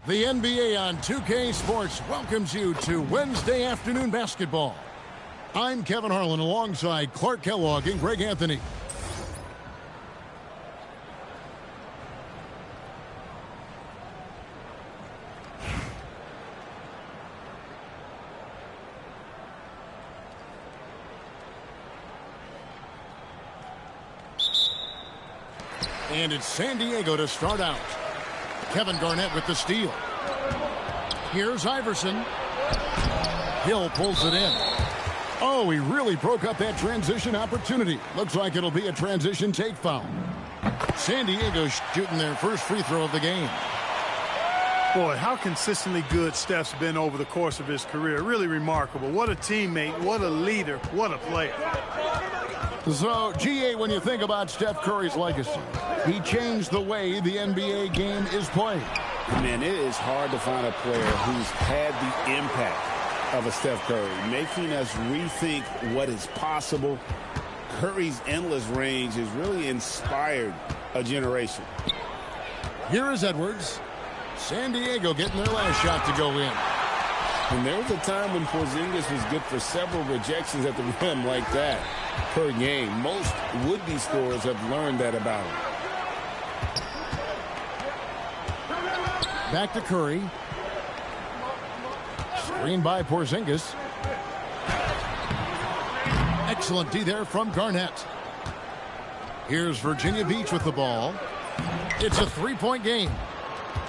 The NBA on 2K Sports welcomes you to Wednesday afternoon basketball. I'm Kevin Harlan alongside Clark Kellogg and Greg Anthony. And it's San Diego to start out. Kevin Garnett with the steal. Here's Iverson. Hill pulls it in. Oh, he really broke up that transition opportunity. Looks like it'll be a transition take foul. San Diego shooting their first free throw of the game. Boy, how consistently good Steph's been over the course of his career. Really remarkable. What a teammate, what a leader, what a player. So, GA, when you think about Steph Curry's legacy, he changed the way the NBA game is played. Man, it is hard to find a player who's had the impact of a Steph Curry, making us rethink what is possible. Curry's endless range has really inspired a generation. Here is Edwards. San Diego getting their last shot to go in. And there was a time when Porzingis was good for several rejections at the rim like that per game. Most would-be scorers have learned that about him. Back to Curry. Screen by Porzingis. Excellent D there from Garnett. Here's Virginia Beach with the ball. It's a three-point game.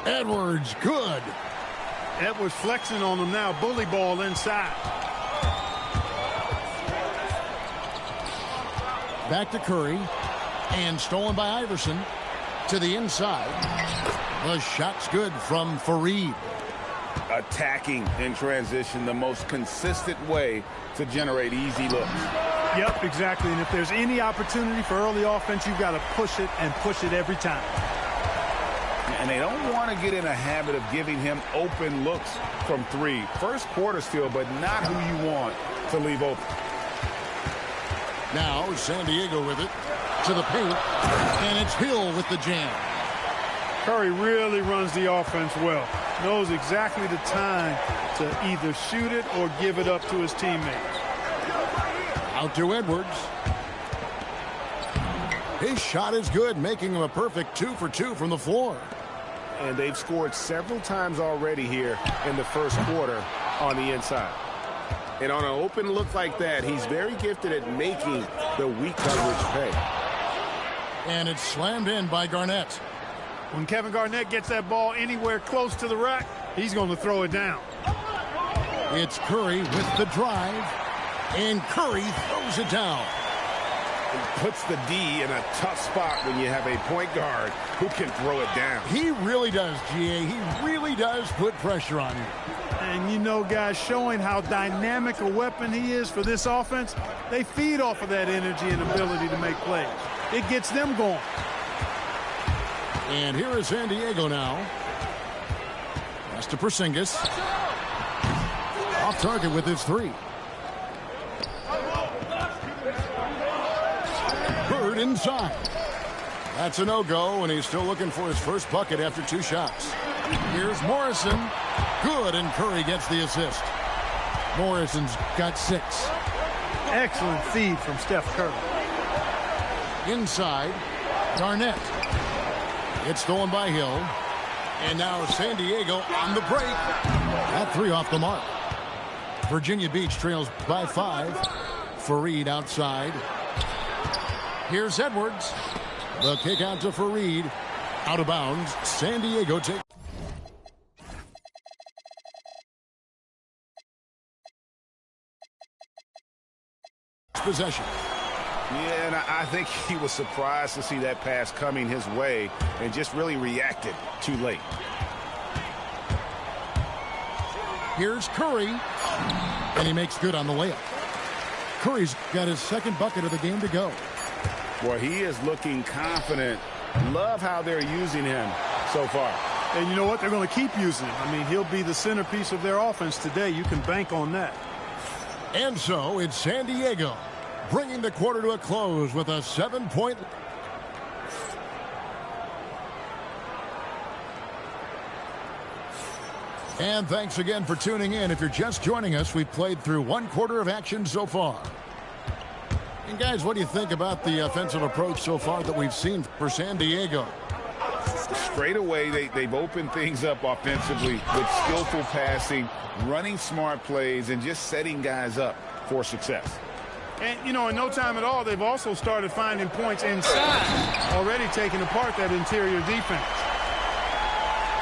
Edwards, good. Edwards flexing on them now. Bully ball inside. Back to Curry. And stolen by Iverson. To the inside. The shot's good from Fareed. Attacking in transition, the most consistent way to generate easy looks. Yep, exactly. And if there's any opportunity for early offense, you've got to push it and push it every time. And they don't want to get in a habit of giving him open looks from three. First quarter still, but not who you want to leave open. Now San Diego with it to the paint, and it's Hill with the jam. Curry really runs the offense well. Knows exactly the time to either shoot it or give it up to his teammates. Out to Edwards. His shot is good, making him a perfect 2 for 2 from the floor. And they've scored several times already here in the first quarter on the inside. And on an open look like that, he's very gifted at making the weak coverage pay. And it's slammed in by Garnett. When Kevin Garnett gets that ball anywhere close to the rack, he's going to throw it down. It's Curry with the drive, and Curry throws it down. And puts the D in a tough spot when you have a point guard who can throw it down. He really does, GA. He really does put pressure on you. And you know, guys, showing how dynamic a weapon he is for this offense, they feed off of that energy and ability to make plays. It gets them going. And here is San Diego now. Pass to Porzingis. Off target with his three. Bird inside. That's a no-go, and he's still looking for his first bucket after 2 shots. Here's Morrison. Good, and Curry gets the assist. Morrison's got 6. Excellent feed from Steph Curry. Inside, Garnett. It's stolen by Hill. And now San Diego on the break. That 3 off the mark. Virginia Beach trails by 5. Fareed outside. Here's Edwards. The kick out to Fareed. Out of bounds. San Diego takes possession. Yeah, and I think he was surprised to see that pass coming his way and just really reacted too late. Here's Curry, and he makes good on the layup. Curry's got his second bucket of the game to go. Boy, he is looking confident. Love how they're using him so far. And you know what? They're going to keep using him. I mean, he'll be the centerpiece of their offense today. You can bank on that. And so it's San Diego bringing the quarter to a close with a 7-point. And thanks again for tuning in. If you're just joining us, we've played through 1/4 of action so far. And guys, what do you think about the offensive approach so far that we've seen for San Diego? Straight away, they've opened things up offensively with skillful passing, running smart plays, and just setting guys up for success. And, you know, in no time at all, they've also started finding points inside, already taking apart that interior defense.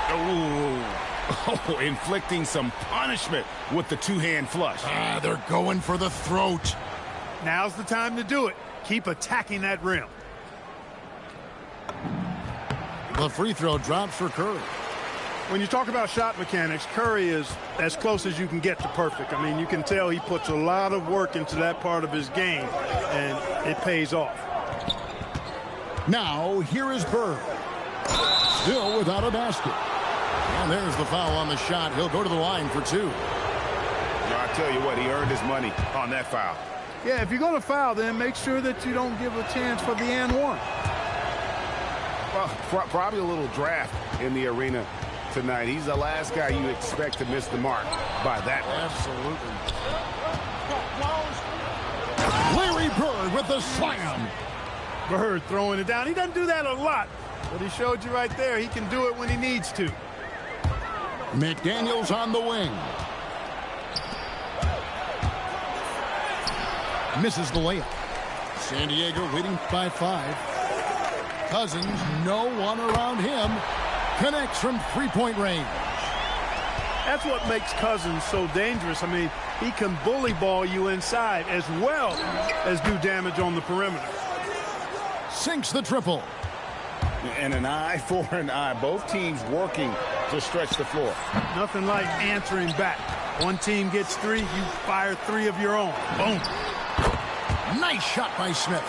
Oh, inflicting some punishment with the two-hand flush. They're going for the throat. Now's the time to do it. Keep attacking that rim. The free throw drops for Curry. When you talk about shot mechanics, Curry is as close as you can get to perfect. I mean, you can tell he puts a lot of work into that part of his game, and it pays off. Now, here is Bird. Still without a basket. And there's the foul on the shot. He'll go to the line for 2. I tell you what, he earned his money on that foul. Yeah, if you're going to foul, then make sure that you don't give a chance for the and one. Well, probably a little draft in the arena tonight. He's the last guy you expect to miss the mark by that much. Absolutely. Larry Bird with the slam. Bird throwing it down. He doesn't do that a lot, but he showed you right there he can do it when he needs to. McDaniels on the wing. Misses the layup. San Diego leading by 5. Cousins, no one around him. Connects from three-point range. That's what makes Cousins so dangerous. I mean, he can bully ball you inside as well as do damage on the perimeter. Sinks the triple. And an eye for an eye. Both teams working to stretch the floor. Nothing like answering back. One team gets 3, you fire 3 of your own. Boom. Nice shot by Smith.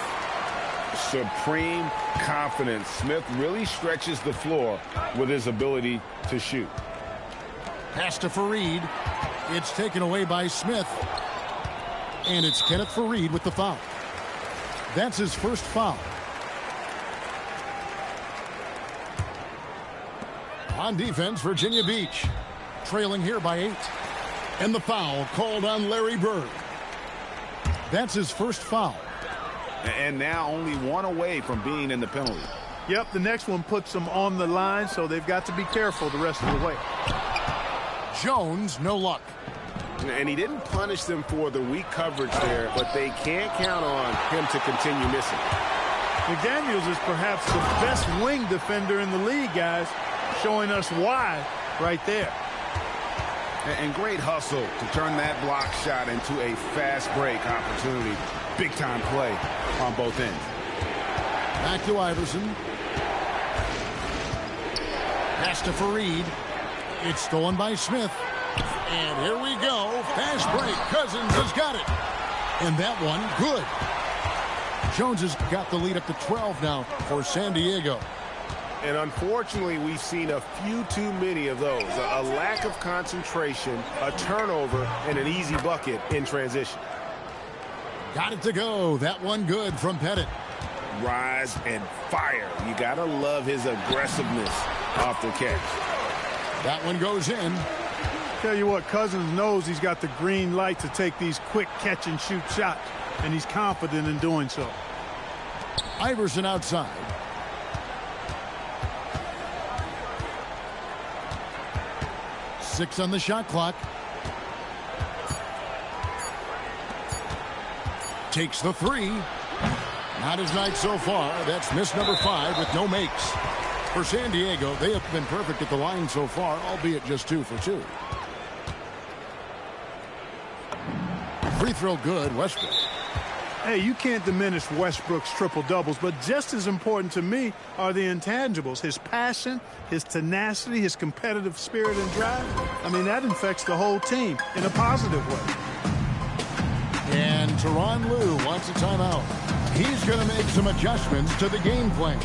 Supreme confidence. Smith really stretches the floor with his ability to shoot. Pass to Fareed. It's taken away by Smith. And it's Kenneth Fareed with the foul. That's his first foul. On defense, Virginia Beach. Trailing here by 8. And the foul called on Larry Bird. That's his first foul. And now only 1 away from being in the penalty. Yep, the next one puts them on the line, so they've got to be careful the rest of the way. Jones, no luck. And he didn't punish them for the weak coverage there, but they can't count on him to continue missing. McDaniels is perhaps the best wing defender in the league, guys, showing us why right there. And great hustle to turn that block shot into a fast break opportunity. Big time play on both ends. Back to Iverson. Pass to Fareed. It's stolen by Smith. And here we go. Fast break. Cousins has got it. And that one, good. Jones has got the lead up to 12 now for San Diego. And unfortunately, we've seen a few too many of those. A lack of concentration, a turnover, and an easy bucket in transition. Got it to go. That one good from Pettit. Rise and fire. You got to love his aggressiveness off the catch. That one goes in. Tell you what, Cousins knows he's got the green light to take these quick catch-and-shoot shots, and he's confident in doing so. Iverson outside. Six on the shot clock. Takes the 3. Not his night so far. That's miss number 5 with no makes. For San Diego, they have been perfect at the line so far, albeit just 2 for 2. Free throw good, Westbrook. Hey, you can't diminish Westbrook's triple-doubles, but just as important to me are the intangibles. His passion, his tenacity, his competitive spirit and drive. I mean, that infects the whole team in a positive way. And Tyronn Lue wants a timeout. He's going to make some adjustments to the game plan.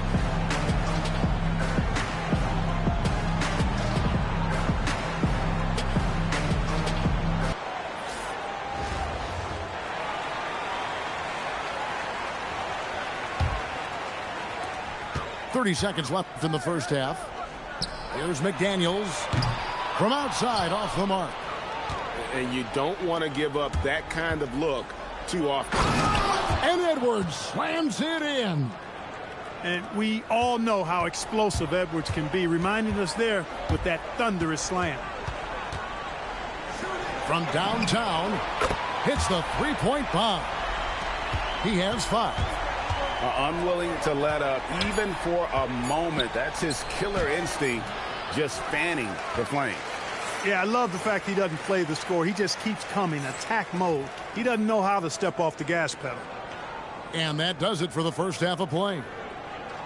.30 seconds left in the first half. Here's McDaniels. From outside, off the mark. And you don't want to give up that kind of look too often. And Edwards slams it in. And we all know how explosive Edwards can be, reminding us there with that thunderous slam. From downtown, hits the three-point bomb. He has 5. Unwilling to let up even for a moment. That's his killer instinct, just fanning the flame. Yeah, I love the fact he doesn't play the score. He just keeps coming, attack mode. He doesn't know how to step off the gas pedal. And that does it for the first half of play.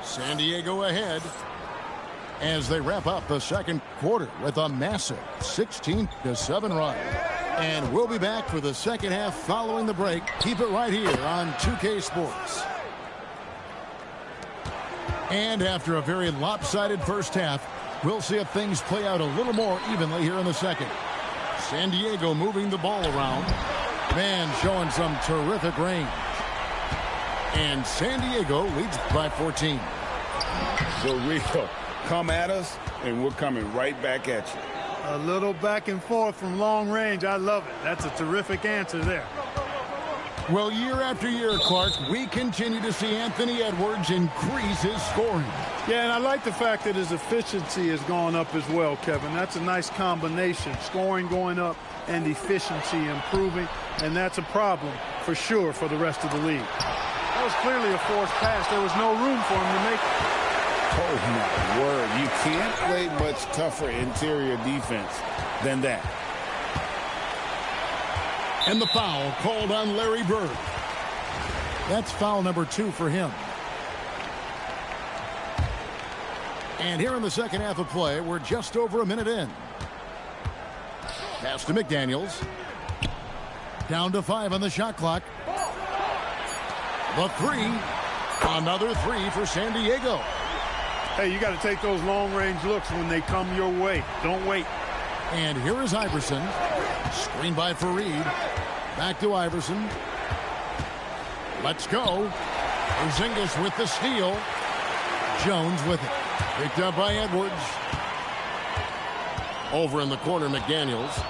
San Diego ahead as they wrap up the second quarter with a massive 16-7 run. And we'll be back for the second half following the break. Keep it right here on 2K Sports. And after a very lopsided first half, we'll see if things play out a little more evenly here in the second. San Diego moving the ball around. Man showing some terrific range. And San Diego leads by 14. So, Rico, come at us, and we're coming right back at you. A little back and forth from long range. I love it. That's a terrific answer there. Well, year after year, Clark, we continue to see Anthony Edwards increase his scoring. Yeah, and I like the fact that his efficiency has gone up as well, Kevin. That's a nice combination. Scoring going up and efficiency improving, and that's a problem for sure for the rest of the league. That was clearly a forced pass. There was no room for him to make it. Oh, my word. You can't play much tougher interior defense than that. And the foul called on Larry Bird. That's foul number 2 for him. And here in the second half of play, we're just over a minute in. Pass to McDaniels. Down to 5 on the shot clock. The 3. Another 3 for San Diego. Hey, you got to take those long-range looks when they come your way. Don't wait. And here is Iverson. Screen by Fareed. Back to Iverson. Let's go. Porzingis with the steal. Jones with it. Picked up by Edwards. Over in the corner, McDaniels.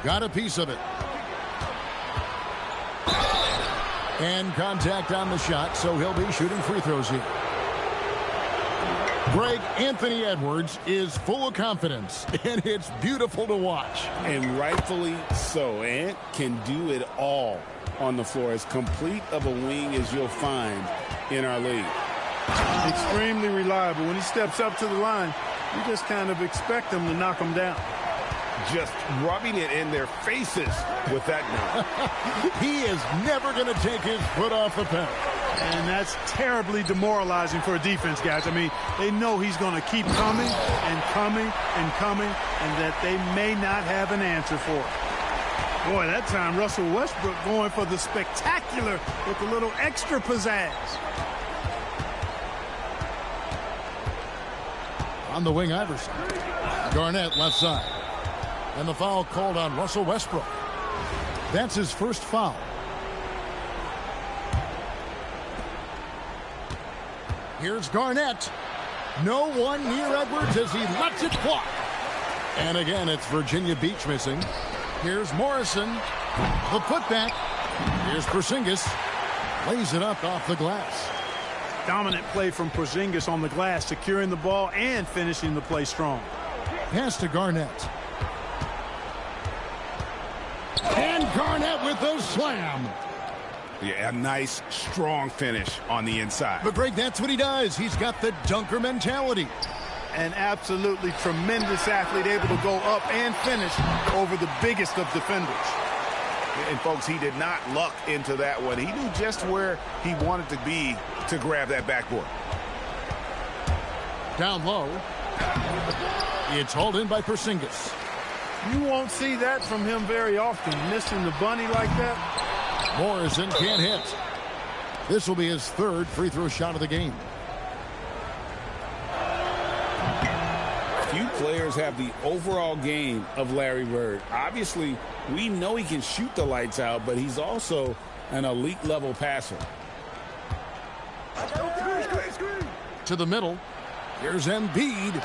Got a piece of it. And contact on the shot, so he'll be shooting free throws here. Greg, Anthony Edwards is full of confidence, and it's beautiful to watch. And rightfully so. Ant can do it all on the floor. As complete of a wing as you'll find in our league. Extremely reliable. When he steps up to the line, you just kind of expect him to knock him down. Just rubbing it in their faces with that now. He is never going to take his foot off the pedal. And that's terribly demoralizing for a defense, guys. I mean, they know he's going to keep coming and coming and coming, and that they may not have an answer for it. Boy, that time Russell Westbrook going for the spectacular with a little extra pizzazz. On the wing, Iverson. Garnett left side. And the foul called on Russell Westbrook. That's his first foul. Here's Garnett. No one near Edwards as he lets it fly. And again, it's Virginia Beach missing. Here's Morrison. The putback. Here's Porzingis. Lays it up off the glass. Dominant play from Porzingis on the glass, securing the ball and finishing the play strong. Pass to Garnett. And Garnett with the slam. Yeah, a nice, strong finish on the inside. But, Greg, that's what he does. He's got the dunker mentality. An absolutely tremendous athlete, able to go up and finish over the biggest of defenders. And, folks, he did not luck into that one. He knew just where he wanted to be to grab that backboard. Down low. It's hauled in by Porzingis. You won't see that from him very often, missing the bunny like that. Morrison can't hit. This will be his third free throw shot of the game. Few players have the overall game of Larry Bird. Obviously, we know he can shoot the lights out, but he's also an elite level passer. To the middle. Here's Embiid.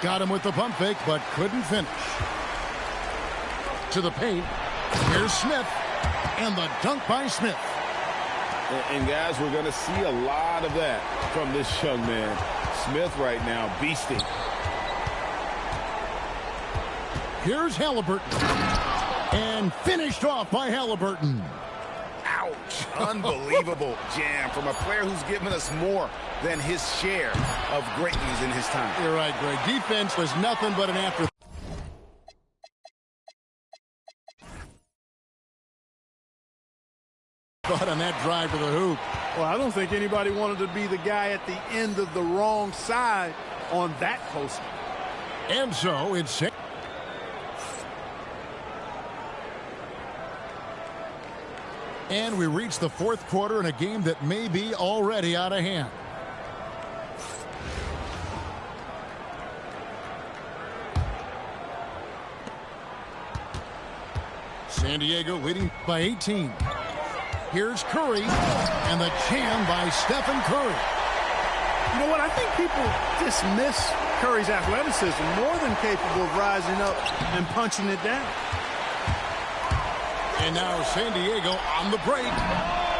Got him with the pump fake, but couldn't finish. To the paint. Here's Smith. And the dunk by Smith. And guys, we're going to see a lot of that from this young man. Smith right now beasting. Here's Halliburton. And finished off by Halliburton. Ouch. Unbelievable jam from a player who's given us more than his share of greatness in his time. You're right, Greg. Defense was nothing but an afterthought. On that drive to the hoop. Well, I don't think anybody wanted to be the guy at the end of the wrong side on that poster. And so it's... And we reach the fourth quarter in a game that may be already out of hand. San Diego leading by 18. Here's Curry, and the jam by Stephen Curry. You know what? I think people dismiss Curry's athleticism, more than capable of rising up and punching it down. And now San Diego on the break.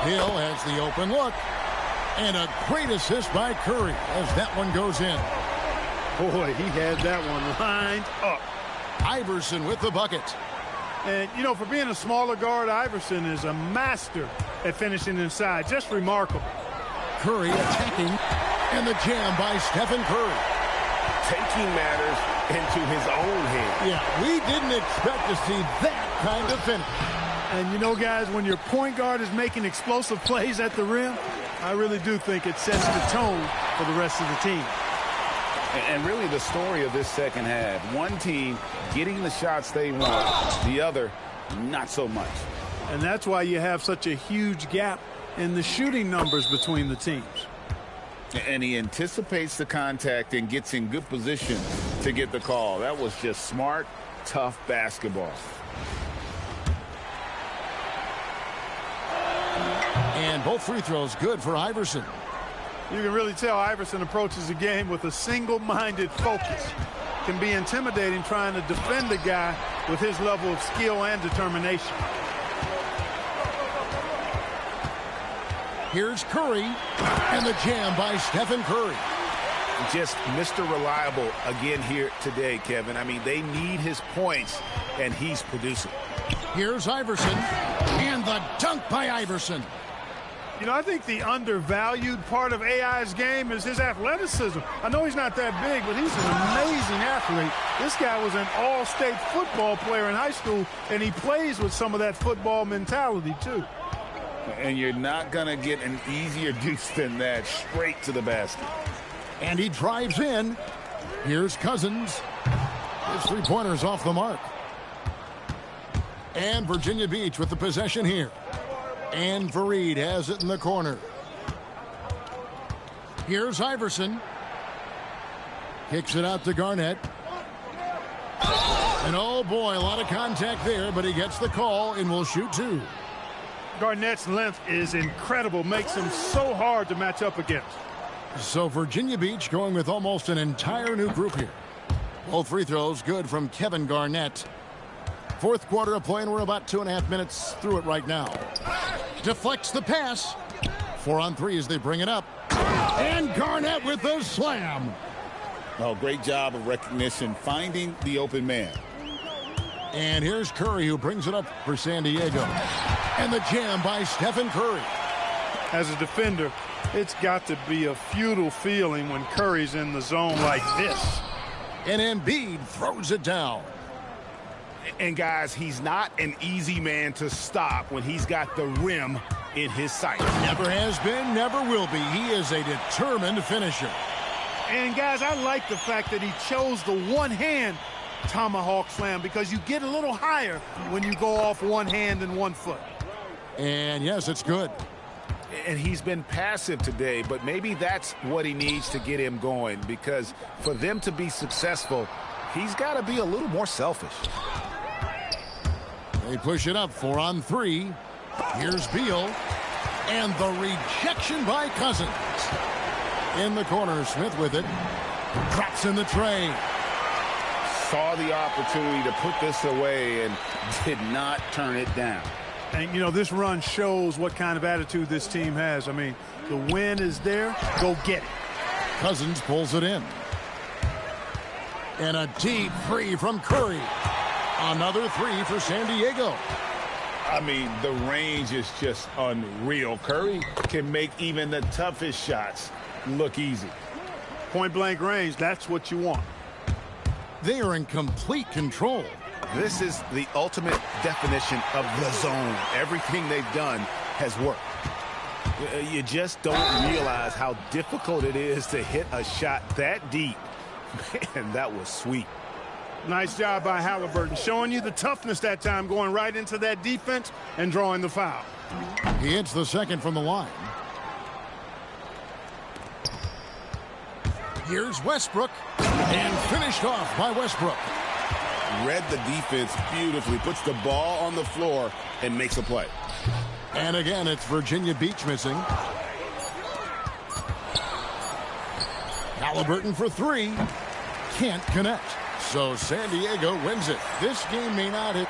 Hill has the open look. And a great assist by Curry as that one goes in. Boy, he had that one lined up. Iverson with the bucket. And, you know, for being a smaller guard, Iverson is a master at finishing inside. Just remarkable. Curry attacking. And the jam by Stephen Curry. Taking matters into his own hands. Yeah, we didn't expect to see that kind of finish. And, you know, guys, when your point guard is making explosive plays at the rim, I really do think it sets the tone for the rest of the team. And really the story of this second half, one team getting the shots they want, the other not so much. And that's why you have such a huge gap in the shooting numbers between the teams. And he anticipates the contact and gets in good position to get the call. That was just smart, tough basketball. And both free throws good for Iverson. You can really tell Iverson approaches the game with a single-minded focus. Can be intimidating trying to defend a guy with his level of skill and determination. Here's Curry, and the jam by Stephen Curry. Just Mr. Reliable again here today, Kevin. I mean, they need his points, and he's producing. Here's Iverson, and the dunk by Iverson. You know, I think the undervalued part of AI's game is his athleticism. I know he's not that big, but he's an amazing athlete. This guy was an all-state football player in high school, and he plays with some of that football mentality, too. And you're not going to get an easier deuce than that, straight to the basket. And he drives in. Here's Cousins. His three-pointer's off the mark. And Virginia Beach with the possession here. And Fareed has it in the corner. Here's Iverson. Kicks it out to Garnett. And oh boy, a lot of contact there, but he gets the call and will shoot two. Garnett's length is incredible, makes him so hard to match up against. So Virginia Beach going with almost an entire new group here. Both free throws good from Kevin Garnett. Fourth quarter of play, and we're about 2.5 minutes through it right now. Deflects the pass. 4 on 3 as they bring it up. And Garnett with the slam. Oh, great job of recognition, finding the open man. And here's Curry, who brings it up for San Diego. And the jam by Stephen Curry. As a defender, it's got to be a futile feeling when Curry's in the zone like this. And Embiid throws it down. And guys, he's not an easy man to stop when he's got the rim in his sight. Never has been, never will be. He is a determined finisher. And guys, I like the fact that he chose the one-hand tomahawk slam, because you get a little higher when you go off one hand and 1 foot. And yes, it's good. And he's been passive today, but maybe that's what he needs to get him going, because for them to be successful, he's got to be a little more selfish. They push it up, 4 on 3. Here's Beal. And the rejection by Cousins. In the corner, Smith with it. Drops in the tray. saw the opportunity to put this away and did not turn it down. And, you know, this run shows what kind of attitude this team has. I mean, the win is there. Go get it. Cousins pulls it in. And a deep three from Curry. Another three for San Diego. I mean, the range is just unreal. Curry can make even the toughest shots look easy. Point-blank range, that's what you want. They are in complete control. This is the ultimate definition of the zone. Everything they've done has worked. You just don't realize how difficult it is to hit a shot that deep. Man, that was sweet. Nice job by Halliburton, showing you the toughness that time, going right into that defense and drawing the foul. He hits the second from the line. Here's Westbrook, and finished off by Westbrook. Read the defense beautifully, puts the ball on the floor, and makes a play. And again, it's Virginia Beach missing. Halliburton for three. Can't connect. So San Diego wins it. This game may not hit.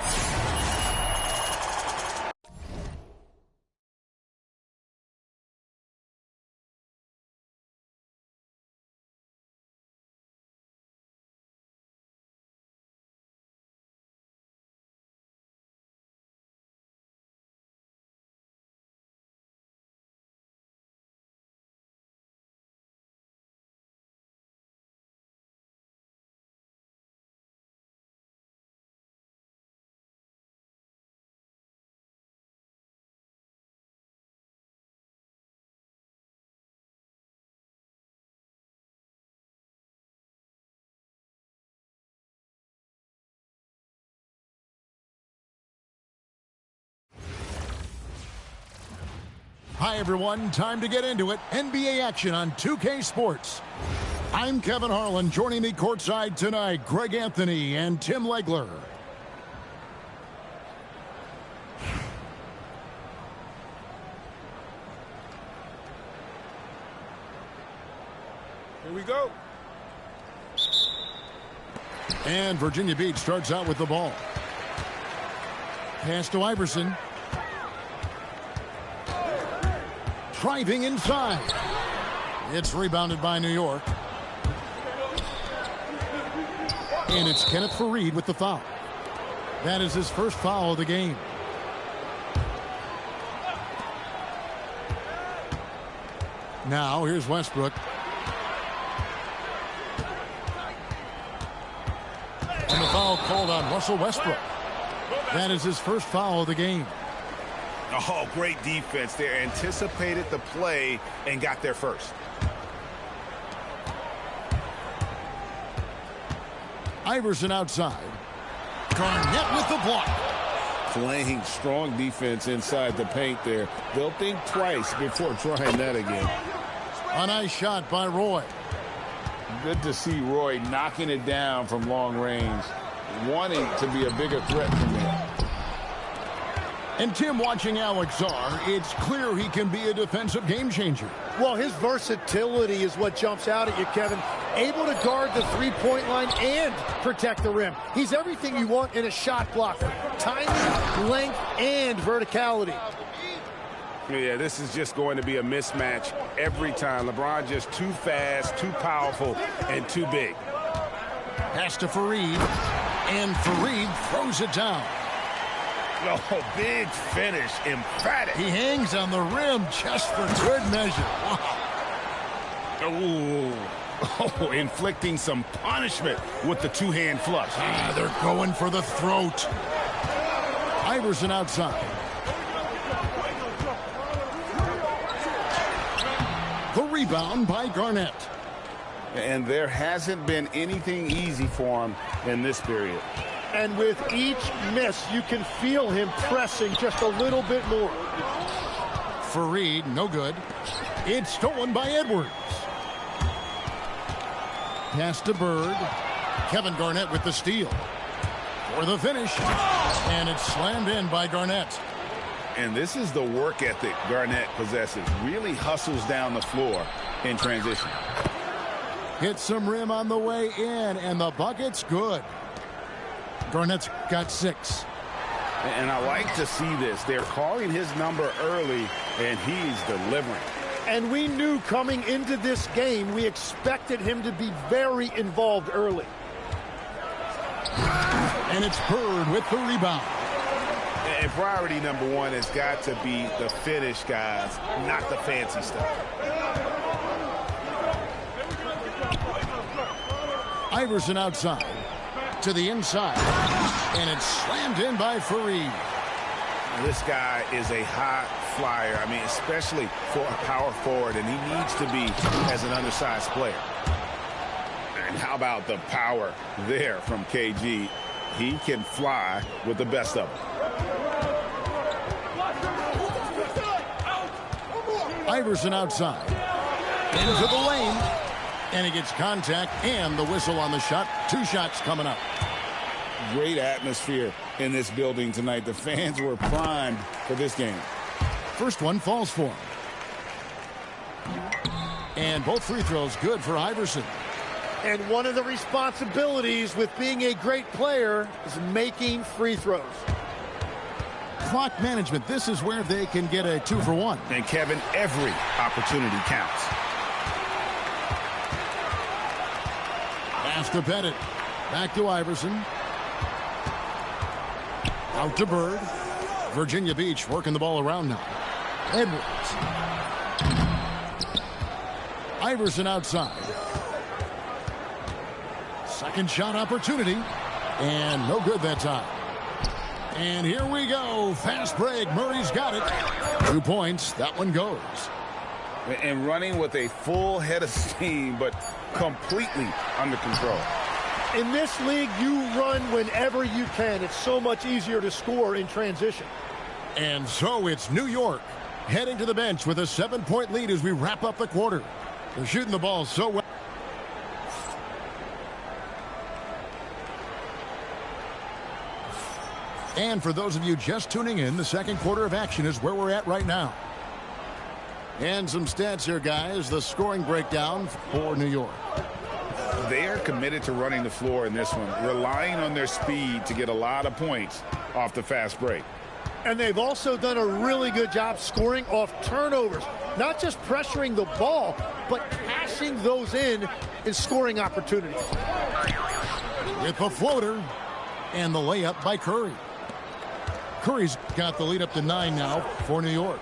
Hi, everyone. Time to get into it. NBA action on 2K Sports. I'm Kevin Harlan. Joining me courtside tonight, Greg Anthony and Tim Legler. Here we go. And Virginia Beach starts out with the ball. Pass to Iverson. Driving inside. It's rebounded by New York. And it's Kenneth Faried with the foul. That is his first foul of the game. Now here's Westbrook. And the foul called on Russell Westbrook. That is his first foul of the game. Oh, great defense there. Anticipated the play and got there first. Iverson outside. Garnett with the block. Playing strong defense inside the paint there. They'll think twice before trying that again. A nice shot by Roy. Good to see Roy knocking it down from long range, wanting to be a bigger threat from there. And Tim, watching Alex Czar, it's clear he can be a defensive game changer. Well, his versatility is what jumps out at you, Kevin. Able to guard the three-point line and protect the rim. He's everything you want in a shot blocker. Timing, length, and verticality. Yeah, this is just going to be a mismatch every time. LeBron just too fast, too powerful, and too big. Pass to Faried, and Faried throws it down. Oh, big finish, emphatic. He hangs on the rim just for good measure. Oh, inflicting some punishment with the two-hand flush. They're going for the throat. Iverson outside. The rebound by Garnett. And there hasn't been anything easy for him in this period. And with each miss, you can feel him pressing just a little bit more. Faried, no good. It's stolen by Edwards. Pass to Bird. Kevin Garnett with the steal. For the finish. And it's slammed in by Garnett. And this is the work ethic Garnett possesses. Really hustles down the floor in transition. Hits some rim on the way in, and the bucket's good. Garnett's got 6. And I like to see this. They're calling his number early, and he's delivering. And we knew coming into this game, we expected him to be very involved early. And it's Bird with the rebound. And priority number 1 has got to be the finish, guys, not the fancy stuff. Iverson outside to the inside, and it's slammed in by Fareed. This guy is a high flyer. I mean, especially for a power forward, and he needs to be as an undersized player. And how about the power there from KG? He can fly with the best of them. Iverson outside into the lane, and he gets contact and the whistle on the shot. 2 shots coming up. Great atmosphere in this building tonight. The fans were primed for this game. First one falls for him. And both free throws good for Iverson. And one of the responsibilities with being a great player is making free throws. Clock management, this is where they can get a 2 for 1. And Kevin, every opportunity counts. Pass to Bennett. Back to Iverson. Out to Bird. Virginia Beach working the ball around now. Edwards. Iverson outside. Second shot opportunity. And no good that time. And here we go. Fast break. Murray's got it. 2 points. That one goes. And running with a full head of steam, but completely under control. In this league, you run whenever you can. It's so much easier to score in transition. And so it's New York heading to the bench with a 7-point lead as we wrap up the quarter. They're shooting the ball so well. And for those of you just tuning in, the second quarter of action is where we're at right now. And some stats here, guys. The scoring breakdown for New York. They are committed to running the floor in this one, relying on their speed to get a lot of points off the fast break. And they've also done a really good job scoring off turnovers. Not just pressuring the ball, but cashing those in scoring opportunities. With the floater and the layup by Curry. Curry's got the lead up to 9 now for New York.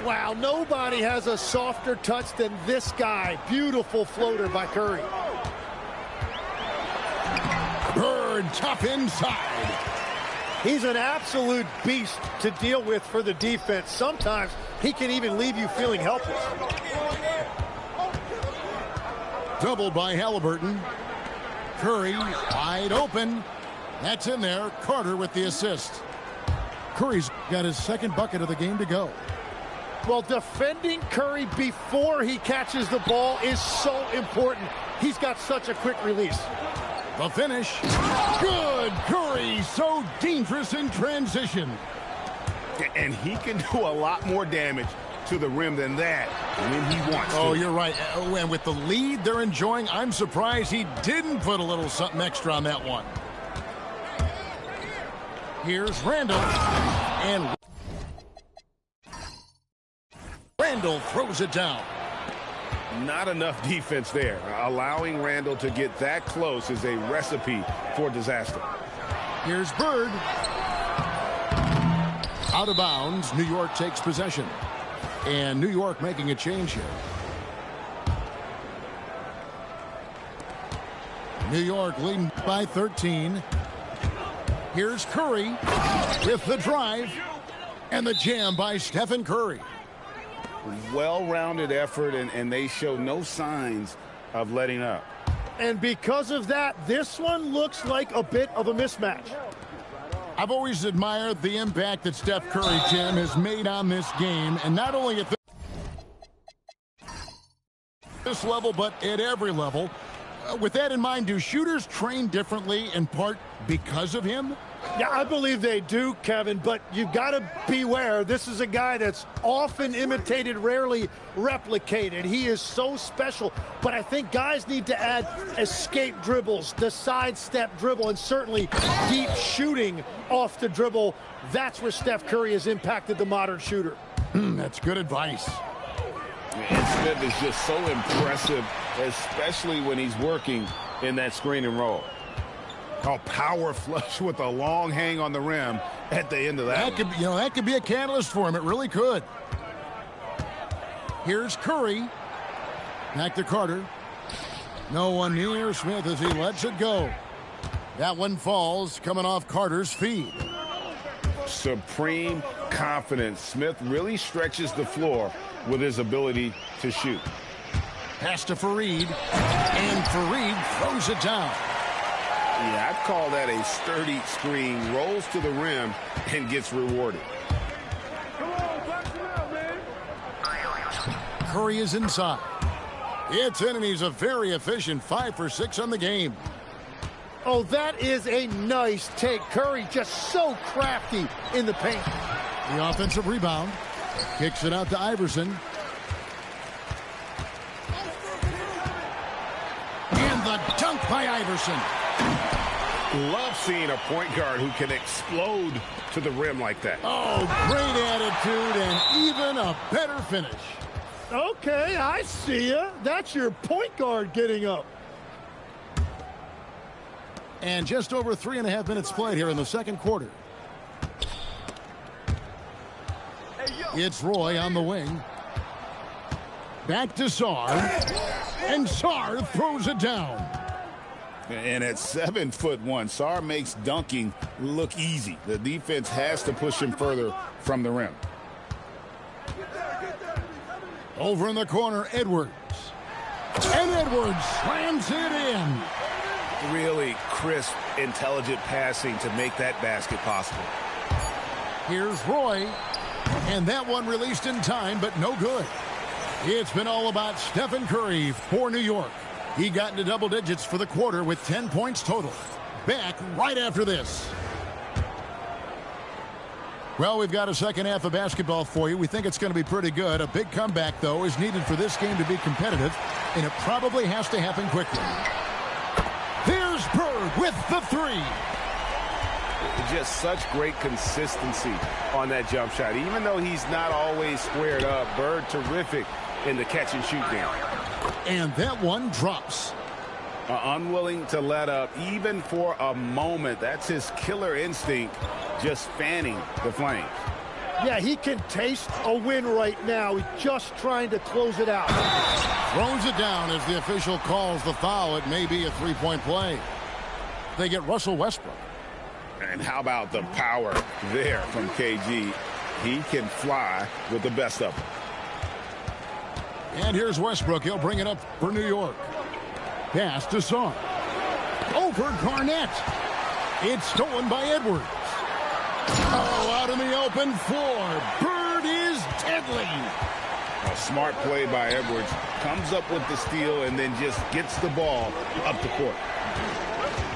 Wow, nobody has a softer touch than this guy. Beautiful floater by Curry. Bird, top inside. He's an absolute beast to deal with for the defense. Sometimes he can even leave you feeling helpless. Doubled by Halliburton. Curry wide open. That's in there. Carter with the assist. Curry's got his second bucket of the game to go. Well, defending Curry before he catches the ball is so important. He's got such a quick release. The finish. Good. Curry, so dangerous in transition. And he can do a lot more damage to the rim than that when he wants to. Oh, you're right. And with the lead they're enjoying, I'm surprised he didn't put a little something extra on that one. Here's Randall. And Randall throws it down. Not enough defense there. Allowing Randall to get that close is a recipe for disaster. Here's Bird. Out of bounds. New York takes possession. And New York making a change here. New York leading by 13. Here's Curry with the drive. And the jam by Stephen Curry. Well-rounded effort, and they show no signs of letting up. And because of that, this one looks like a bit of a mismatch. I've always admired the impact that Steph Curry, Tim, has made on this game, and not only at this level, but at every level. With that in mind, do shooters train differently in part because of him? Yeah, I believe they do, Kevin, but you've got to beware. This is a guy that's often imitated, rarely replicated. He is so special, but I think guys need to add escape dribbles, the sidestep dribble, and certainly deep shooting off the dribble. That's where Steph Curry has impacted the modern shooter. That's good advice. And Smith is just so impressive, especially when he's working in that screen and roll. Oh, power flush with a long hang on the rim at the end of that. That could be a catalyst for him. It really could. Here's Curry. Back to Carter. No one near Smith as he lets it go. That one falls, coming off Carter's feet. Supreme confidence. Smith really stretches the floor with his ability to shoot. Pass to Fareed, and Fareed throws it down. Yeah, I'd call that a sturdy screen. Rolls to the rim and gets rewarded. Curry is inside. It's in, and he's a very efficient 5 for 6 on the game. Oh, that is a nice take. Curry just so crafty in the paint. The offensive rebound. Kicks it out to Iverson. And the dunk by Iverson. Love seeing a point guard who can explode to the rim like that. Oh, great attitude and even a better finish. Okay, I see ya. That's your point guard getting up. And just over 3.5 minutes played here in the second quarter. It's Roy on the wing. Back to Sarr. And Sarr throws it down. And at 7'1", Sarr makes dunking look easy. The defense has to push him further from the rim. Over in the corner, Edwards. And Edwards slams it in. Really crisp, intelligent passing to make that basket possible. Here's Roy. And that one released in time, but no good. It's been all about Stephen Curry for New York. He got into double digits for the quarter with 10 points total. Back right after this. Well, we've got a second half of basketball for you. We think it's going to be pretty good. A big comeback, though, is needed for this game to be competitive, and it probably has to happen quickly. There's Bird with the three. Just such great consistency on that jump shot. Even though he's not always squared up, Bird terrific in the catch and shoot game. And that one drops. Unwilling to let up even for a moment. That's his killer instinct, just fanning the flames. Yeah, he can taste a win right now. He's just trying to close it out. Throws it down as the official calls the foul. It may be a three-point play. They get Russell Westbrook. And how about the power there from KG? He can fly with the best of them. And here's Westbrook. He'll bring it up for New York. Pass to Sarr. Over Garnett. It's stolen by Edwards. Oh, out in the open floor. Bird is deadly. A smart play by Edwards. Comes up with the steal and then just gets the ball up the court.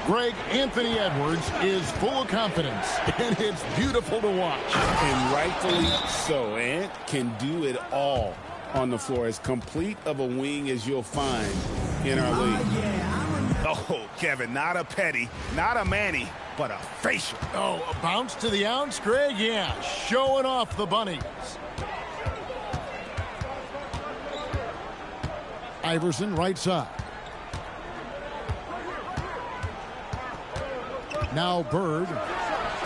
Greg, Anthony Edwards is full of confidence, and it's beautiful to watch. And rightfully so. Ant can do it all on the floor. As complete of a wing as you'll find in our league. Oh, Kevin, not a petty, not a Manny, but a facial. Oh, a bounce to the ounce, Greg? Yeah, showing off the bunnies. Iverson, right side. Now Bird,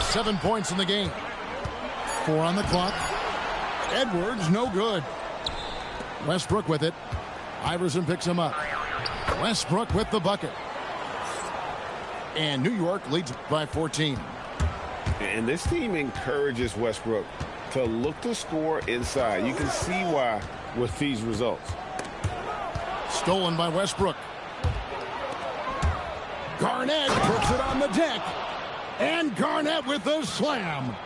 7 points in the game. 4 on the clock. Edwards, no good. Westbrook with it. Iverson picks him up. Westbrook with the bucket. And New York leads by 14. And this team encourages Westbrook to look to score inside. You can see why with these results. Stolen by Westbrook. Garnett puts it on the deck. And Garnett with the slam.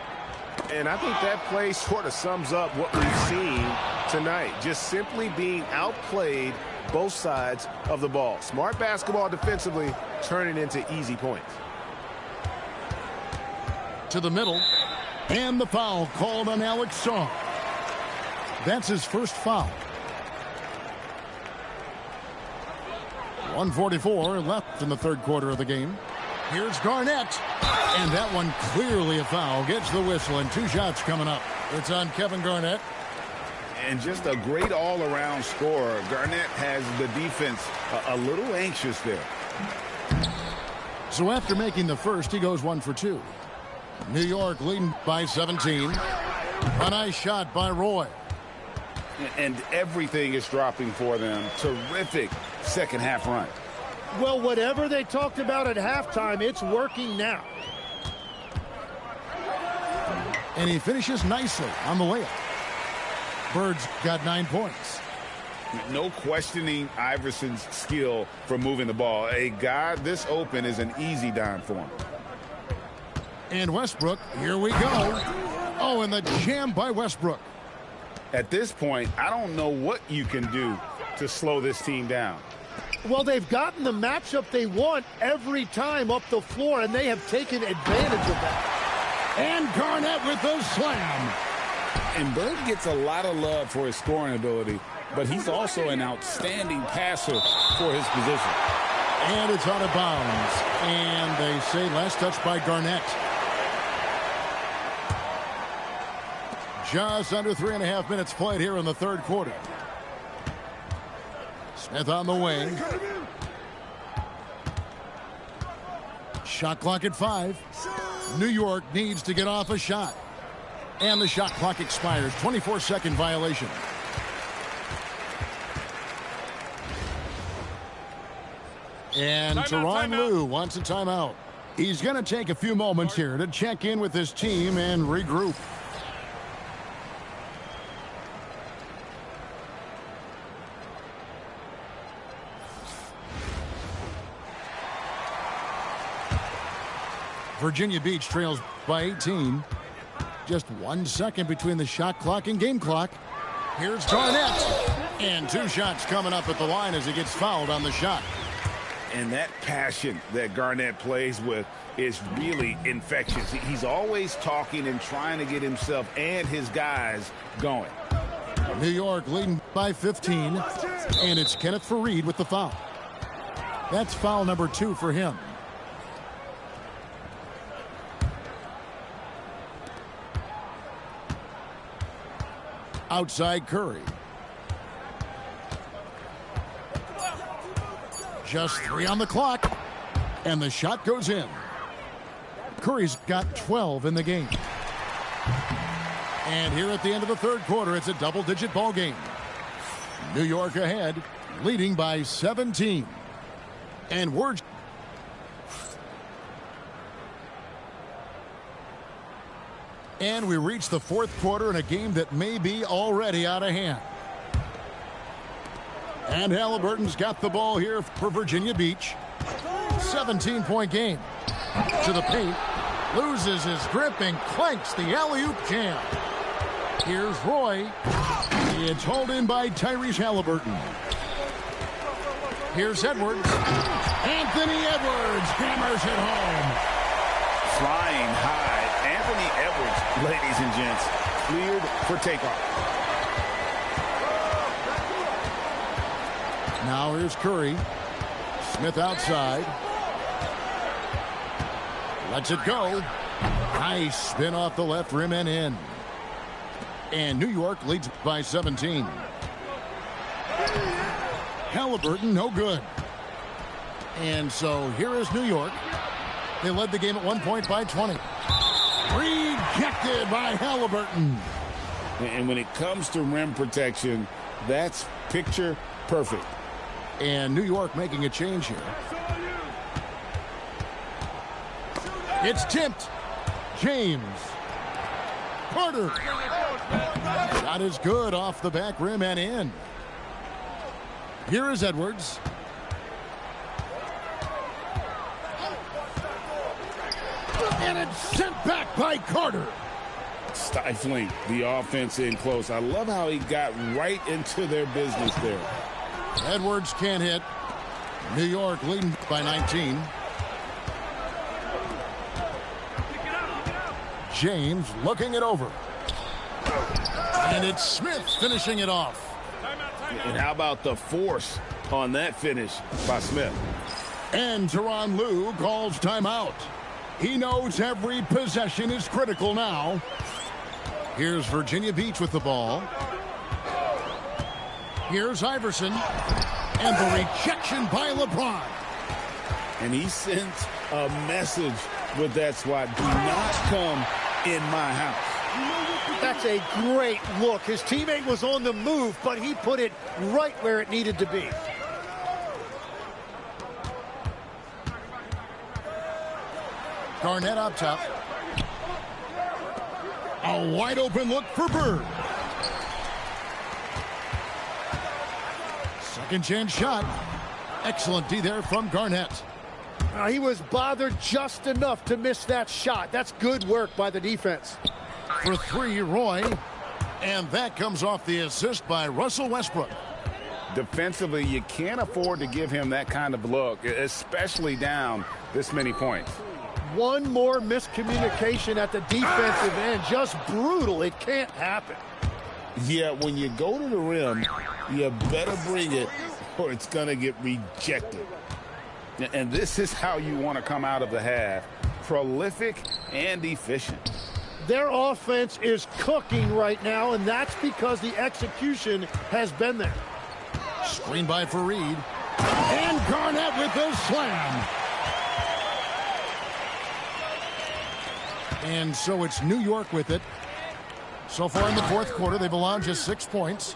And I think that play sort of sums up what we've seen tonight. Just simply being outplayed both sides of the ball. Smart basketball defensively, turning into easy points. to the middle. And the foul called on Alex Song. That's his first foul. 1:44 left in the third quarter of the game. Here's Garnett. And that one clearly a foul. Gets the whistle, and 2 shots coming up. It's on Kevin Garnett. And just a great all-around scorer. Garnett has the defense a little anxious there. So after making the first, he goes 1 for 2. New York leading by 17. A nice shot by Roy. And everything is dropping for them. Terrific second half run. Well, whatever they talked about at halftime, it's working now. And he finishes nicely on the layup. Bird's got 9 points. No questioning Iverson's skill for moving the ball. A guy this open is an easy dime for him. And Westbrook, here we go. Oh, and the jam by Westbrook. At this point, I don't know what you can do to slow this team down. Well, they've gotten the matchup they want every time up the floor, and they have taken advantage of that. And Garnett with the slam. And Bird gets a lot of love for his scoring ability, but he's also an outstanding passer for his position. And it's out of bounds. And they say last touch by Garnett. Just under 3.5 minutes played here in the third quarter. Smith on the wing. Shot clock at 5. New York needs to get off a shot. And the shot clock expires. 24-second violation. And Tyronn Lue wants a timeout. He's going to take a few moments here to check in with his team and regroup. Virginia Beach trails by 18. Just 1 second between the shot clock and game clock. Here's Garnett. And 2 shots coming up at the line as he gets fouled on the shot. And that passion that Garnett plays with is really infectious. He's always talking and trying to get himself and his guys going. New York leading by 15. And it's Kenneth Faried with the foul. That's foul number 2 for him. Outside Curry. Just 3 on the clock. And the shot goes in. Curry's got 12 in the game. And here at the end of the third quarter, it's a double-digit ball game. New York ahead, leading by 17. And we're... And we reach the fourth quarter in a game that may be already out of hand. And Halliburton's got the ball here for Virginia Beach. 17-point game. To the paint. Loses his grip and clanks the alley-oop jam. Here's Roy. It's hauled in by Tyrese Halliburton. Here's Edwards. Anthony Edwards hammers it home. Flying high. Anthony Edwards, ladies and gents, cleared for takeoff. Now here's Curry. Smith outside. Lets it go. Nice spin off the left rim and in. And New York leads by 17. Halliburton, no good. And so here is New York. They led the game at 1 point by 20. Rejected by Halliburton. And when it comes to rim protection, that's picture perfect. And New York making a change here. It's tipped. James. Carter. Shot is good off the back rim and in. Here is Edwards. And it's sent back by Carter. Stifling the offense in close. I love how he got right into their business there. Edwards can't hit. New York leading by 19. James looking it over. And it's Smith finishing it off. And how about the force on that finish by Smith? And Tyronn Lue calls timeout. He knows every possession is critical now. Here's Virginia Beach with the ball. Here's Iverson. And the rejection by LeBron. And he sends a message with that swat. Do not come in my house. That's a great look. His teammate was on the move, but he put it right where it needed to be. Garnett up top. A wide open look for Bird. Second chance shot. Excellent D there from Garnett. He was bothered just enough to miss that shot. That's good work by the defense. For three, Roy. And that comes off the assist by Russell Westbrook. Defensively, you can't afford to give him that kind of look, especially down this many points. One more miscommunication at the defensive end. Just brutal. It can't happen. Yeah, when you go to the rim, you better bring it or it's going to get rejected. And this is how you want to come out of the half. Prolific and efficient. Their offense is cooking right now, and that's because the execution has been there. Screen by Fareed. And Garnett with the slam. And so it's New York with it. So far in the fourth quarter, they've allowed just 6 points.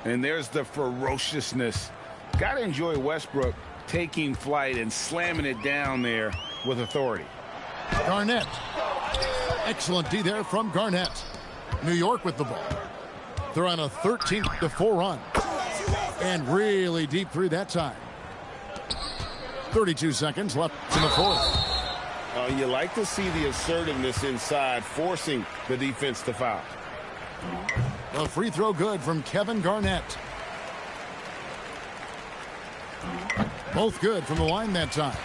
And there's the ferociousness. Got to enjoy Westbrook taking flight and slamming it down there with authority. Garnett. Excellent D there from Garnett. New York with the ball. They're on a 13-4 run. And really deep through that time. 32 seconds left in the fourth. You like to see the assertiveness inside, forcing the defense to foul. A free throw good from Kevin Garnett. Both good from the line that time.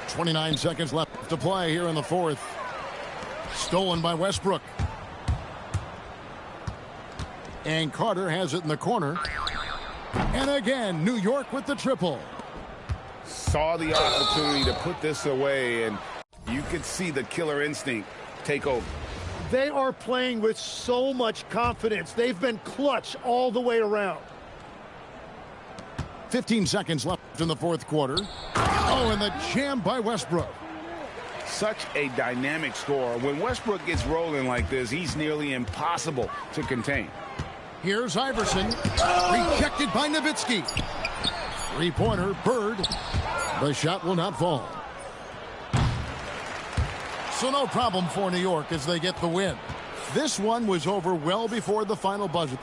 29 seconds left to play here in the fourth. Stolen by Westbrook. And Carter has it in the corner. And again, New York with the triple. Saw the opportunity to put this away, and you could see the killer instinct take over. They are playing with so much confidence. They've been clutch all the way around. 15 seconds left in the fourth quarter. Oh, and the jam by Westbrook. Such a dynamic scorer. When Westbrook gets rolling like this, he's nearly impossible to contain. Here's Iverson. Rejected by Nowitzki. Three-pointer, Bird. The shot will not fall. So no problem for New York as they get the win. This one was over well before the final buzzer.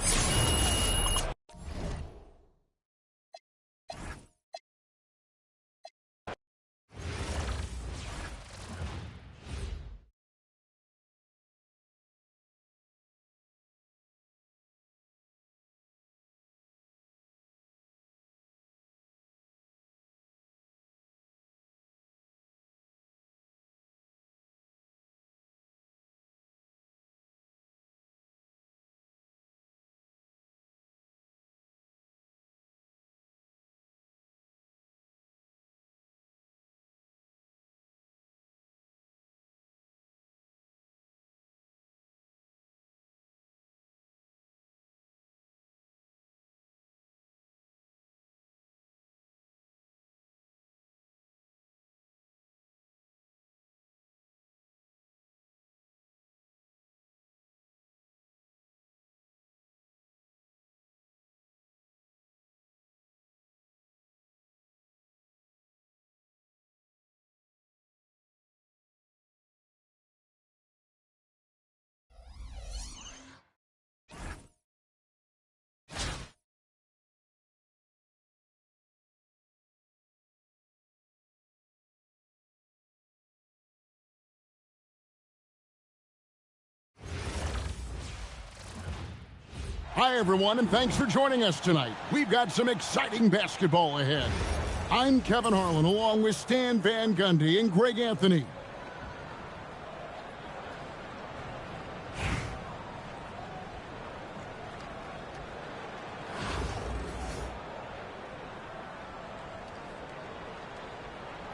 Hi, everyone, and thanks for joining us tonight. We've got some exciting basketball ahead. I'm Kevin Harlan, along with Stan Van Gundy and Greg Anthony.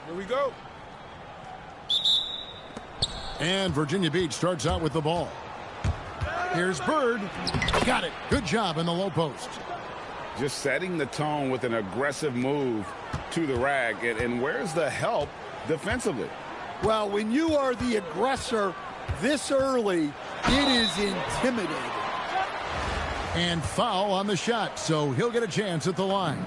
Here we go. And Virginia Beach starts out with the ball. Here's Bird. Got it. Good job in the low post. Just setting the tone with an aggressive move to the rack. And where's the help defensively? Well, when you are the aggressor this early, it is intimidating. And foul on the shot, so he'll get a chance at the line.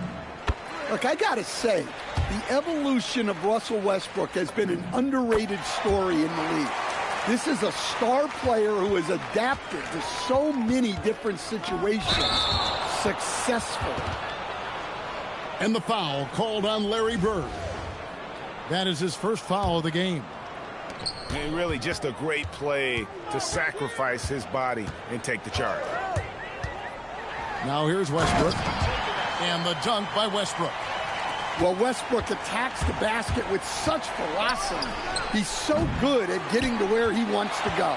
Look, I got to say, the evolution of Russell Westbrook has been an underrated story in the league. This is a star player who has adapted to so many different situations successfully. And the foul called on Larry Bird. That is his first foul of the game. And really just a great play to sacrifice his body and take the charge. Now here's Westbrook. And the dunk by Westbrook. Well, Westbrook attacks the basket with such velocity. He's so good at getting to where he wants to go.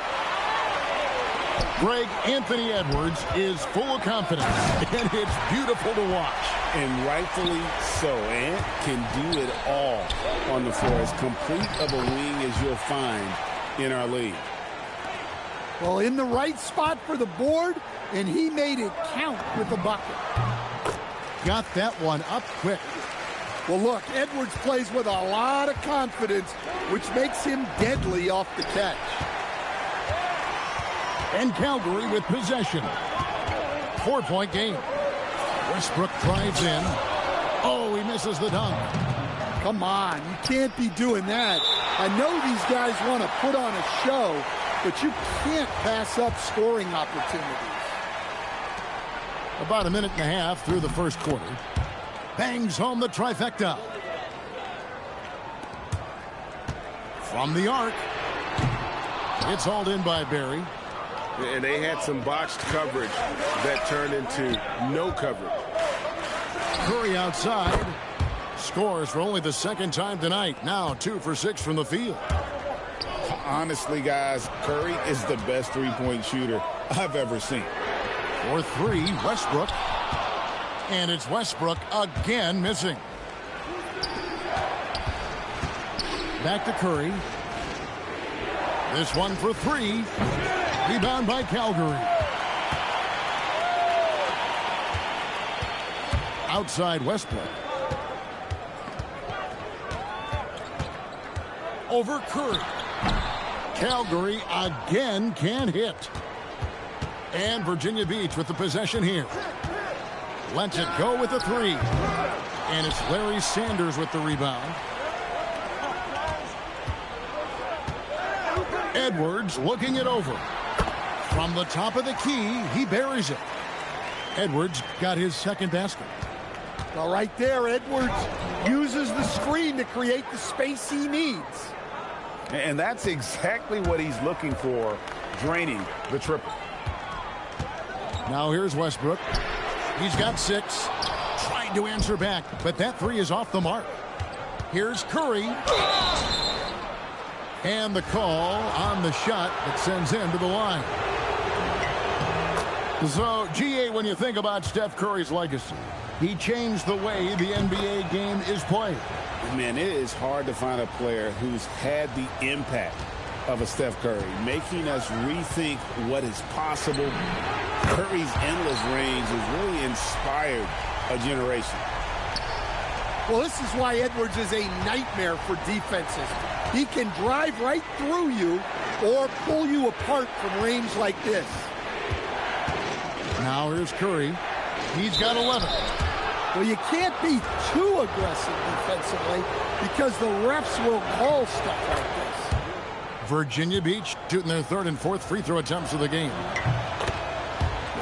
Greg Anthony Edwards is full of confidence, and it's beautiful to watch. And rightfully so. Ant can do it all on the floor. As complete of a wing as you'll find in our league. Well, in the right spot for the board, and he made it count with the bucket. Got that one up quick. Well, look, Edwards plays with a lot of confidence, which makes him deadly off the catch. And Calgary with possession. 4-point game. Westbrook drives in. Oh, he misses the dunk. Come on, you can't be doing that. I know these guys want to put on a show, but you can't pass up scoring opportunities. About a minute and a half through the first quarter. Bangs home the trifecta. From the arc. It's hauled in by Barry. And they had some botched coverage that turned into no coverage. Curry outside. Scores for only the second time tonight. Now 2 for 6 from the field. Honestly, guys, Curry is the best three-point shooter I've ever seen. For 3, Westbrook. And it's Westbrook again missing. Back to Curry. This one for 3. Rebound by Calgary. Outside Westbrook. Over Curry. Calgary again can't hit. And Virginia Beach with the possession here. Lets it go with a 3. And it's Larry Sanders with the rebound. Edwards looking it over. From the top of the key, he buries it. Edwards got his second basket. Well, right there, Edwards uses the screen to create the space he needs. And that's exactly what he's looking for, draining the triple. Now here's Westbrook. He's got 6. Trying to answer back, but that 3 is off the mark. Here's Curry. And the call on the shot that sends him to the line. So, GA, when you think about Steph Curry's legacy, he changed the way the NBA game is played. Man, it is hard to find a player who's had the impact of a Steph Curry, making us rethink what is possible. Curry's endless range has really inspired a generation. Well, this is why Edwards is a nightmare for defenses. He can drive right through you or pull you apart from range like this. Now here's Curry. He's got 11. Well, you can't be too aggressive defensively because the refs will call stuff like this. Virginia Beach shooting their 3rd and 4th free throw attempts of the game.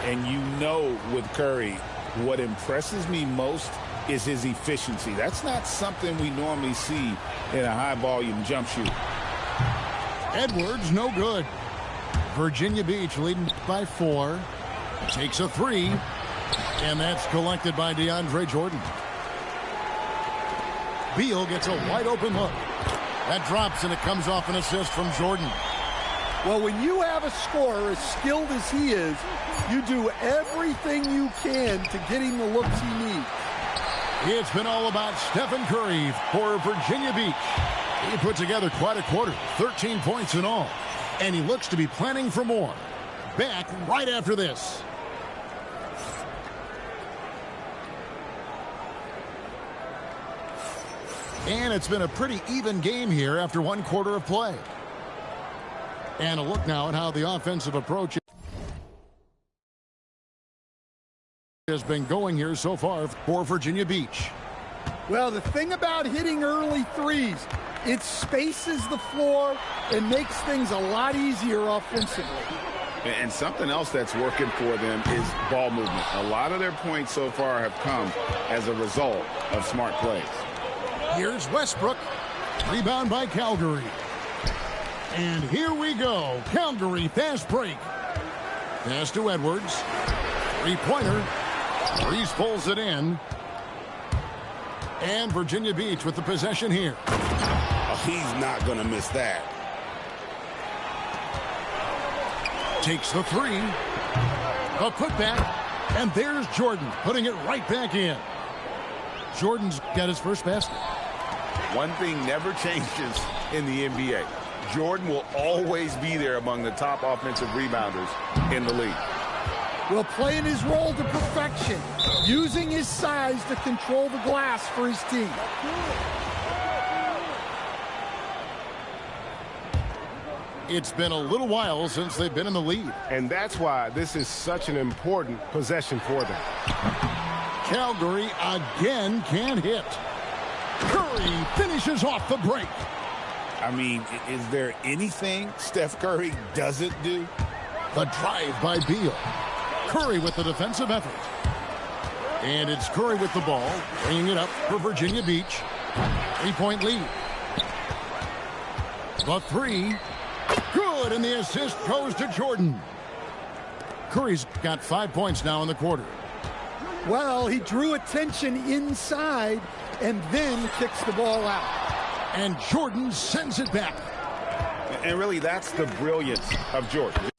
And you know with Curry, what impresses me most is his efficiency. That's not something we normally see in a high-volume jump shoot. Edwards, no good. Virginia Beach leading by 4. Takes a 3. And that's collected by DeAndre Jordan. Beal gets a wide open look. That drops, and it comes off an assist from Jordan. Well, when you have a scorer as skilled as he is, you do everything you can to get him the looks he needs. It's been all about Stephen Curry for Virginia Beach. He put together quite a quarter, 13 points in all, and he looks to be planning for more. Back right after this. And it's been a pretty even game here after one quarter of play. And a look now at how the offensive approach has been going here so far for Virginia Beach. Well, the thing about hitting early threes, it spaces the floor and makes things a lot easier offensively. And something else that's working for them is ball movement. A lot of their points so far have come as a result of smart plays. Here's Westbrook. Rebound by Calgary. And here we go. Calgary fast break. Pass to Edwards. Three-pointer. Reese pulls it in. And Virginia Beach with the possession here. Oh, he's not going to miss that. Takes the three. A putback. And there's Jordan putting it right back in. Jordan's got his first basket. One thing never changes in the NBA. Jordan will always be there among the top offensive rebounders in the league. Well, playing his role to perfection, using his size to control the glass for his team. It's been a little while since they've been in the lead. And that's why this is such an important possession for them. Calgary again can't hit. Curry finishes off the break. I mean, is there anything Steph Curry doesn't do? The drive by Beal. Curry with the defensive effort. And it's Curry with the ball, bringing it up for Virginia Beach. 3-point lead. The three. Good, and the assist goes to Jordan. Curry's got 5 points now in the quarter. Well, he drew attention inside and then kicks the ball out. And Jordan sends it back. And really, that's the brilliance of Jordan.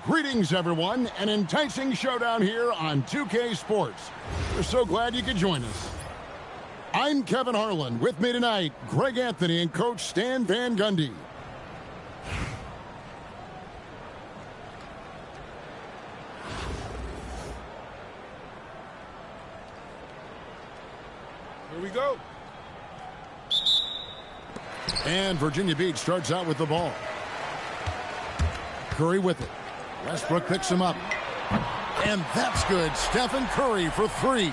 Greetings, everyone. An enticing showdown here on 2K Sports. We're so glad you could join us. I'm Kevin Harlan. With me tonight, Greg Anthony and Coach Stan Van Gundy. Here we go. And Virginia Beach starts out with the ball. Curry with it. Westbrook picks him up. And that's good. Stephen Curry for three.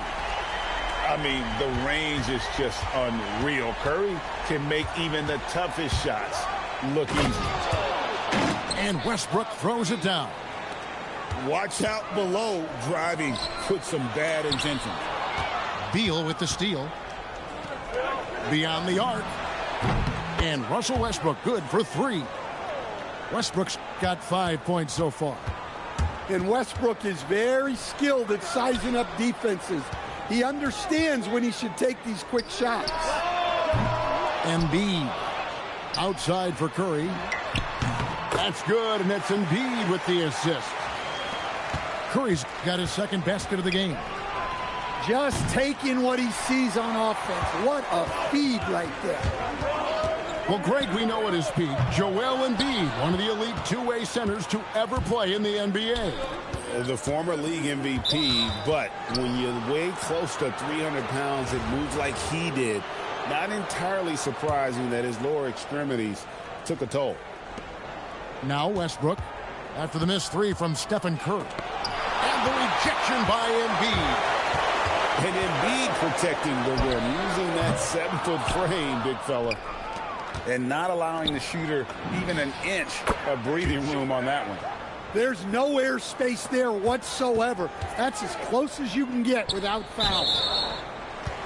I mean, the range is just unreal. Curry can make even the toughest shots look easy. And Westbrook throws it down. Watch out below, driving with some bad intention. Beal with the steal. Beyond the arc. And Russell Westbrook good for three. Westbrook's got 5 points so far. And Westbrook is very skilled at sizing up defenses. He understands when he should take these quick shots. Embiid outside for Curry. That's good, and it's Embiid with the assist. Curry's got his second basket of the game. Just taking what he sees on offense. What a feed right there. Well, Greg, we know at his peak, Joel Embiid, one of the elite two-way centers to ever play in the NBA. The former league MVP, but when you weigh close to 300 pounds, it moves like he did. Not entirely surprising that his lower extremities took a toll. Now Westbrook, after the missed three from Stephen Curry. And the rejection by Embiid. And Embiid protecting the rim, using that 7-foot frame, big fella. And not allowing the shooter even an inch of breathing room on that one. There's no air space there whatsoever. That's as close as you can get without foul.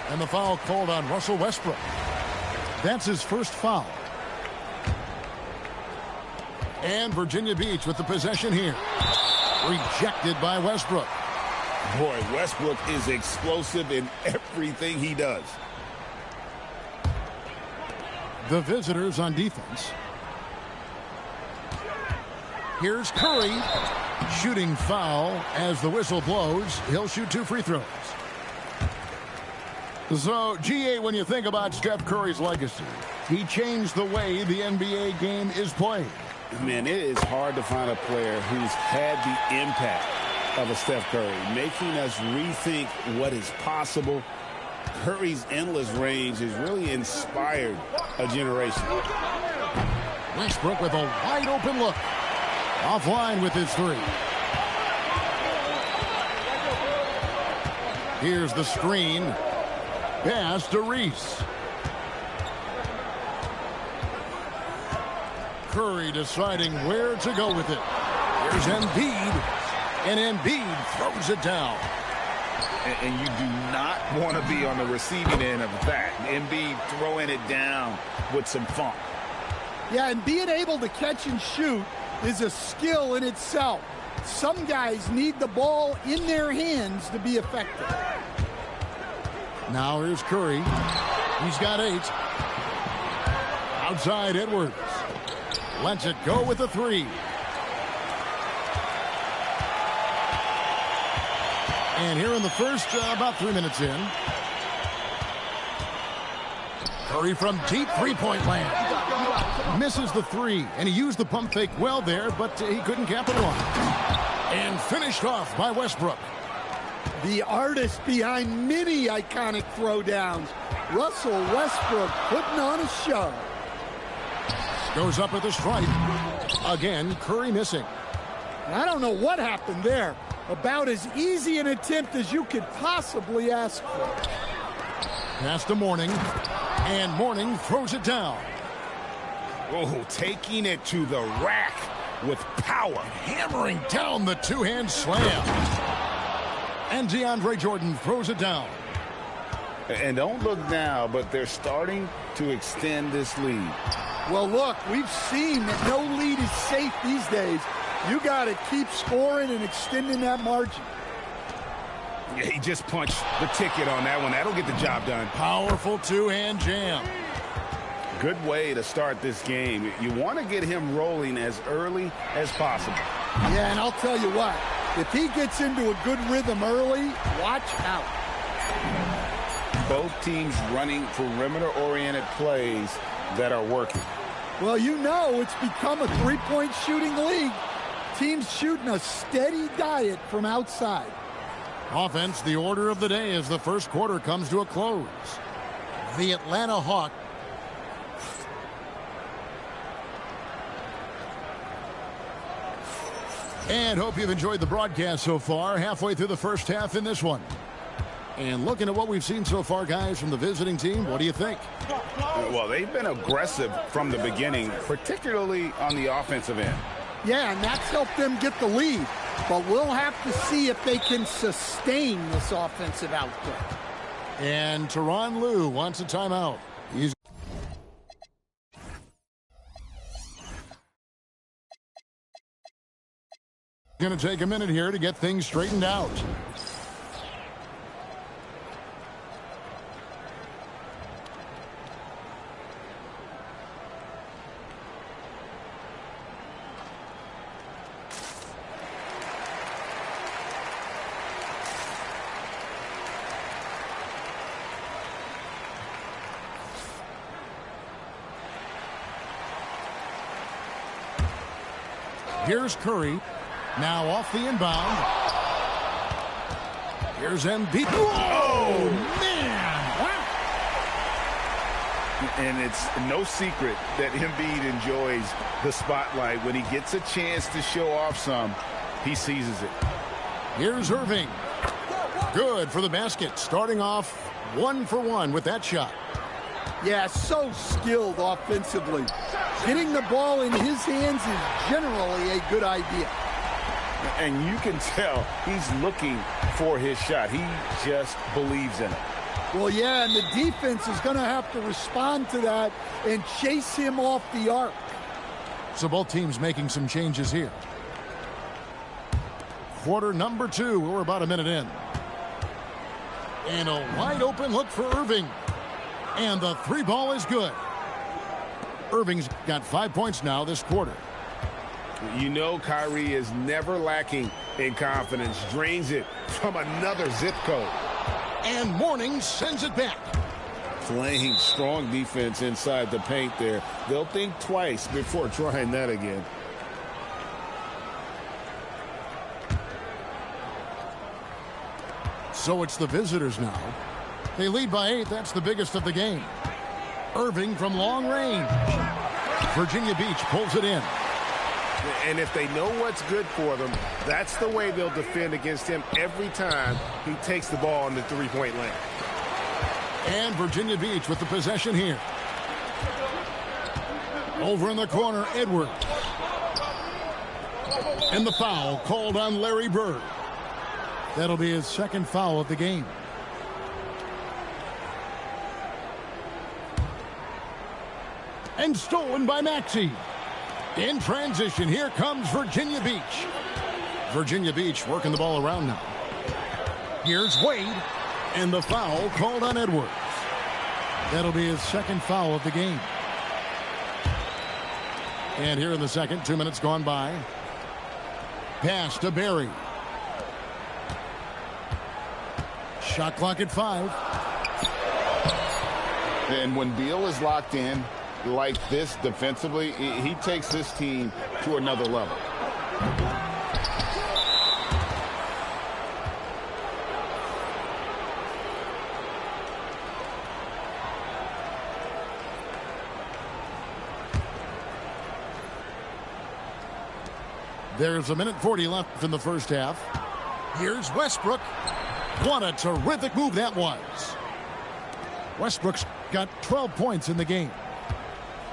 And the foul called on Russell Westbrook. That's his first foul. And Virginia Beach with the possession here. Rejected by Westbrook. Boy, Westbrook is explosive in everything he does. The visitors on defense. Here's Curry. Shooting foul as the whistle blows. He'll shoot 2 free throws. So, GA, when you think about Steph Curry's legacy, he changed the way the NBA game is played. Man, it is hard to find a player who's had the impact of a Steph Curry, making us rethink what is possible. Curry's endless range has really inspired a generation. Westbrook with a wide open look. Offline with his three. Here's the screen. Pass to Reese. Curry deciding where to go with it. Here's Embiid. And Embiid throws it down. And you do not want to be on the receiving end of that. Embiid throwing it down with some funk. Yeah, and being able to catch and shoot is a skill in itself. Some guys need the ball in their hands to be effective. Now here's Curry. He's got 8. Outside Edwards. Lets it go with a 3. And here in the first, about 3 minutes in. Curry from deep three-point land. Misses the 3, and he used the pump fake well there, but he couldn't capitalize. And finished off by Westbrook. The artist behind many iconic throwdowns. Russell Westbrook putting on a show. Goes up with a strike. Again, Curry missing. I don't know what happened there. About as easy an attempt as you could possibly ask for. Pass to Mourning. And Mourning throws it down. Oh, taking it to the rack with power. Hammering down the two-hand slam. And DeAndre Jordan throws it down. And don't look now, but they're starting to extend this lead. Well, look, we've seen that no lead is safe these days. You got to keep scoring and extending that margin. Yeah, he just punched the ticket on that one. That'll get the job done. Powerful two-hand jam. Good way to start this game. You want to get him rolling as early as possible. Yeah, and I'll tell you what. If he gets into a good rhythm early, watch out. Both teams running perimeter-oriented plays that are working. Well, you know it's become a three-point shooting league. Teams shooting a steady diet from outside. Offense, the order of the day as the first quarter comes to a close. The Atlanta Hawks. And hope you've enjoyed the broadcast so far. Halfway through the first half in this one. And looking at what we've seen so far, guys, from the visiting team, what do you think? Well, they've been aggressive from the beginning, particularly on the offensive end. Yeah, and that's helped them get the lead. But we'll have to see if they can sustain this offensive output. And Tyronn Lue wants a timeout. He's going to take a minute here to get things straightened out. Here's Curry. Now off the inbound. Here's Embiid. Oh, man! And it's no secret that Embiid enjoys the spotlight. When he gets a chance to show off some, he seizes it. Here's Irving. Good for the basket. Starting off 1 for 1 with that shot. Yeah, so skilled offensively. Getting the ball in his hands is generally a good idea. And you can tell he's looking for his shot. He just believes in it. Well, yeah, and the defense is going to have to respond to that and chase him off the arc. So both teams making some changes here. Quarter number 2. We're about a minute in. And a wide open look for Irving. And the 3 ball is good. Irving's got 5 points now this quarter. You know Kyrie is never lacking in confidence. Drains it from another zip code. And Mourning sends it back. Playing strong defense inside the paint there. They'll think twice before trying that again. So it's the visitors now. They lead by 8. That's the biggest of the game. Irving from long range. Virginia Beach pulls it in. And if they know what's good for them, that's the way they'll defend against him every time he takes the ball in the three-point lane. And Virginia Beach with the possession here. Over in the corner, Edwards. And the foul called on Larry Bird. That'll be his second foul of the game. And stolen by Maxey. In transition, here comes Virginia Beach. Virginia Beach working the ball around now. Here's Wade. And the foul called on Edwards. That'll be his second foul of the game. And here in the second, 2 minutes gone by. Pass to Barry. Shot clock at 5. And when Beal is locked in like this defensively, he takes this team to another level. There's 1:40 left in the first half. Here's Westbrook. What a terrific move that was. Westbrook's got 12 points in the game.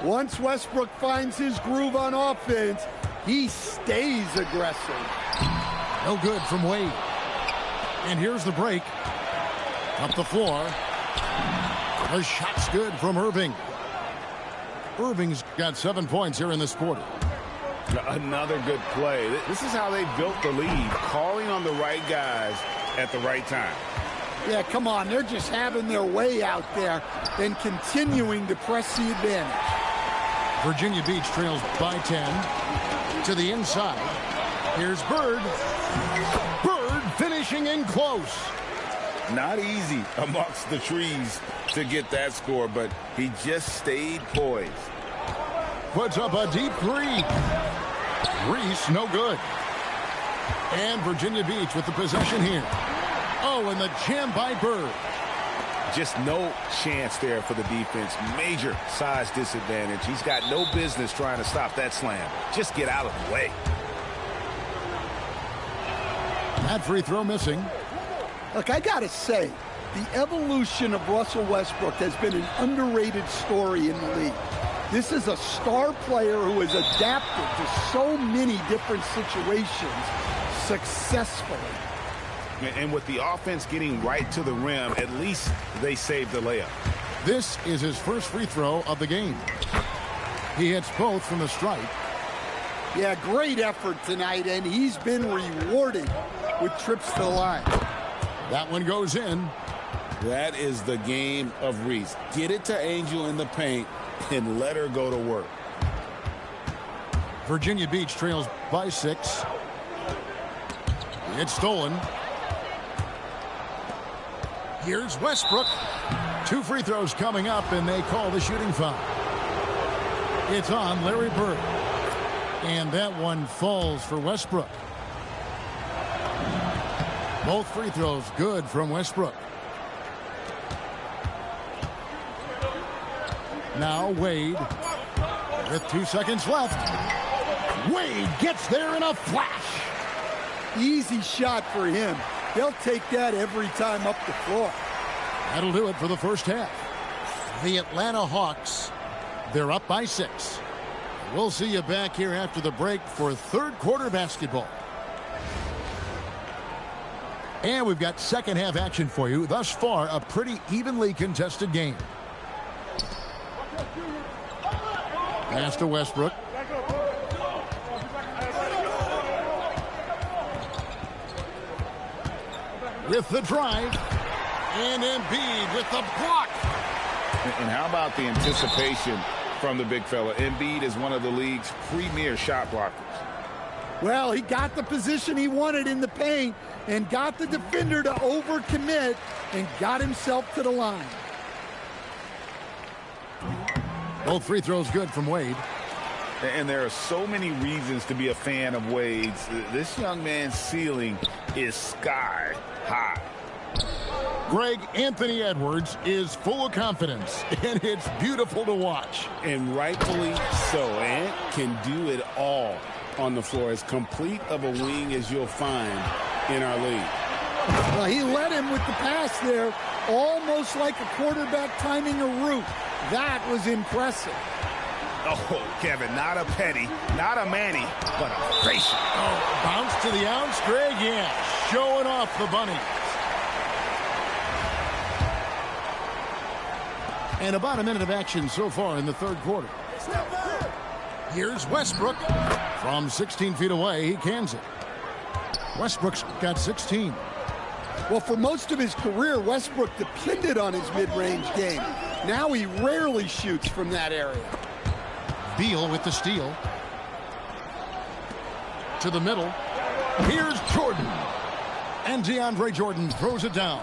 Once Westbrook finds his groove on offense, he stays aggressive. No good from Wade. And here's the break. Up the floor. The shot's good from Irving. Irving's got 7 points here in this quarter. Another good play. This is how they built the lead, calling on the right guys at the right time. Yeah, come on. They're just having their way out there and continuing to press the advantage. Virginia Beach trails by 10 to the inside. Here's Bird. Bird finishing in close. Not easy amongst the trees to get that score, but he just stayed poised. Puts up a deep 3. Reese, no good. And Virginia Beach with the possession here. Oh, and the jam by Bird. Just no chance there for the defense. Major size disadvantage. He's got no business trying to stop that slam. Just get out of the way. That free throw missing. Look, I got to say, the evolution of Russell Westbrook has been an underrated story in the league. This is a star player who has adapted to so many different situations successfully. And with the offense getting right to the rim, at least they saved the layup. This is his first free throw of the game. He hits both from the stripe. Yeah, great effort tonight, and he's been rewarded with trips to the line. That one goes in. That is the game of Reese. Get it to Angel in the paint and let her go to work. Virginia Beach trails by 6. It's stolen. Here's Westbrook. 2 free throws coming up, and they call the shooting foul. It's on Larry Bird. And that one falls for Westbrook. Both free throws good from Westbrook. Now Wade with 2 seconds left. Wade gets there in a flash. Easy shot for him. They'll take that every time up the floor. That'll do it for the first half. The Atlanta Hawks, they're up by 6. We'll see you back here after the break for third quarter basketball. And we've got second half action for you. Thus far, a pretty evenly contested game. Pass to Westbrook. With the drive. And Embiid with the block. And how about the anticipation from the big fella? Embiid is one of the league's premier shot blockers. Well, he got the position he wanted in the paint and got the defender to overcommit and got himself to the line. Both free throws good from Wade. And there are so many reasons to be a fan of Wade's. This young man's ceiling is sky high. Greg, Anthony Edwards is full of confidence, and it's beautiful to watch. And rightfully so. Ant can do it all on the floor. As complete of a wing as you'll find in our league. Well, he led him with the pass there, almost like a quarterback timing a route. That was impressive. Oh, Kevin, not a Petty, not a Manny, but a Frazier. Oh, bounce to the ounce, Greg, yeah, showing off the bunny. And about a minute of action so far in the third quarter. Here's Westbrook. From 16 feet away, he cans it. Westbrook's got 16. Well, for most of his career, Westbrook depended on his mid-range game. Now he rarely shoots from that area. Beal with the steal. To the middle. Here's Jordan. And DeAndre Jordan throws it down.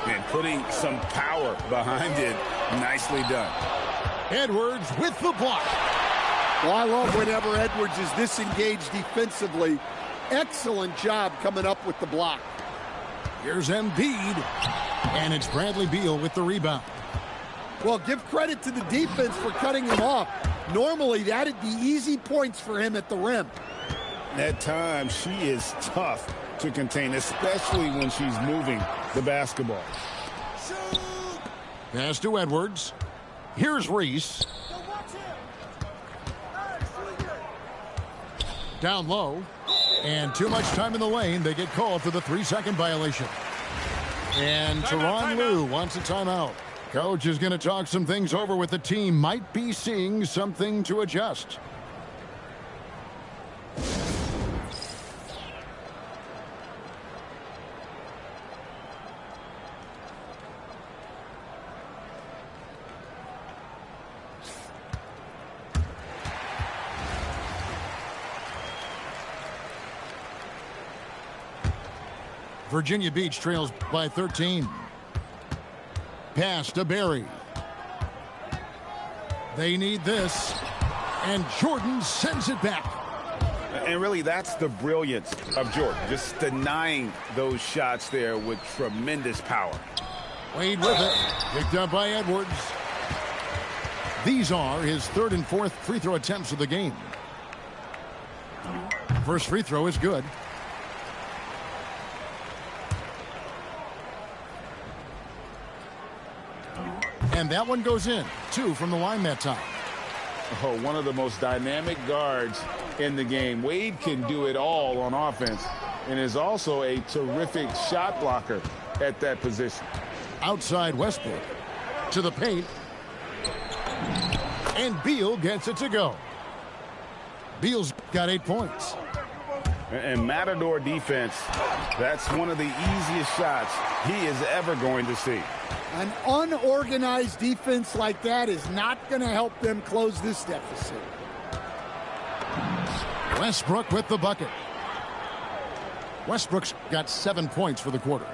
And putting some power behind it. Nicely done. Edwards with the block. Well, I love whenever Edwards is this engaged defensively. Excellent job coming up with the block. Here's Embiid. And it's Bradley Beal with the rebound. Well, give credit to the defense for cutting him off. Normally, that'd be easy points for him at the rim. At times, she is tough to contain, especially when she's moving the basketball. Pass to Edwards. Here's Reese. Down low. And too much time in the lane. They get called for the 3-second violation. And Tyronn Lue wants a timeout. Coach is going to talk some things over with the team. Might be seeing something to adjust. Virginia Beach trails by 13. Pass to Barry. They need this. And Jordan sends it back. And really, that's the brilliance of Jordan. Just denying those shots there with tremendous power. Wade with it. Picked up by Edwards. These are his third and fourth free throw attempts of the game. First free throw is good. And that one goes in. 2 from the line that time. Oh, one of the most dynamic guards in the game. Wade can do it all on offense and is also a terrific shot blocker at that position. Outside Westbrook. To the paint. And Beal gets it to go. Beal's got 8 points. And Matador defense, that's one of the easiest shots he is ever going to see. An unorganized defense like that is not going to help them close this deficit. Westbrook with the bucket. Westbrook's got 7 points for the quarter.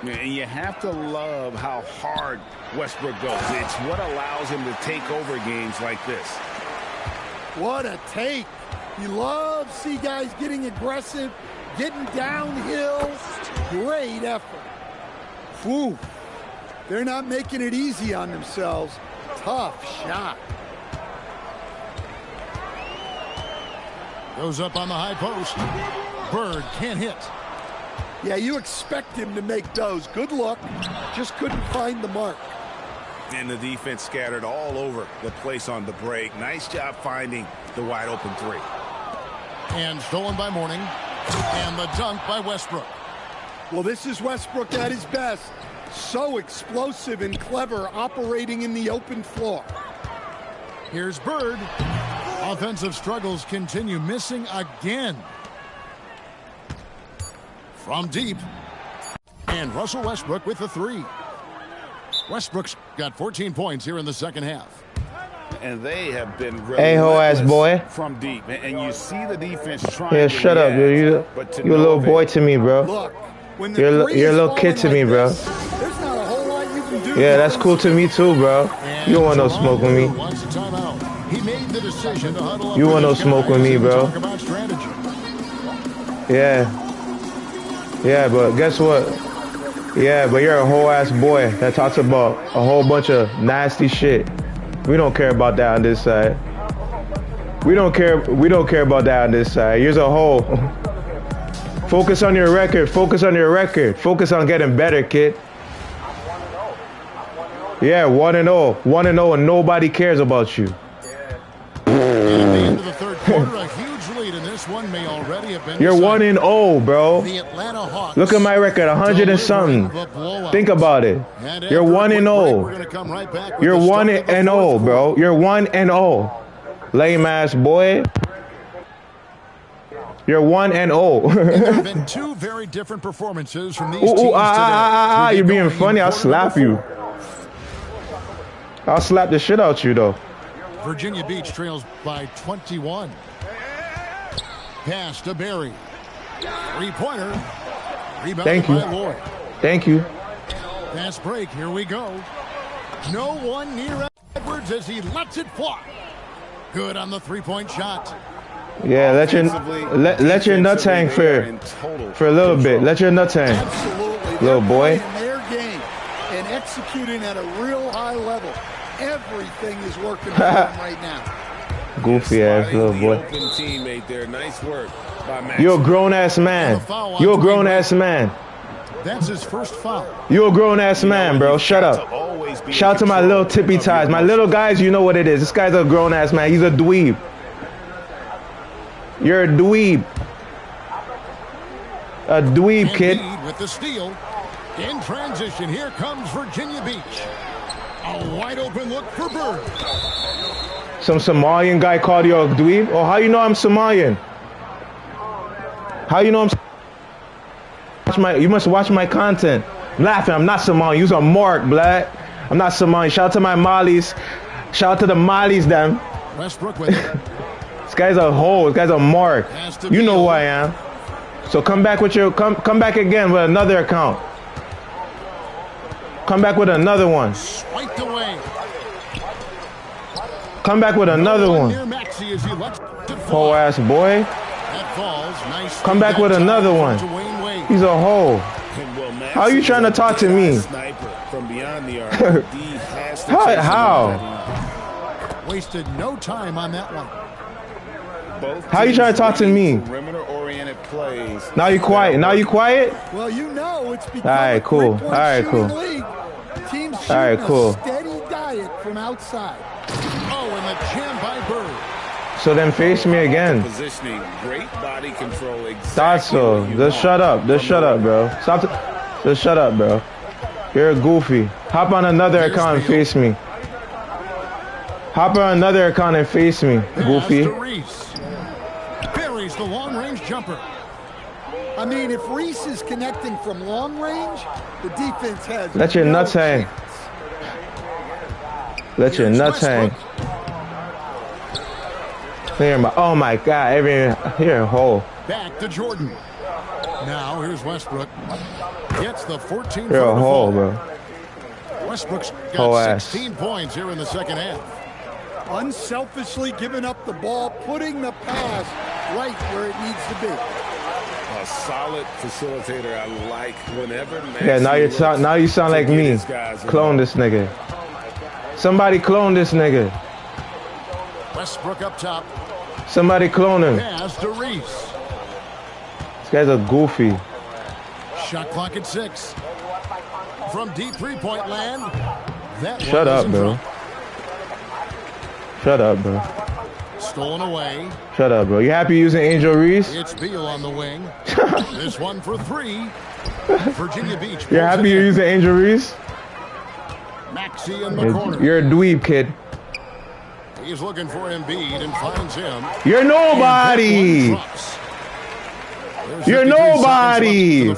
And you have to love how hard Westbrook goes. It's what allows him to take over games like this. What a take. You love to see guys getting aggressive, getting downhill. Great effort. Whew. They're not making it easy on themselves. Tough shot. Goes up on the high post. Bird can't hit. Yeah, you expect him to make those. Good luck. Just couldn't find the mark. And the defense scattered all over the place on the break. Nice job finding the wide open three. And stolen by Mourning. And the dunk by Westbrook. Well, this is Westbrook at his best. So explosive and clever, operating in the open floor. Here's Bird. Offensive struggles continue, missing again. From deep. And Russell Westbrook with the three. Westbrook's got 14 points here in the second half. And they have been a-hole ass boy from deep. And you see the defense trying Yeah, to shut up, dude. You a little boy to me, bro. Look, when the You're three a is little kid to falling me, bro. this, there's not a whole lot you can do. Yeah, that's cool to me too, bro. And You don't want no smoke with me. wants a timeout. He made the decision to huddle up You with want no his smoke guys with me, and bro. talk about strategy. Yeah, but guess what? Yeah, but you're a whole ass boy that talks about a whole bunch of nasty shit. We don't care about that on this side. We don't care about that on this side. You're a whole. Focus on your record. Focus on your record. Focus on getting better, kid. Yeah, 1-0. 1-0 and nobody cares about you. At the end of the third quarter, a huge lead in this one may already have been You're decided. 1-0, bro. The Atlanta Hawks. Look at my record, 100 and something. Think about it. You're 1-0. You're 1-0, bro. You're 1-0. Lame ass boy. You're 1-0. There have been two very different performances from these teams today. You're being funny. I'll slap you. I'll slap the shit out you, though. Virginia Beach trails by 21. Pass to Barry. Three-pointer. Rebounded Thank you. by Lloyd. Thank you. Fast break. Here we go. No one near Edwards as he lets it fly. Good on the three-point shot. Yeah, let your nuts hang for a little bit. Let your nuts hang. Absolutely. Little boy. They're playing their game and executing at a real high level. Everything is working for them right now. Goofy ass little boy. Open teammate there. Nice work by Max. You're a grown ass man. You're a grown ass man. That's his first foul. You're a grown ass man, bro. Shut up. Shout out to my little tippy ties. My little guys, you know what it is. This guy's a grown ass man. He's a dweeb. You're a dweeb. A dweeb, kid. With the steal. In transition, here comes Virginia Beach. A wide open look for Bird. Some Somalian guy called you a dweeb? Oh, how you know I'm Somalian? How you know I'm... You must watch my content. I'm laughing. I'm not Somalian. You's a mark, black. I'm not Somalian. Shout out to my Mollies. Shout out to the Mollies, them. Westbrook with it. This guy's a hole. This guy's a mark. You know who I am. So come back with your... Come back again with another account. Come back with another one. Swiped away. Come back with another one. Whole ass boy. That falls. Nice. Come back with another one. He's a hole. How are you trying to talk to me? How? Wasted no time on that one. How you trying to talk to me? Now you quiet. Now you quiet? Well, you know it's because all right, cool. All right, cool. Teams all right, cool. A steady diet from outside. Oh, and the jam by Bird. So then face me again. Positioning, great body control. Thought so. Just shut up. Just shut up, bro. Stop. Just shut up, bro. You're a goofy. Hop on another account and face me. Hop on another account and face me, goofy. Buries the long-range jumper. I mean, if Reese is connecting from long range, the defense has. Let your nuts hang. Let your nuts hang. Oh my God! Here a hole. Back to Jordan. Now here's Westbrook. Gets the 14. You're a hole, bro. Westbrook's got 16 points here in the second half. Unselfishly giving up the ball, putting the pass right where it needs to be. A solid facilitator. I like whenever. Yeah, now you sound like me. Clone this nigga. Somebody clone this nigga. Westbrook up top. Somebody clone him. Pass to Reese. This guy's a goofy. Shot clock at 6. From deep three-point land. That Shut up, bro. Shut up, bro. Stolen away. Shut up, bro. You happy using Angel Reese? It's Beal on the wing. This one for 3. Virginia Beach. You're happy you're using Angel Reese? Maxey in the corner. You're a dweeb, kid. He's looking for Embiid and finds him. You're nobody. You're nobody.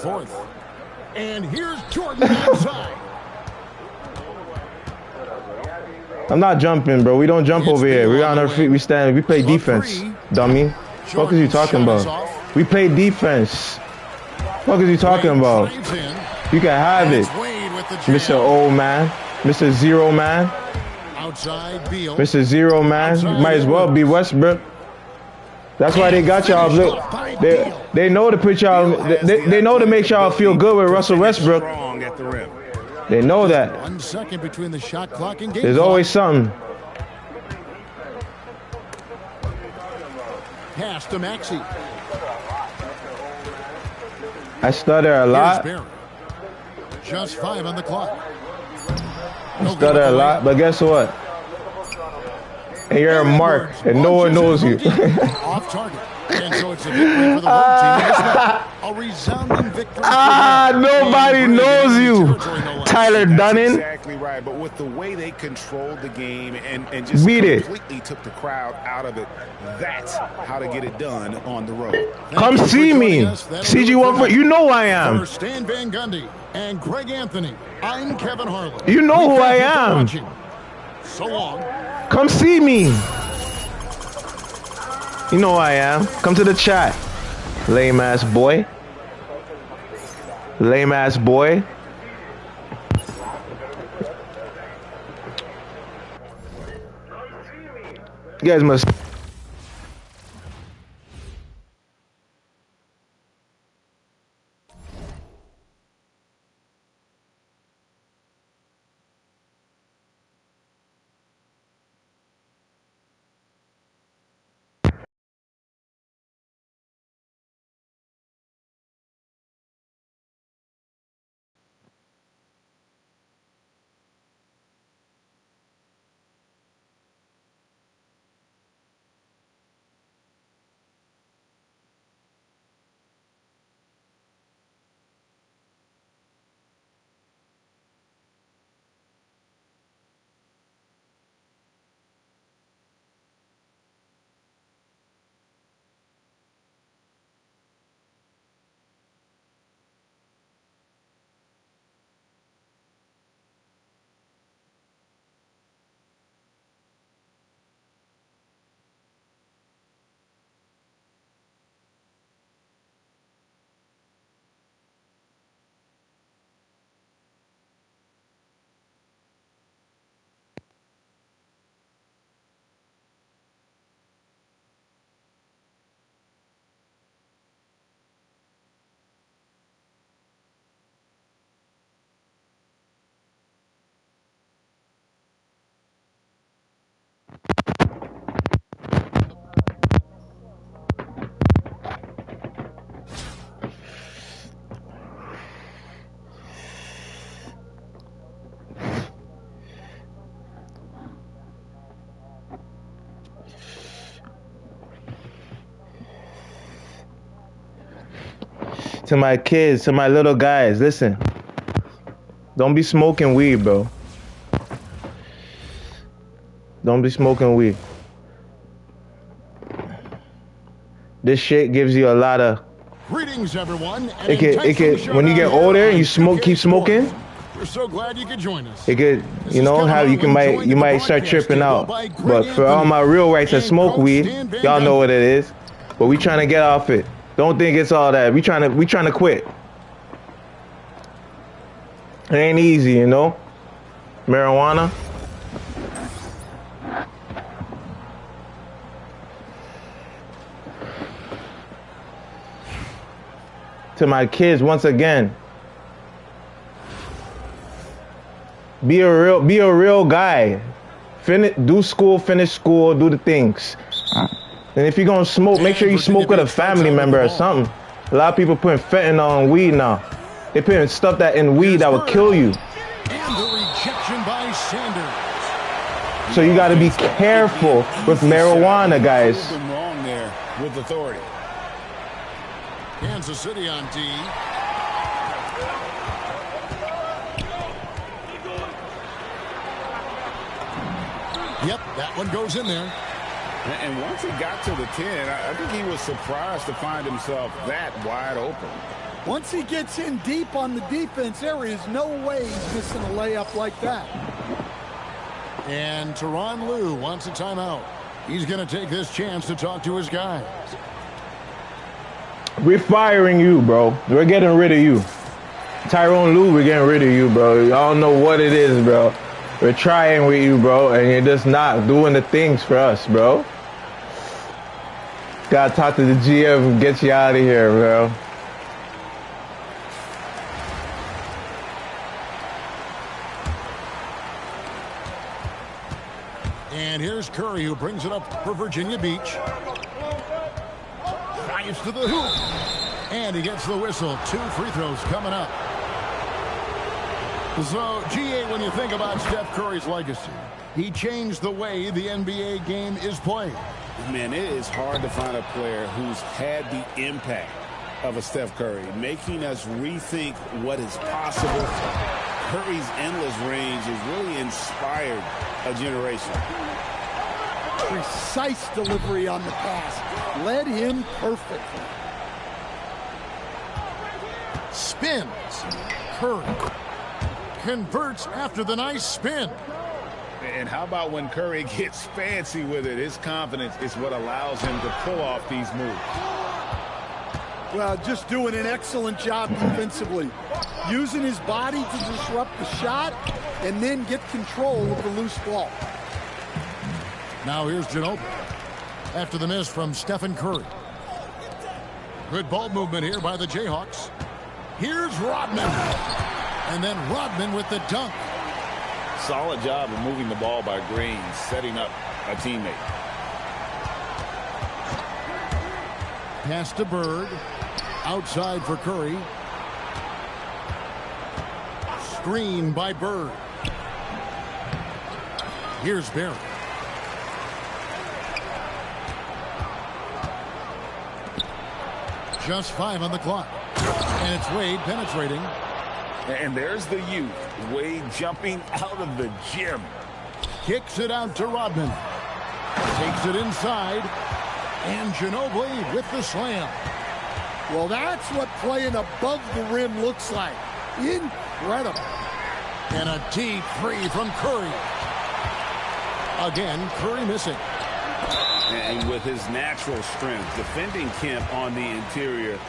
And here's Jordan outside. I'm not jumping, bro. We don't jump over here. We're on our feet. We stand. We play defense, dummy. What is you talking about? We play defense. What is you talking about? You can have it, Mr. Old Man, Mr. Zero Man, Mr. Zero Man. You might as well be Westbrook. That's why they got y'all. They know to put y'all. They know to make y'all feel good with Russell Westbrook. They know that. 1 second between the shot clock and game. There's always something. Pass to Maxey. I stutter a lot. Just 5 on the clock. I stutter a lot, but guess what? And you're a mark, and no one knows you. Off target. And so it's a victory for the road team. A resounding victory. Nobody knows you, Tyler Dunning. Exactly right, but with the way they controlled the game and just completely took the crowd out of it, that's how to get it done on the road. Come see me, CG14. You know who I am. For Stan Van Gundy and Greg Anthony, I'm Kevin Harlan. You know who I am. So long. Come see me. You know who I am. Come to the chat. Lame ass boy. Lame ass boy. You guys must. To my kids, to my little guys, listen. Don't be smoking weed, bro. Don't be smoking weed. This shit gives you a lot of. Greetings, everyone. It could when you get older and you keep smoking. We're so glad you could join us. It could, you know, how you might start tripping out. But for all my real rights that smoke weed, y'all know what it is. But we trying to get off it. Don't think it's all that. We trying to quit. It ain't easy, you know. Marijuana. to my kids once again. Be a real guy. Do school, finish school, do the things. And if you're gonna smoke, make sure you smoke with a family member or something. A lot of people putting fentanyl on weed now. They're putting stuff that in weed that will kill you. And the rejection by Sanders. So you got to be careful with marijuana, guys. Wrong there with authority. Kansas City on D. Yep, that one goes in there. And once he got to the 10, I think he was surprised to find himself that wide open. Once he gets in deep on the defense, there is no way he's missing a layup like that. And Tyronn Lue wants a timeout. He's going to take this chance to talk to his guys. We're firing you, bro. We're getting rid of you. Tyronn Lue, we're getting rid of you, bro. Y'all know what it is, bro. We're trying with you, bro, and you're just not doing the things for us, bro. Gotta talk to the GM and get you out of here, bro. And here's Curry, who brings it up for Virginia Beach. Drives to the hoop. And he gets the whistle. 2 free throws coming up. So, GA, when you think about Steph Curry's legacy, he changed the way the NBA game is played. Man, it is hard to find a player who's had the impact of a Steph Curry, making us rethink what is possible. Curry's endless range has really inspired a generation. Precise delivery on the pass. Led him perfectly. Spins. Curry converts after the nice spin. And how about when Curry gets fancy with it? His confidence is what allows him to pull off these moves. Well, just doing an excellent job defensively. Using his body to disrupt the shot and then get control of the loose ball. Now here's Ginobili after the miss from Stephen Curry. Good ball movement here by the Jayhawks. Here's Rodman. And then Rodman with the dunk. Solid job of moving the ball by Green, setting up a teammate. Pass to Bird. Outside for Curry. Screen by Bird. Here's Barry. Just 5 on the clock. And it's Wade penetrating. And there's the youth, Wade jumping out of the gym. Kicks it out to Rodman. Takes it inside. And Ginobili with the slam. Well, that's what playing above the rim looks like. Incredible. And a deep three from Curry. Again, Curry missing. And with his natural strength, defending Kemp on the interior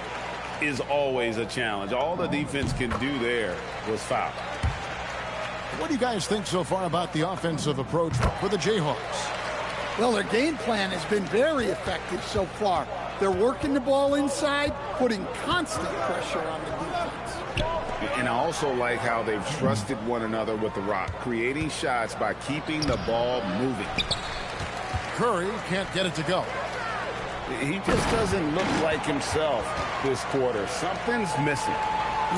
is always a challenge. All the defense can do there was foul. What do you guys think so far about the offensive approach for the Jayhawks? Well, their game plan has been very effective so far. They're working the ball inside, putting constant pressure on the defense. And I also like how they've trusted one another with the rock, creating shots by keeping the ball moving. Curry can't get it to go. He just doesn't look like himself this quarter. Something's missing.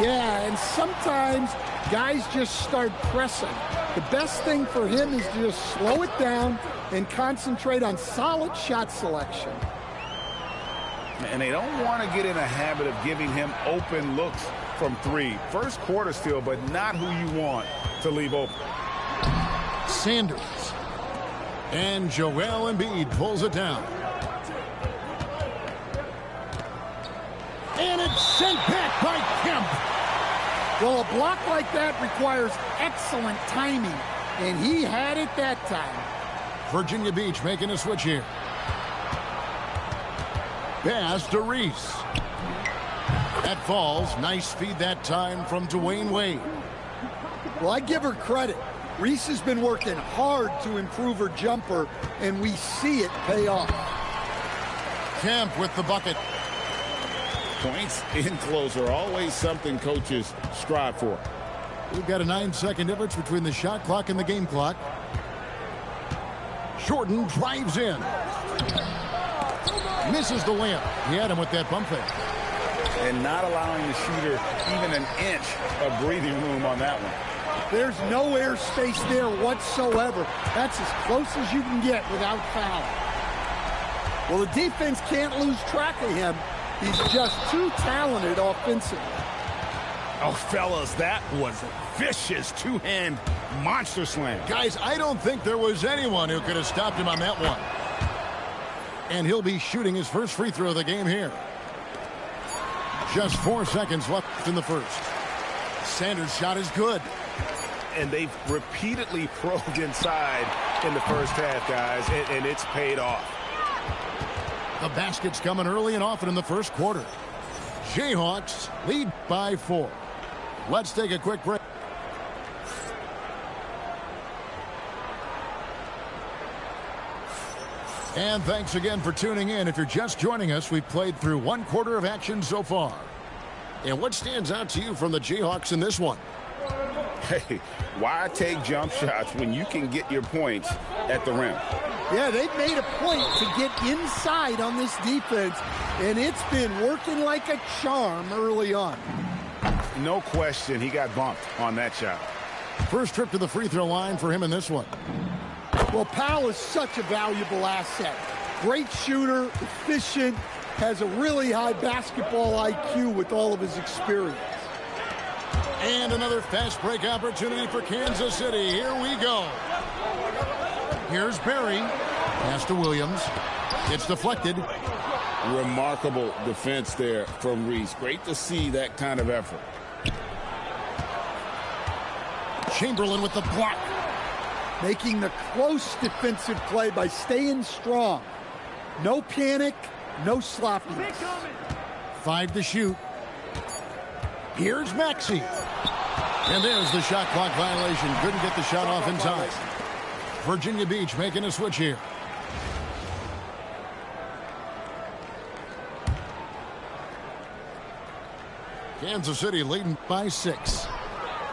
Yeah, and sometimes guys just start pressing. The best thing for him is to just slow it down and concentrate on solid shot selection. And they don't want to get in a habit of giving him open looks from 3. First quarter still, but not who you want to leave open. Sanders. And Joel Embiid pulls it down. And it's sent back by Kemp. Well, a block like that requires excellent timing, and he had it that time. Virginia Beach making a switch here. Pass to Reese. That falls. Nice feed that time from Dwayne Wade. Well, I give her credit. Reese has been working hard to improve her jumper, and we see it pay off. Kemp with the bucket. Points in close are always something coaches strive for. We've got a 9-second difference between the shot clock and the game clock. Jordan drives in. Misses the layup. He had him with that bump fake. And not allowing the shooter even an inch of breathing room on that one. There's no air space there whatsoever. That's as close as you can get without foul. Well, the defense can't lose track of him. He's just too talented offensively. Oh, fellas, that was a vicious two-hand monster slam. Guys, I don't think there was anyone who could have stopped him on that one. And he'll be shooting his first free throw of the game here. Just 4 seconds left in the first. Sanders' shot is good. And they've repeatedly probed inside in the first half, guys, and it's paid off. The basket's coming early and often in the first quarter. Jayhawks lead by 4. Let's take a quick break. And thanks again for tuning in. If you're just joining us, we've played through 1 quarter of action so far. And what stands out to you from the Jayhawks in this one? Hey, why take jump shots when you can get your points at the rim? Yeah, they've made a point to get inside on this defense, and it's been working like a charm early on. No question, he got bumped on that shot. First trip to the free throw line for him in this one. Well, Powell is such a valuable asset. Great shooter, efficient, has a really high basketball IQ with all of his experience. And another fast break opportunity for Kansas City. Here we go. Here's Barry. Pass to Williams. It's deflected. Remarkable defense there from Reese. Great to see that kind of effort. Chamberlain with the block. Making the close defensive play by staying strong. No panic, no sloppiness. 5 to shoot. Here's Maxey. And there's the shot clock violation. Couldn't get the shot off in time. Virginia Beach making a switch here. Kansas City leading by 6.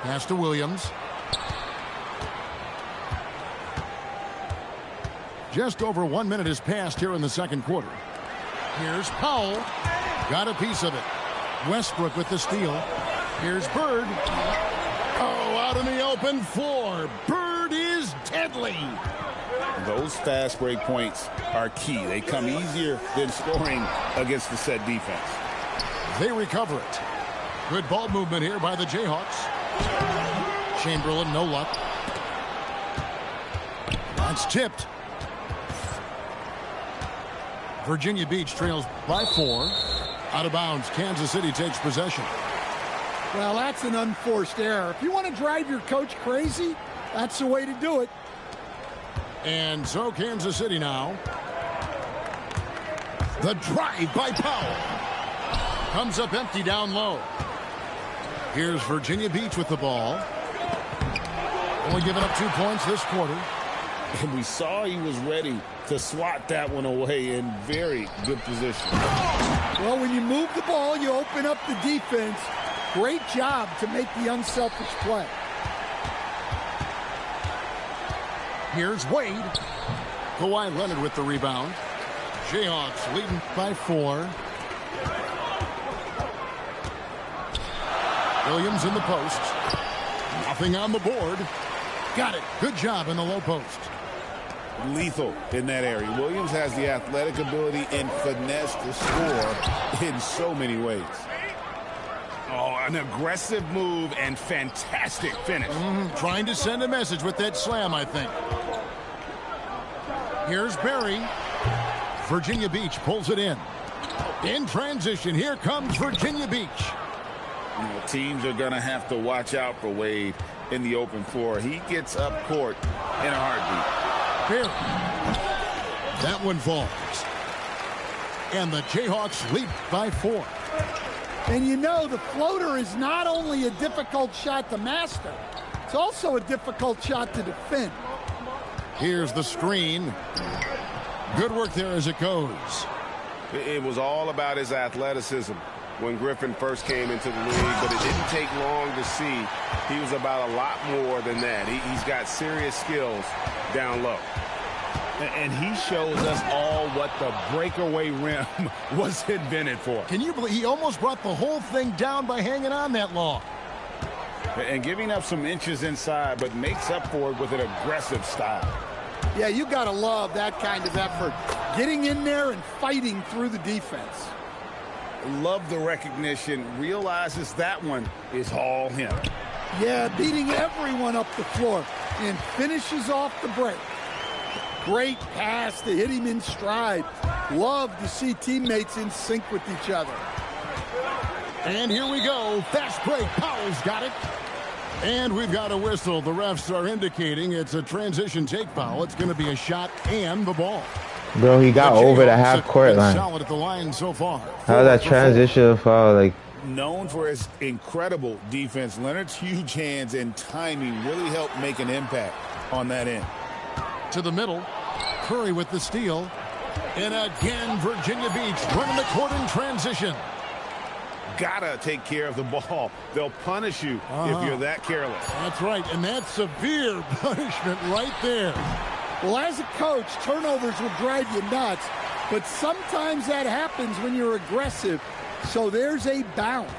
Pass to Williams. Just over 1 minute has passed here in the second quarter. Here's Powell. Got a piece of it. Westbrook with the steal. Here's Bird. Oh, out in the open floor. Bird is deadly. Those fast break points are key. They come easier than scoring against the set defense. They recover it. Good ball movement here by the Jayhawks. Chamberlain, no luck. That's tipped. Virginia Beach trails by 4. Out of bounds. Kansas City takes possession. Well, that's an unforced error. If you want to drive your coach crazy, that's the way to do it. And so Kansas City now. The drive by Powell. Comes up empty down low. Here's Virginia Beach with the ball. Only giving up 2 points this quarter. And we saw he was ready to swat that one away in very good position. Well, when you move the ball, you open up the defense. Great job to make the unselfish play. Here's Wade. Kawhi Leonard with the rebound. Jayhawks leading by 4. Williams in the post. Nothing on the board. Got it. Good job in the low post. Lethal in that area. Williams has the athletic ability and finesse to score in so many ways. Oh, an aggressive move and fantastic finish. Trying to send a message with that slam, I think. Here's Barry. Virginia Beach pulls it in. In transition, here comes Virginia Beach. You know, teams are going to have to watch out for Wade in the open floor. He gets up court in a heartbeat. Barry. That one falls. And the Jayhawks lead by 4. And you know, the floater is not only a difficult shot to master, it's also a difficult shot to defend. Here's the screen. Good work there as it goes. It was all about his athleticism when Griffin first came into the league, but it didn't take long to see he was about a lot more than that. He's got serious skills down low. And he shows us all what the breakaway rim was invented for. Can you believe he almost brought the whole thing down by hanging on that long? And giving up some inches inside, but makes up for it with an aggressive style. Yeah, you got to love that kind of effort. Getting in there and fighting through the defense. Love the recognition. Realizes that one is all him. Yeah, beating everyone up the floor and finishes off the break. Great pass to hit him in stride. Love to see teammates in sync with each other. And here we go. Fast break. Powell's got it. And we've got a whistle. The refs are indicating it's a transition take foul. It's going to be a shot and the ball. Bro, he got over the half-court line. Solid at the line so far. How's that transition foul? Like, known for his incredible defense, Leonard's huge hands and timing really helped make an impact on that end. To the middle. Curry with the steal. And again, Virginia Beach running the court in transition. Gotta take care of the ball. They'll punish you if you're that careless. That's right, and that's severe punishment right there. Well, as a coach, turnovers will drive you nuts, but sometimes that happens when you're aggressive, so there's a balance.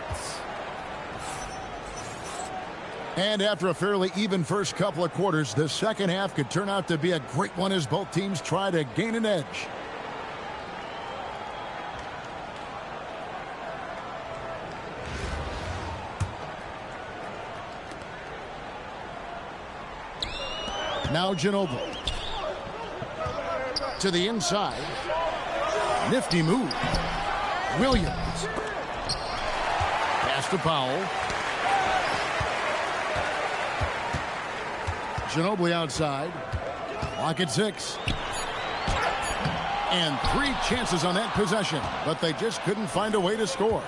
And after a fairly even first couple of quarters, the second half could turn out to be a great one as both teams try to gain an edge. Now Ginobili. To the inside. Nifty move. Williams. Pass to Powell. Ginobili outside. Clock at 6. And 3 chances on that possession, but they just couldn't find a way to score.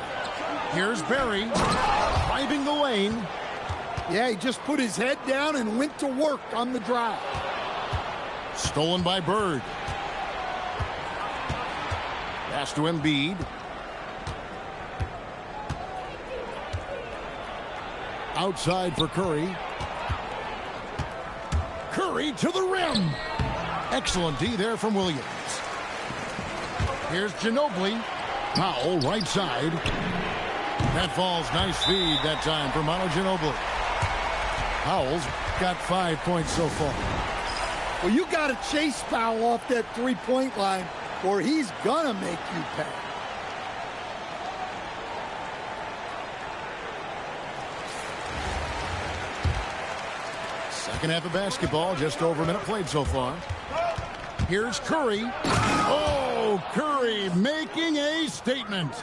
Here's Barry driving the lane. Yeah, he just put his head down and went to work on the drive. Stolen by Bird. Pass to Embiid. Outside for Curry. Curry to the rim. Excellent D there from Williams. Here's Ginobili. Powell right side. That falls. Nice feed that time for Manu Ginobili. Powell's got 5 points so far. Well, you got to chase Powell off that three-point line or he's going to make you pay. Second half of basketball, just over a minute played so far. Here's Curry. Oh, Curry making a statement.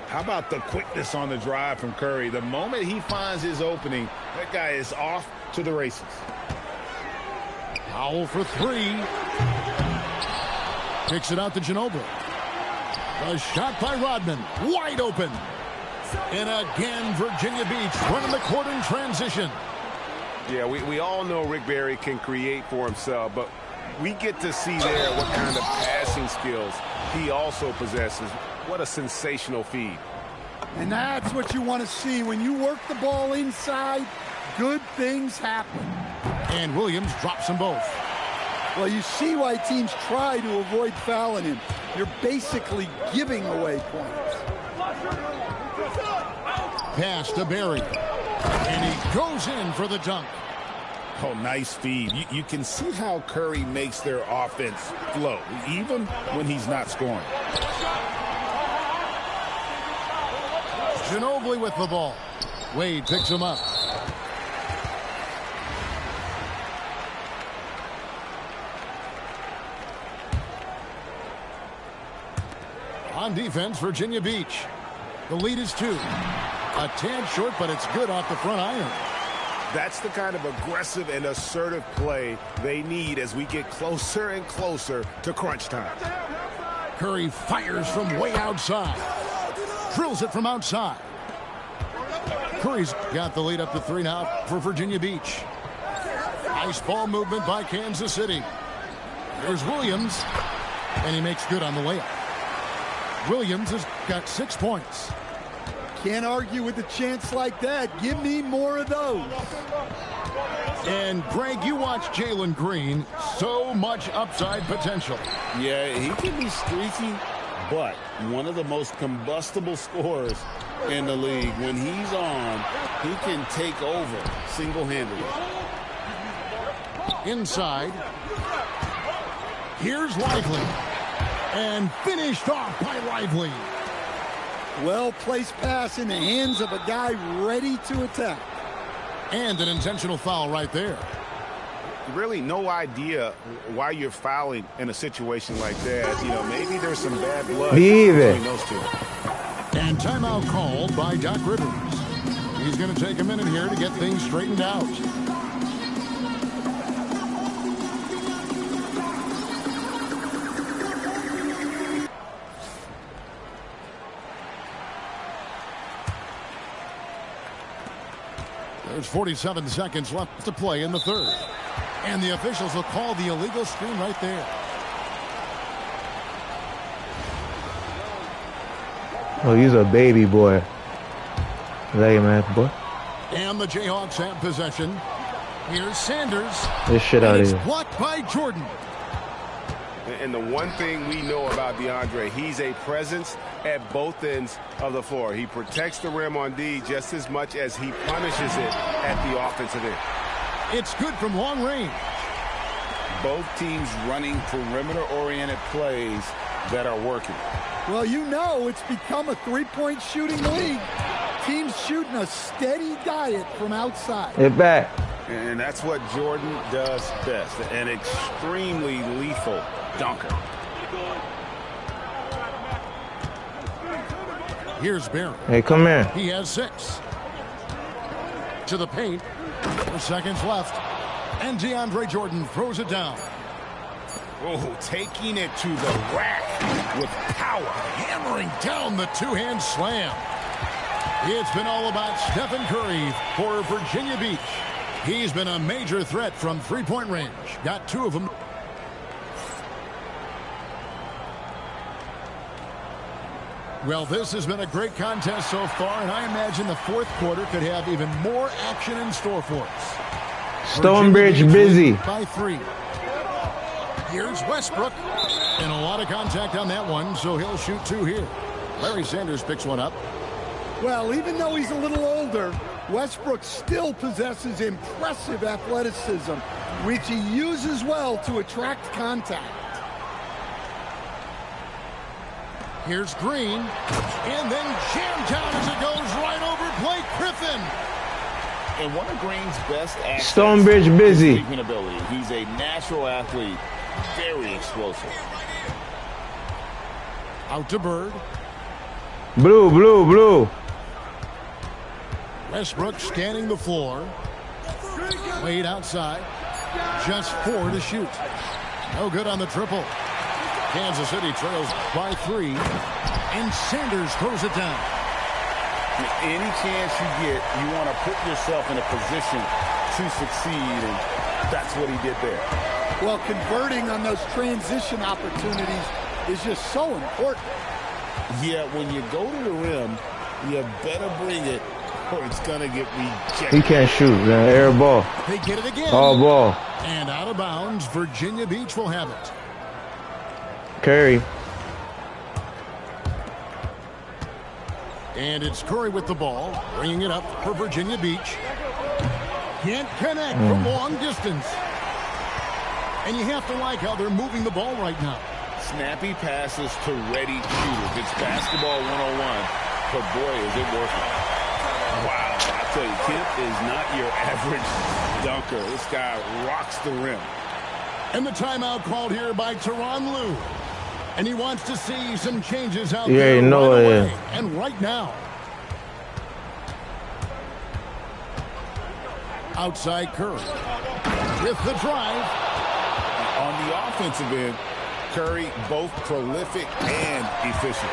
How about the quickness on the drive from Curry? The moment he finds his opening, that guy is off to the races. Powell for 3. Kicks it out to Ginobili. A shot by Rodman. Wide open. And again, Virginia Beach running the court in transition. Yeah, we all know Rick Barry can create for himself, but we get to see there what kind of passing skills he also possesses. What a sensational feed. And that's what you want to see. When you work the ball inside, good things happen. And Williams drops them both. Well, you see why teams try to avoid fouling him. You're basically giving away points. Pass to Barry. And he goes in for the dunk. Oh, nice feed. You can see how Curry makes their offense flow, even when he's not scoring. Ginobili with the ball. Wade picks him up. On defense, Virginia Beach. The lead is 2. A tad short, but it's good off the front iron. That's the kind of aggressive and assertive play they need as we get closer and closer to crunch time. Curry fires from way outside. Drills it from outside. Curry's got the lead up to 3 now for Virginia Beach. Nice ball movement by Kansas City. There's Williams, and he makes good on the layup. Williams has got 6 points. Can't argue with a chance like that. Give me more of those. And, Greg, you watch Jalen Green. So much upside potential. Yeah, he can be streaky, but one of the most combustible scorers in the league. When he's on, he can take over single-handedly. Inside. Here's Lively. And finished off by Lively. Well-placed pass in the hands of a guy ready to attack. And an intentional foul right there. Really no idea why you're fouling in a situation like that. You know, maybe there's some bad blood between those two. And timeout called by Doc Rivers. He's going to take a minute here to get things straightened out. There's 47 seconds left to play in the third. And the officials will call the illegal screen right there. Oh, he's a baby boy. Like man, boy. And the Jayhawks have possession. Here's Sanders. This shit out of here. Blocked by Jordan. And the one thing we know about DeAndre, he's a presence at both ends of the floor. He protects the rim on D just as much as he punishes it at the offensive end. It's good from long range. Both teams running perimeter-oriented plays that are working. Well, you know it's become a three-point shooting league. Teams shooting a steady diet from outside. Get back. And that's what Jordan does best. An extremely lethal dunker. Here's Barron. Hey, come here. He has 6. To the paint. 4 seconds left. And DeAndre Jordan throws it down. Oh, taking it to the rack with power. Hammering down the two-hand slam. It's been all about Stephen Curry for Virginia Beach. He's been a major threat from three-point range. Got 2 of them. Well, this has been a great contest so far, and I imagine the fourth quarter could have even more action in store for us. Stonebridge busy. By 3. Here's Westbrook. And a lot of contact on that one, so he'll shoot 2 here. Larry Sanders picks one up. Well, even though he's a little older, Westbrook still possesses impressive athleticism, which he uses well to attract contact. Here's Green. And then jammed down as it goes right over Blake Griffin. And one of Green's best assets, Stonebridge busy. Ability. He's a natural athlete, very explosive. Out to Bird. Blue, blue, blue. Westbrook scanning the floor. Laid outside. Just 4 to shoot. No good on the triple. Kansas City trails by 3. And Sanders throws it down. Any chance you get, you want to put yourself in a position to succeed, and that's what he did there. Well, converting on those transition opportunities is just so important. Yeah, when you go to the rim, you better bring it or it's going to get rejected. He can't shoot, man. Air ball. They get it again. All ball. And out of bounds, Virginia Beach will have it. Curry. And it's Curry with the ball, bringing it up for Virginia Beach. Can't connect from long distance. And you have to like how they're moving the ball right now. Snappy passes to ready shooters. It's basketball 101, but boy, is it working. Wow, I tell you, Kemp is not your average dunker. This guy rocks the rim. And the timeout called here by Tyronn Lue. And he wants to see some changes out Yeah, there you know right it, away. yeah. And right now. Outside Curry. With the drive. On the offensive end, Curry both prolific and efficient.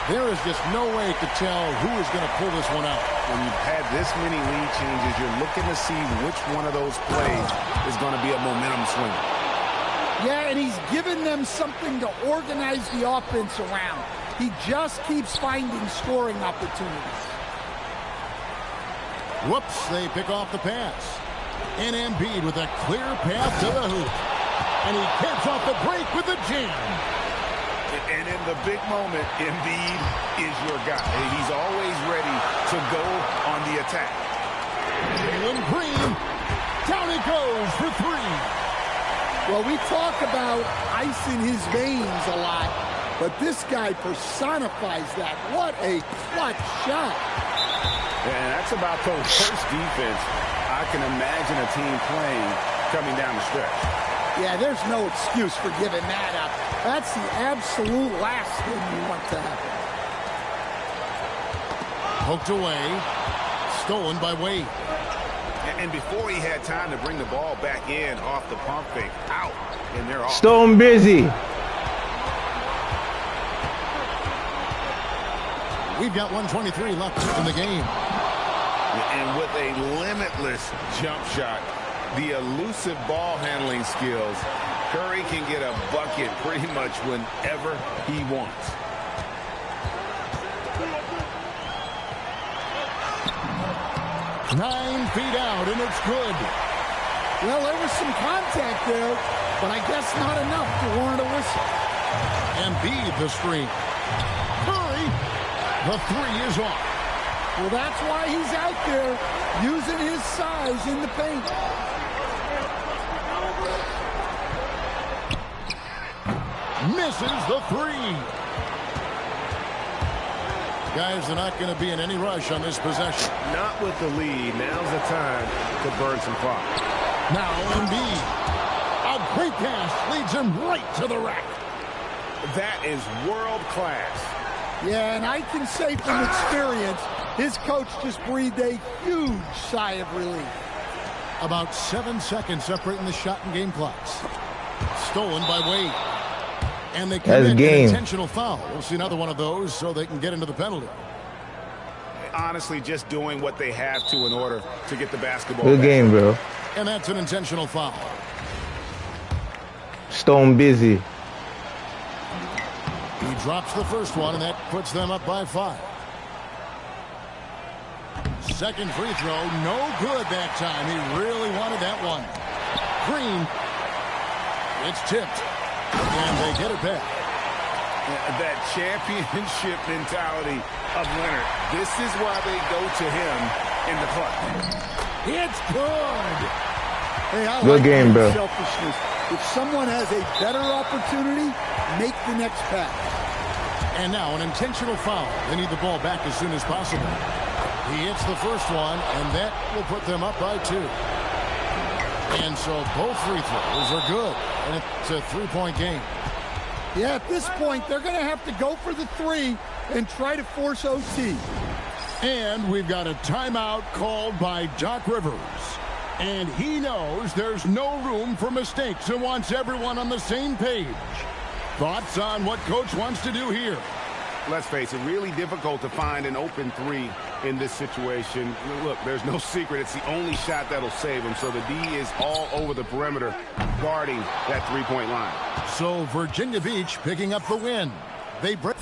There is just no way to tell who is going to pull this one out. When you've had this many lead changes, you're looking to see which one of those plays is going to be a momentum swinger. Yeah, and he's given them something to organize the offense around. He just keeps finding scoring opportunities. Whoops, they pick off the pass. And Embiid with a clear path to the hoop. And he gets off the break with the jam. And in the big moment, Embiid is your guy. He's always ready to go on the attack. Jalen Green, down it goes for three. Well, we talk about ice in his veins a lot, but this guy personifies that. What a clutch shot. And that's about the worst defense I can imagine a team playing coming down the stretch. Yeah, there's no excuse for giving that up. That's the absolute last thing you want to happen. Poked away. Stolen by Wade. And before he had time to bring the ball back in off the pump fake, out, and they're off. Stone busy. We've got 1:23 left in the game. And with a limitless jump shot, the elusive ball handling skills, Curry can get a bucket pretty much whenever he wants. Nine feet out, and it's good. Well, there was some contact there, but I guess not enough to warrant a whistle. Embiid the screen. Curry, the three is off. Well, that's why he's out there using his size in the paint. Misses the three. Guys are not going to be in any rush on this possession. Not with the lead. Now's the time to burn some clock. Now Embiid. A great pass leads him right to the rack. That is world class. Yeah, and I can say from experience, his coach just breathed a huge sigh of relief. About 7 seconds separating the shot and game clocks. Stolen by Wade. And they commit an intentional foul. We'll see another one of those so they can get into the penalty. Honestly, just doing what they have to in order to get the basketball. Good back. game, bro. And that's an intentional foul. Stone busy. He drops the first one, and that puts them up by 5. Second free throw, no good that time. He really wanted that one. Green. It's tipped. And they get it back. That championship mentality of Leonard. This is why they go to him in the clutch. It's good. Hey, I Good like game, bro. selfishness. If someone has a better opportunity, make the next pass. And now an intentional foul. They need the ball back as soon as possible. He hits the first one, and that will put them up by 2. And so both free throws are good. And it's a 3-point game. Yeah, at this point, they're going to have to go for the 3 and try to force OT. And we've got a timeout called by Doc Rivers. And he knows there's no room for mistakes and wants everyone on the same page. Thoughts on what Coach wants to do here? Let's face it, really difficult to find an open 3 in this situation. Look, there's no secret. It's the only shot that'll save him. So the D is all over the perimeter guarding that 3-point line. So Virginia Beach picking up the win. They break.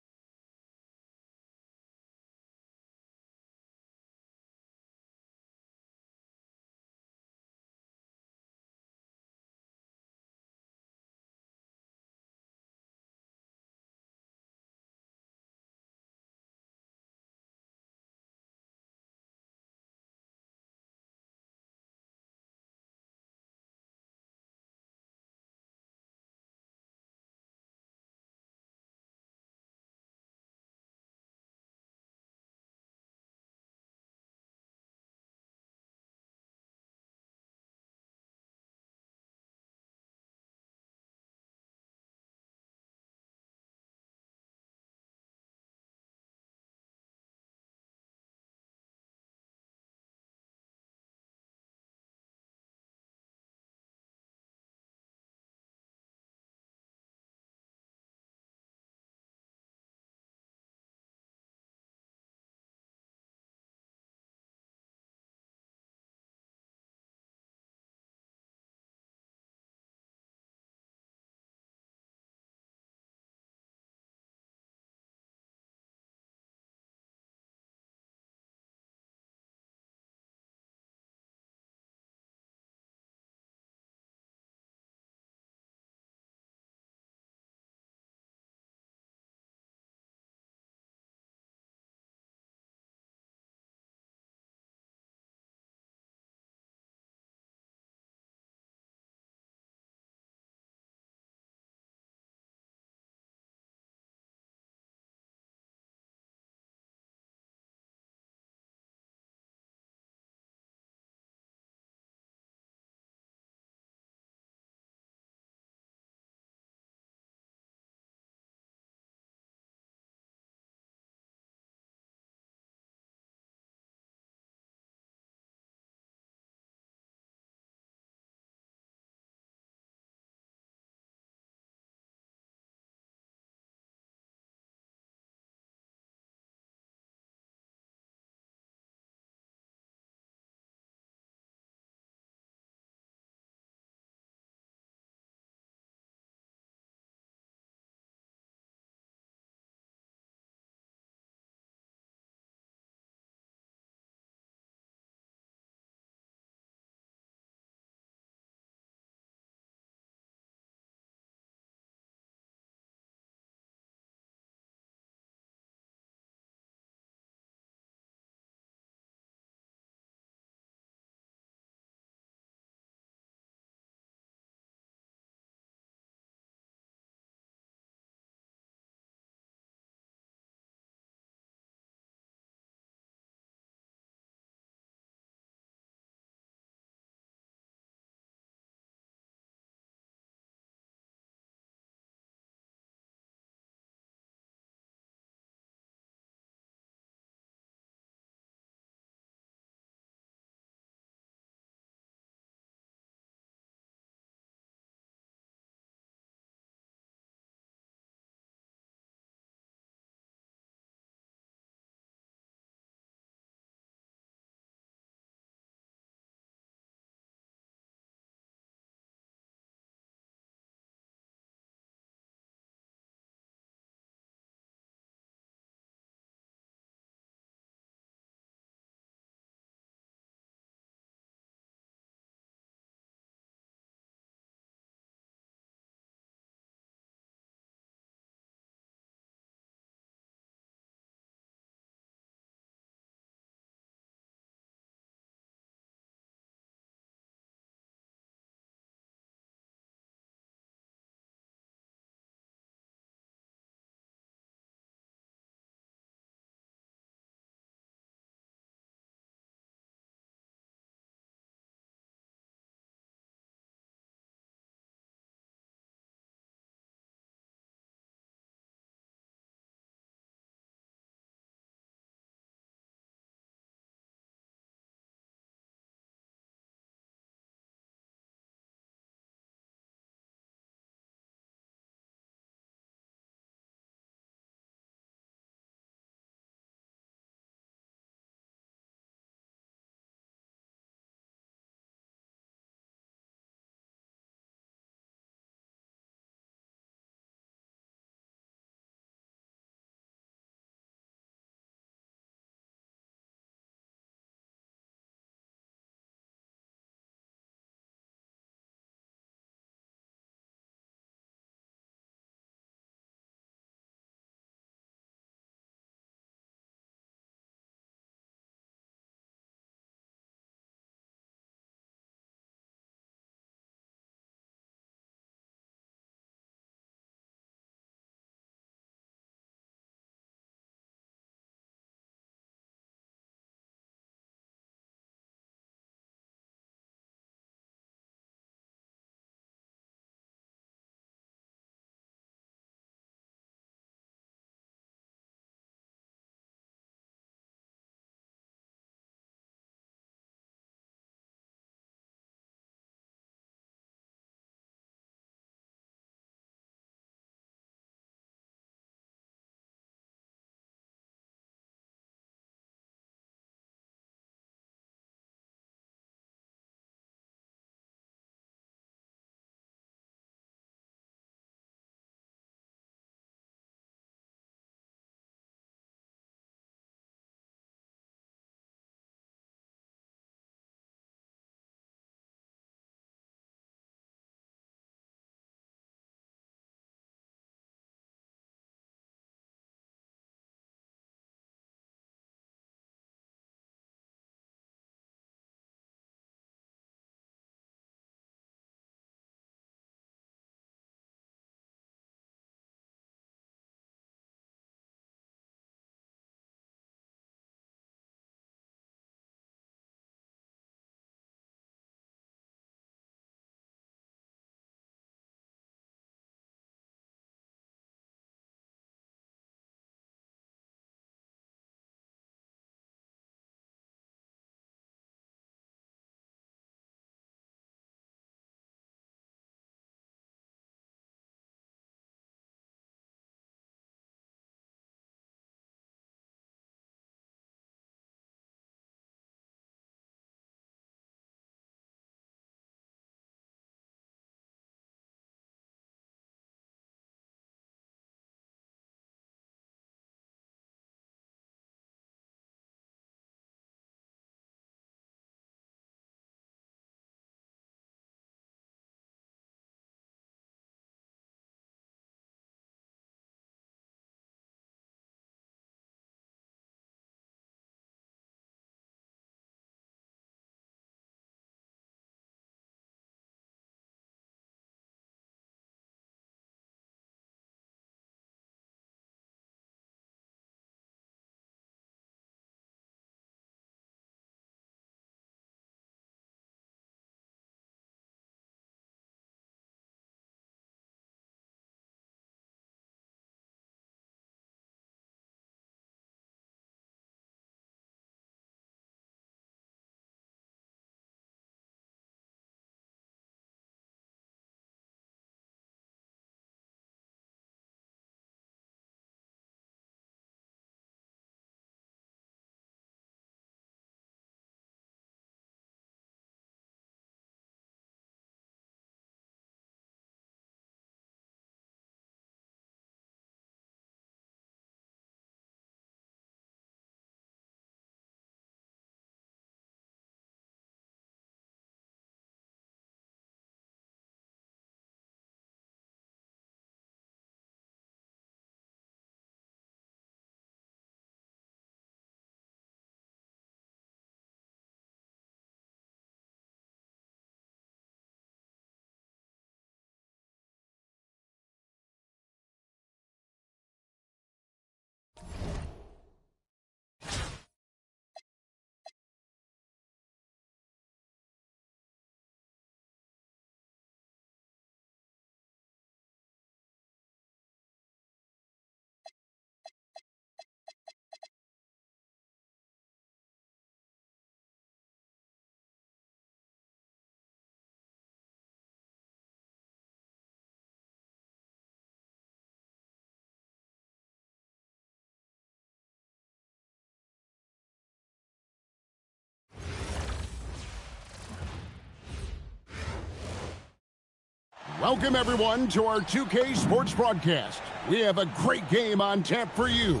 Welcome, everyone, to our 2K Sports broadcast. We have a great game on tap for you.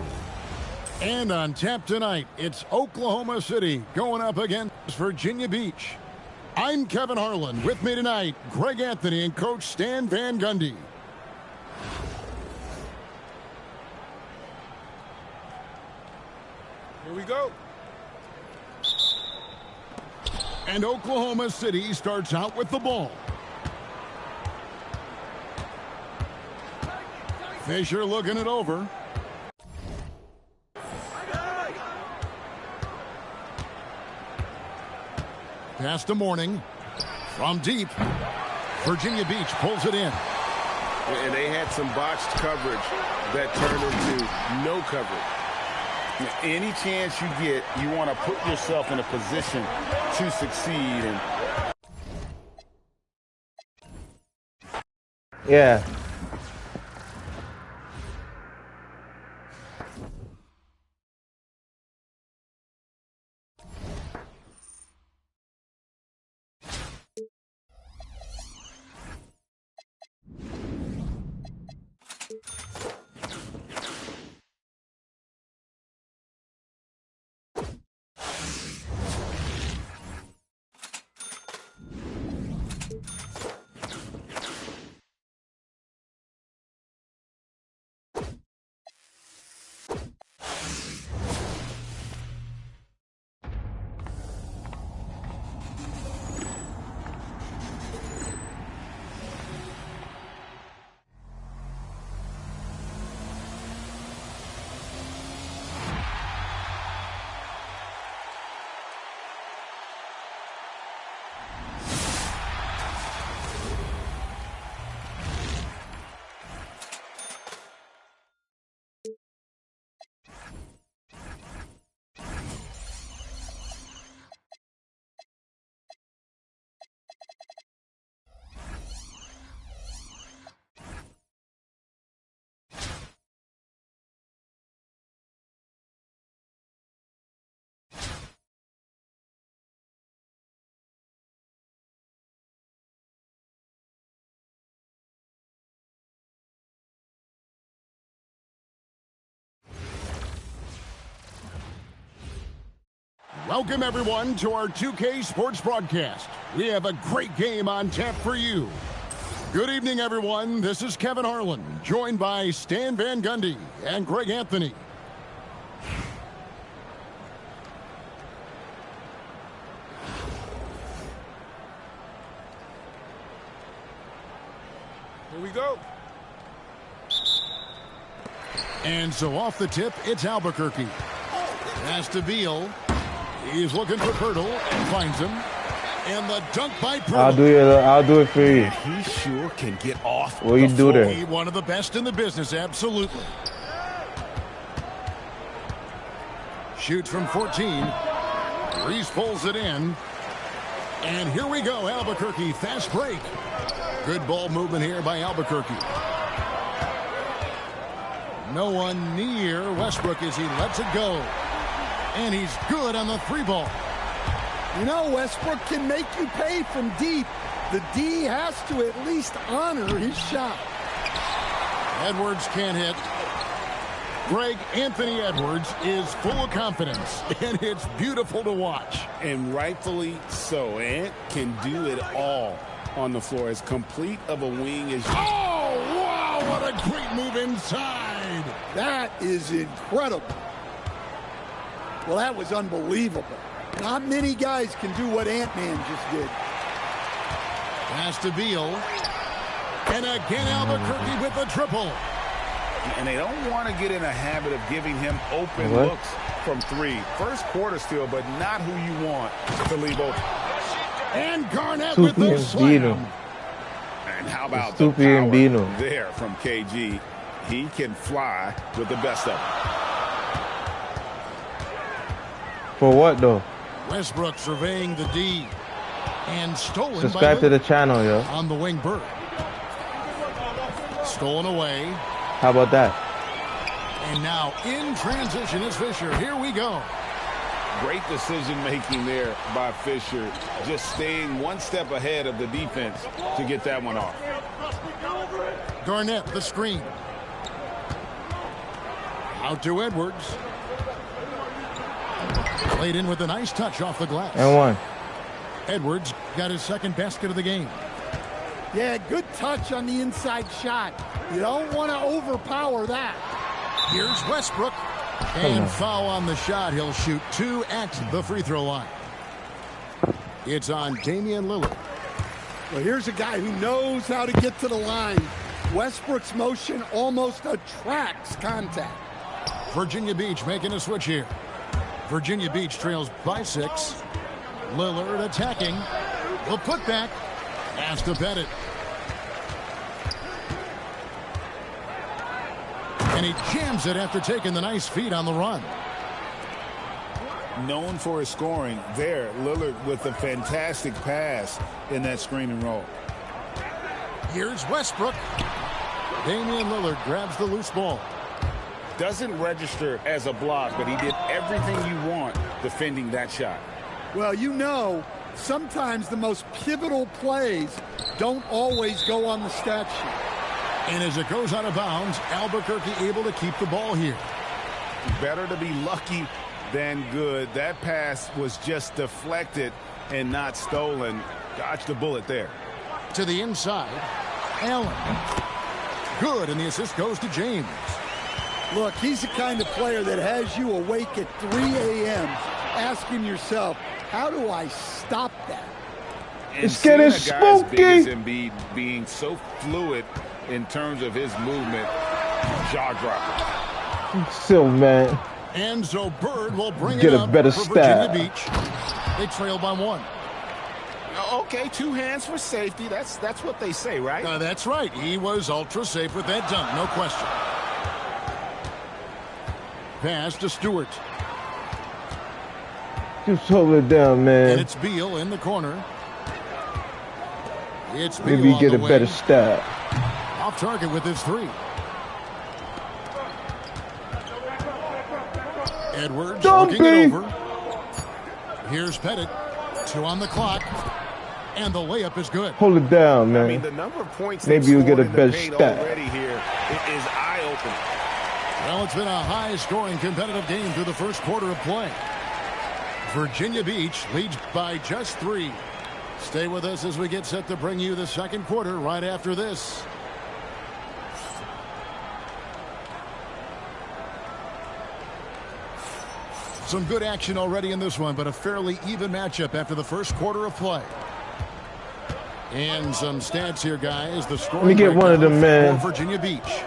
And on tap tonight, it's Oklahoma City going up against Virginia Beach. I'm Kevin Harlan. With me tonight, Greg Anthony and Coach Stan Van Gundy. Here we go. And Oklahoma City starts out with the ball. Fisher looking it over. Pass to Morning. From deep. Virginia Beach pulls it in. And they had some botched coverage that turned into no coverage. Any chance you get, you want to put yourself in a position to succeed. And Yeah. Welcome, everyone, to our 2K Sports broadcast. We have a great game on tap for you. Good evening, everyone. This is Kevin Harlan, joined by Stan Van Gundy and Greg Anthony. Here we go. And so off the tip, it's Albuquerque. Pass to Beal. He's looking for Pirtle and finds him. And the dunk by Pirtle. I'll do it for you. he sure can get off. What you do there? One of the best in the business, absolutely. Shoots from 14. Reese pulls it in. And here we go, Albuquerque, fast break. Good ball movement here by Albuquerque. No one near Westbrook as he lets it go. And he's good on the three ball. You know, Westbrook can make you pay from deep. The D has to at least honor his shot. Edwards can't hit. Greg Anthony Edwards is full of confidence, and it's beautiful to watch. And rightfully so. Ant can do it all on the floor. As complete of a wing as... Oh, wow, what a great move inside. That is incredible. Well, that was unbelievable. Not many guys can do what Ant-Man just did. Pass to Beal. And again, Albuquerque with a triple. And they don't want to get in a habit of giving him open looks from three. First quarter still, but not who you want to leave open. And Garnett with the slam. And how about the power there from KG? He can fly with the best of them. For what, though? Westbrook surveying the D. And stolen Subscribe by to the channel, yo. on the wing, Burke. Stolen away. How about that? And now in transition is Fisher. Here we go. Great decision-making there by Fisher, just staying one step ahead of the defense to get that one off. Garnett, the screen. Out to Edwards. Played in with a nice touch off the glass. And one. Edwards got his second basket of the game. Yeah, good touch on the inside shot. You don't want to overpower that. Here's Westbrook. And foul on the shot. He'll shoot 2 at the free throw line. It's on Damian Lillard. Well, here's a guy who knows how to get to the line. Westbrook's motion almost attracts contact. Virginia Beach making a switch here. Virginia Beach trails by 6. Lillard attacking. The putback. Has to bet it. And he jams it after taking the nice feed on the run. Known for his scoring there, Lillard with a fantastic pass in that screen and roll. Here's Westbrook. Damian Lillard grabs the loose ball. Doesn't register as a block, but he did everything you want defending that shot. Well, you know, sometimes the most pivotal plays don't always go on the stat sheet. And as it goes out of bounds, Albuquerque able to keep the ball here. Better to be lucky than good. That pass was just deflected and not stolen. Dodged the bullet there. To the inside. Allen. Good, and the assist goes to James. Look, he's the kind of player that has you awake at 3 a.m. asking yourself, how do I stop that? And it's getting spooky. A guy as big as Embiid being so fluid in terms of his movement, jaw-dropping. Still, man. And so Bird will bring Get it a up better for stat. Virginia Beach. They trail by 1. Okay, 2 hands for safety. That's what they say, right? That's right. He was ultra safe with that dunk, no question. Pass to Stewart. Just hold it down, man. And it's Beal in the corner. It's Beal Maybe on get the a way. better stat. Off target with his 3. Edwards looking it over. Here's Pettit. 2 on the clock. And the layup is good. Hold it down, man. I mean, the number of points Maybe you'll get a better stat. already here is eye-opening. Well, it's been a high-scoring competitive game through the first quarter of play. Virginia Beach leads by just 3. Stay with us as we get set to bring you the second quarter right after this. Some good action already in this one, but a fairly even matchup after the first quarter of play. And some stats here, guys. The scoring. Let me get one of them, man. For Virginia Beach.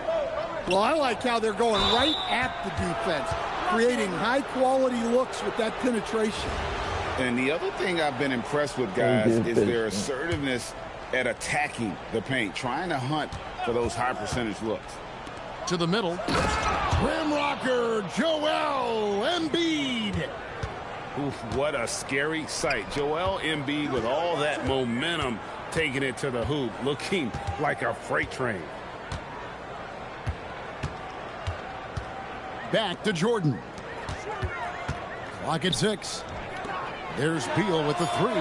Well, I like how they're going right at the defense, creating high-quality looks with that penetration. And the other thing I've been impressed with, guys, is their assertiveness at attacking the paint, trying to hunt for those high-percentage looks. To the middle. Rim rocker, Joel Embiid. Oof, what a scary sight. Joel Embiid with all that momentum taking it to the hoop, looking like a freight train. Back to Jordan. Clock at 6. There's Beal with the 3.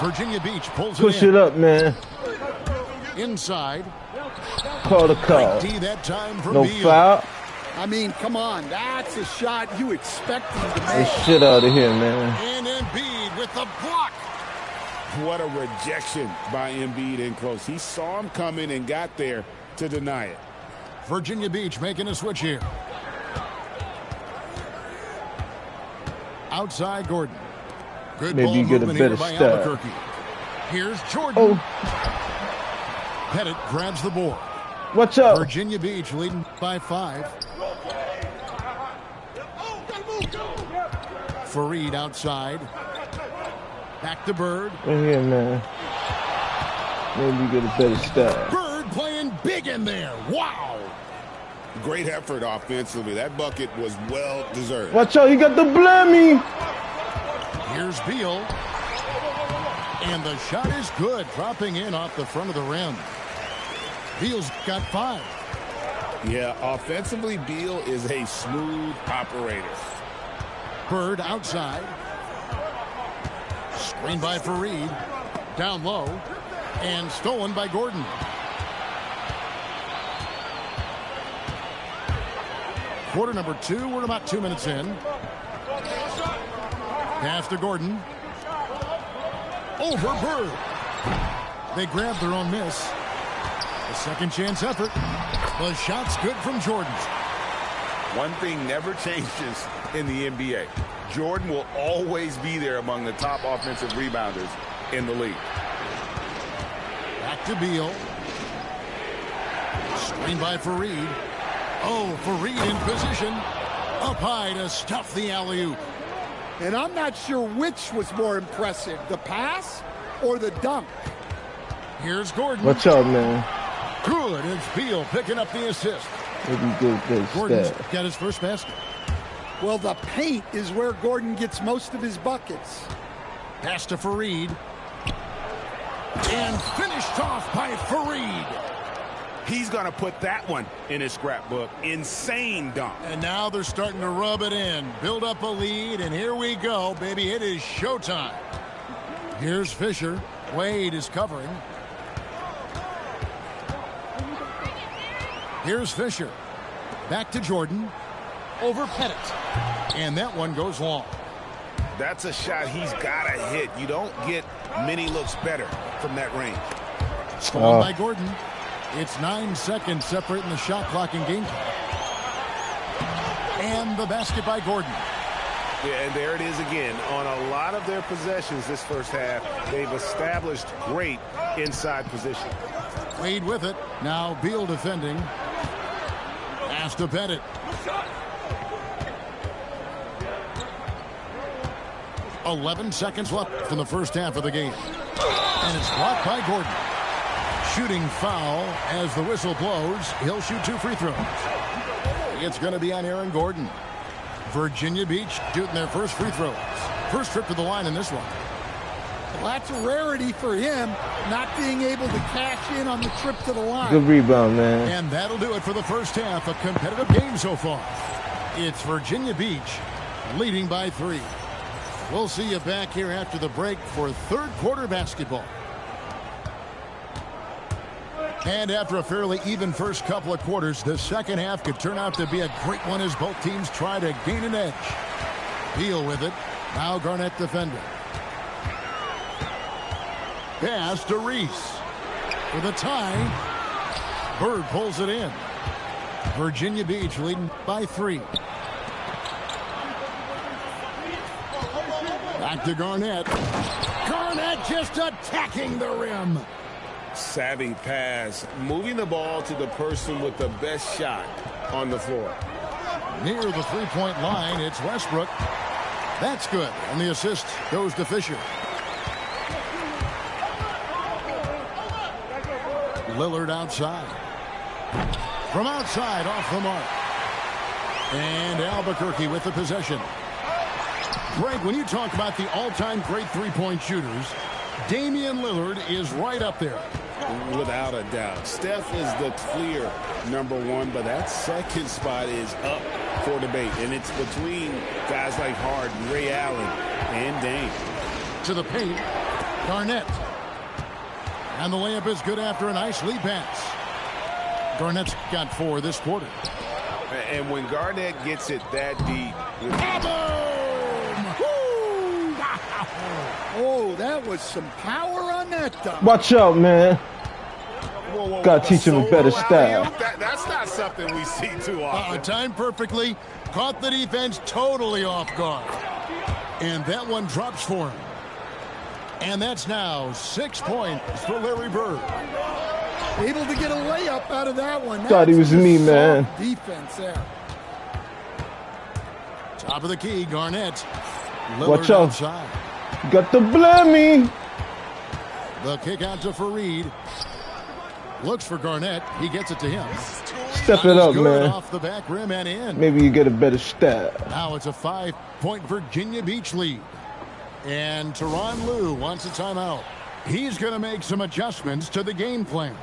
Virginia Beach pulls it in. Push it up, man. Inside. Call the call. Great D that time for No Beal. foul. I mean, come on, that's a shot you expect him to Get make. shit out of here, man. And Embiid with the block. What a rejection by Embiid in close. He saw him coming and got there to deny it. Virginia Beach making a switch here. Outside Gordon. Good Maybe ball you get a movement here better by stat. Albuquerque. Here's Jordan. Oh, Pettit grabs the board. watch out. Virginia Beach leading by 5. Fareed outside. Back to Bird. Right here, man. Maybe you get a better stat. Bird playing big in there. Wow. Great effort offensively. That bucket was well deserved. Watch out, you got the blammy. Here's Beal. And the shot is good. Dropping in off the front of the rim. Beal's got 5. Yeah, offensively, Beal is a smooth operator. Bird outside. Screen by Fareed. Down low. And stolen by Gordon. Quarter number 2. We're about 2 minutes in. Pass to Gordon. Over Bird. They grab their own miss. A second chance effort. The shot's good from Jordan. One thing never changes in the NBA. Jordan will always be there among the top offensive rebounders in the league. Back to Beal. Screen by Fareed. Oh, Fareed in position. Up high to stuff the alley-oop. And I'm not sure which was more impressive, the pass or the dunk. Here's Gordon. What's up, man? Good. It's Beal picking up the assist. Maybe good this. Gordon's got his first basket. Well, the paint is where Gordon gets most of his buckets. Pass to Fareed. And finished off by Fareed. He's going to put that one in his scrapbook. Insane dunk. And now they're starting to rub it in. Build up a lead, and here we go, baby. It is showtime. Here's Fisher. Wade is covering. Here's Fisher. Back to Jordan. Over Pettit. And that one goes long. That's a shot he's got to hit. You don't get many looks better from that range. Stolen by Gordon. It's 9 seconds separating the shot clock and game clock. And the basket by Gordon. Yeah, and there it is again. On a lot of their possessions this first half, they've established great inside position. Wade with it. Now Beal defending. Pass to Pettit. "11 seconds left from the first half of the game. And it's blocked by Gordon. Shooting foul as the whistle blows. He'll shoot 2 free throws. It's going to be on Aaron Gordon. Virginia Beach shooting their first free throws. First trip to the line in this one. Well, that's a rarity for him, not being able to cash in on the trip to the line. Good rebound, man. And that'll do it for the first half. A competitive game so far. It's Virginia Beach leading by 3. We'll see you back here after the break for third quarter basketball. And after a fairly even first couple of quarters, the second half could turn out to be a great one as both teams try to gain an edge. Beal with it. Now Garnett defending. Pass to Reese. For the tie. Bird pulls it in. Virginia Beach leading by 3. Back to Garnett. Garnett just attacking the rim. Savvy pass, moving the ball to the person with the best shot on the floor. Near the three-point line, it's Westbrook. That's good, and the assist goes to Fisher. Lillard outside. From outside, off the mark. And Albuquerque with the possession. Greg, when you talk about the all-time great three-point shooters, Damian Lillard is right up there. Without a doubt. Steph is the clear #1, but that second spot is up for debate. And it's between guys like Harden, Ray Allen, and Dame. To the paint, Garnett. And the layup is good after a nice lead pass. Garnett's got 4 this quarter. And when Garnett gets it that deep. Oh, that was some power on that dunk. Watch out, man. Whoa, Gotta teach him a better style. That's not something we see too often. Timed perfectly. Caught the defense totally off guard. And that one drops for him. And that's now 6 points for Larry Bird. Able to get a layup out of that one. Thought he was me, man. Defense there. Top of the key, Garnett. Lillard Watch out. outside. Got to blame me. The kick out to Fareed. Looks for Garnett. He gets it to him. Step it up, Good man. off the back rim and in. Maybe you get a better stat. Now it's a 5-point Virginia Beach lead. And Tyronn Lue wants a timeout. He's going to make some adjustments to the game plan.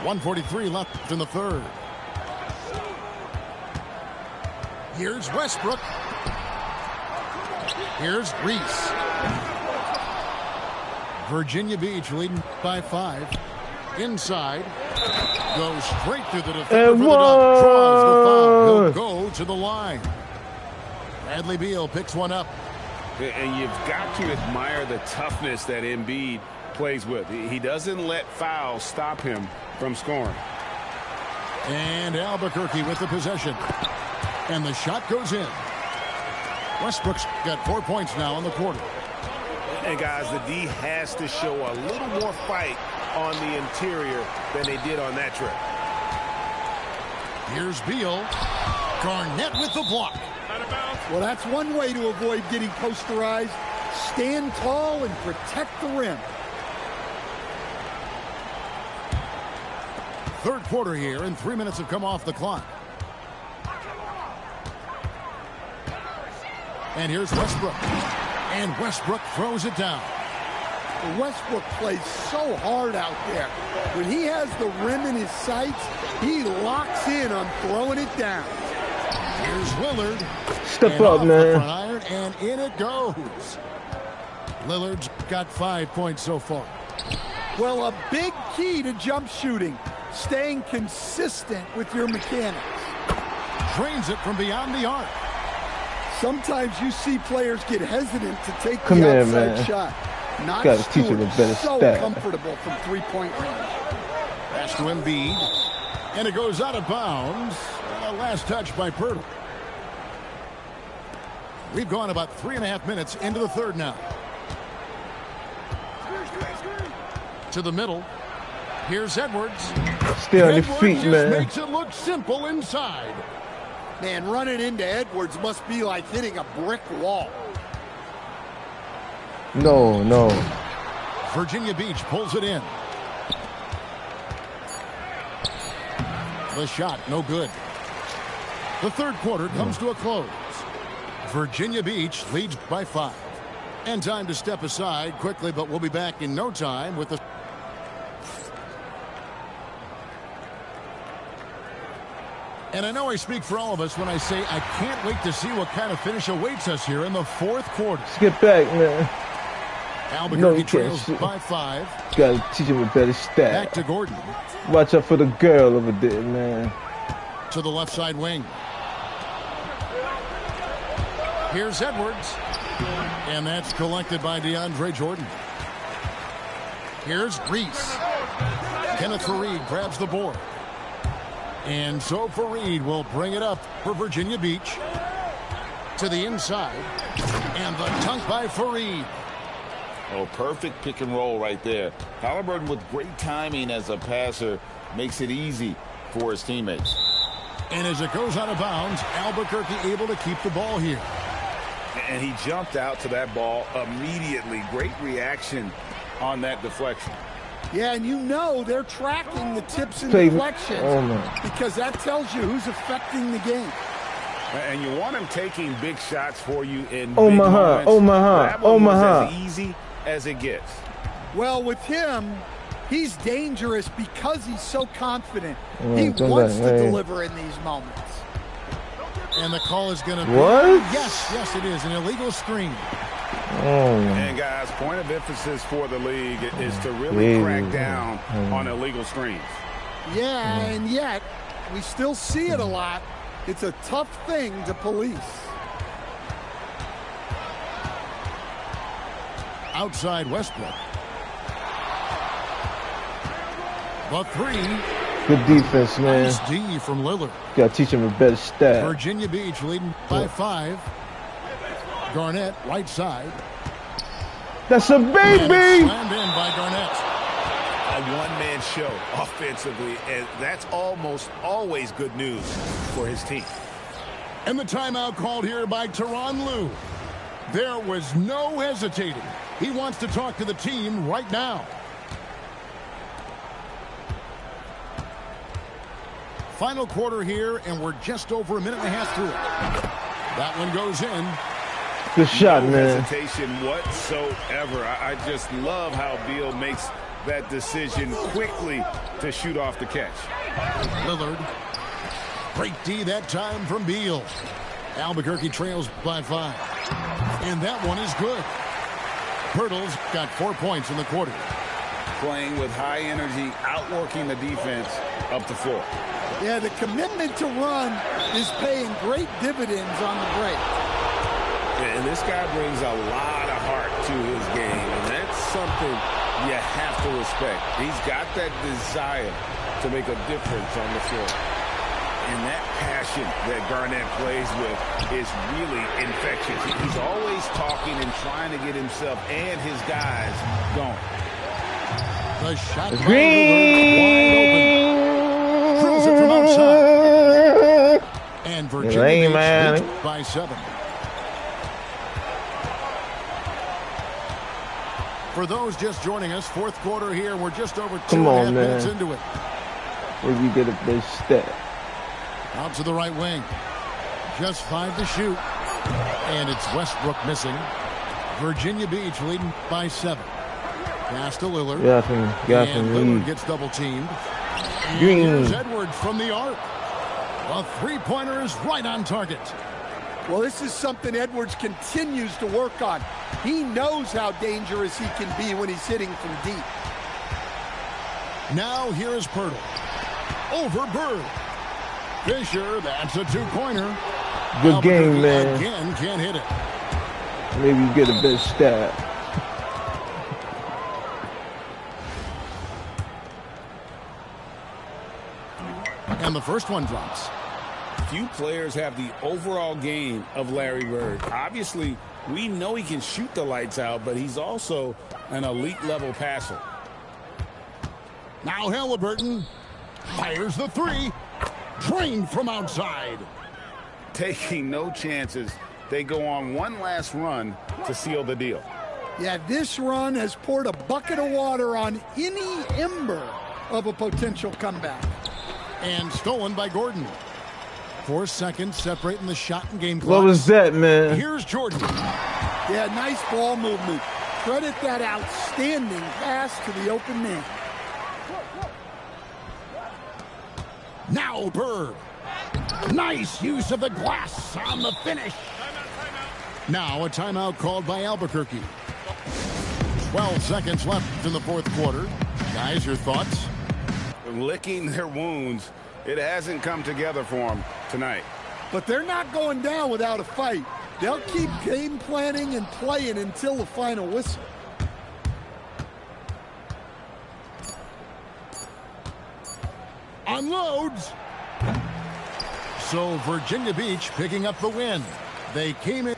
1:43 left in the third. Here's Westbrook. Here's Reese. Virginia Beach leading by 5. Inside. Goes straight through the defender for the dunk. Draws the foul. He'll go to the line. Bradley Beal picks one up. And you've got to admire the toughness that Embiid plays with. He doesn't let fouls stop him from scoring. And Albuquerque with the possession. And the shot goes in. Westbrook's got 4 points now in the quarter. And guys, the D has to show a little more fight on the interior than they did on that trip. Here's Beal. Garnett with the block. Well, that's one way to avoid getting posterized. Stand tall and protect the rim. Third quarter here, and 3 minutes have come off the clock. And here's Westbrook. And Westbrook throws it down. Westbrook plays so hard out there. When he has the rim in his sights, he locks in on throwing it down. Here's Lillard. Step up, man. Iron, and in it goes. Lillard's got 5 points so far. Well, a big key to jump shooting, staying consistent with your mechanics. Drains it from beyond the arc. Sometimes you see players get hesitant to take Come the here, outside man. shot. Not Gotta teach him a better so stat. comfortable from three-point range. Pass to Embiid. And it goes out of bounds. Last touch by Pirtle. We've gone about 3.5 minutes into the third now. To the middle. Here's Edwards. Stay on your feet, just man. makes it look simple inside. Man, running into Edwards must be like hitting a brick wall. No, no. Virginia Beach pulls it in. The shot, no good. The third quarter comes to a close. Virginia Beach leads by 5. And time to step aside quickly, but we'll be back in no time with the... And I know I speak for all of us when I say I can't wait to see what kind of finish awaits us here in the fourth quarter. Let's get back, man. Albuquerque trails by 5. Gotta teach him a better stat. Back to Gordon. Watch out for the girl over there, man. To the left side wing. Here's Edwards. And that's collected by DeAndre Jordan. Here's Reese. Kenneth Faried grabs the board. And so Faried will bring it up for Virginia Beach. To the inside. And the dunk by Faried. Oh, perfect pick and roll right there. Halliburton with great timing as a passer makes it easy for his teammates. And as it goes out of bounds, Albuquerque able to keep the ball here. And he jumped out to that ball immediately. Great reaction on that deflection. Yeah, and you know they're tracking the tips and deflections because that tells you who's affecting the game. And you want him taking big shots for you in Omaha, big moments. Omaha. As easy as it gets. Well, with him, he's dangerous because he's so confident. He wants to deliver in these moments. And the call is going to be... What? Yes, it is. An illegal screen. And guys, point of emphasis for the league is to really crack down on illegal screens. Yeah, and yet we still see it a lot. It's a tough thing to police. Outside Westbrook. The 3. Good defense, man. Nice D from Lillard. Gotta teach him a better stat. Virginia Beach leading by 5. Garnett, right side. That's a baby! Slammed in by Garnett. A one-man show offensively, and that's almost always good news for his team. And the timeout called here by Tyronn Lue. There was no hesitating. He wants to talk to the team right now. Final quarter here, and we're just over a minute and a half through it. That one goes in. Good shot, no man. Hesitation whatsoever. I just love how Beal makes that decision quickly to shoot off the catch. Lillard. Great D that time from Beal. Albuquerque trails by 5. And that one is good. Pirtle's got 4 points in the quarter. Playing with high energy, outworking the defense up the floor. Yeah, the commitment to run is paying great dividends on the break. And this guy brings a lot of heart to his game, and that's something you have to respect. He's got that desire to make a difference on the floor. And that passion that Garnett plays with is really infectious. He's always talking and trying to get himself and his guys going. The shot by Lillard, wide open. Drills it from outside. And Virginia Beach leads by 7. For those just joining us, fourth quarter here. We're just over 2.5 minutes into it. Where you get a big step. Out to the right wing. Just 5 to shoot. And it's Westbrook missing. Virginia Beach leading by 7. Pass to Lillard. And Lillard gets double teamed. And here's Edwards from the arc. A three-pointer is right on target. Well, this is something Edwards continues to work on. He knows how dangerous he can be when he's hitting from deep. Now here is Pirtle. Over Bird. Fisher, that's a two-pointer. Good game, man. Again, can't hit it. Maybe you get a big stab. And the first one drops. Few players have the overall game of Larry Bird. Obviously, we know he can shoot the lights out, but he's also an elite-level passer. Now Halliburton fires the three. Drained from outside. Taking no chances. They go on one last run to seal the deal. Yeah, this run has poured a bucket of water on any ember of a potential comeback. And stolen by Gordon. 4 seconds separating the shot and game clock. What was that, man? Here's Jordan. Yeah, nice ball movement. Credit that outstanding pass to the open man. Now Bird. Nice use of the glass on the finish. Now a timeout called by Albuquerque. 12 seconds left in the fourth quarter. Guys, your thoughts? Licking their wounds. It hasn't come together for them tonight. But they're not going down without a fight. They'll keep game planning and playing until the final whistle. Unloads. So Virginia Beach picking up the win. They came in.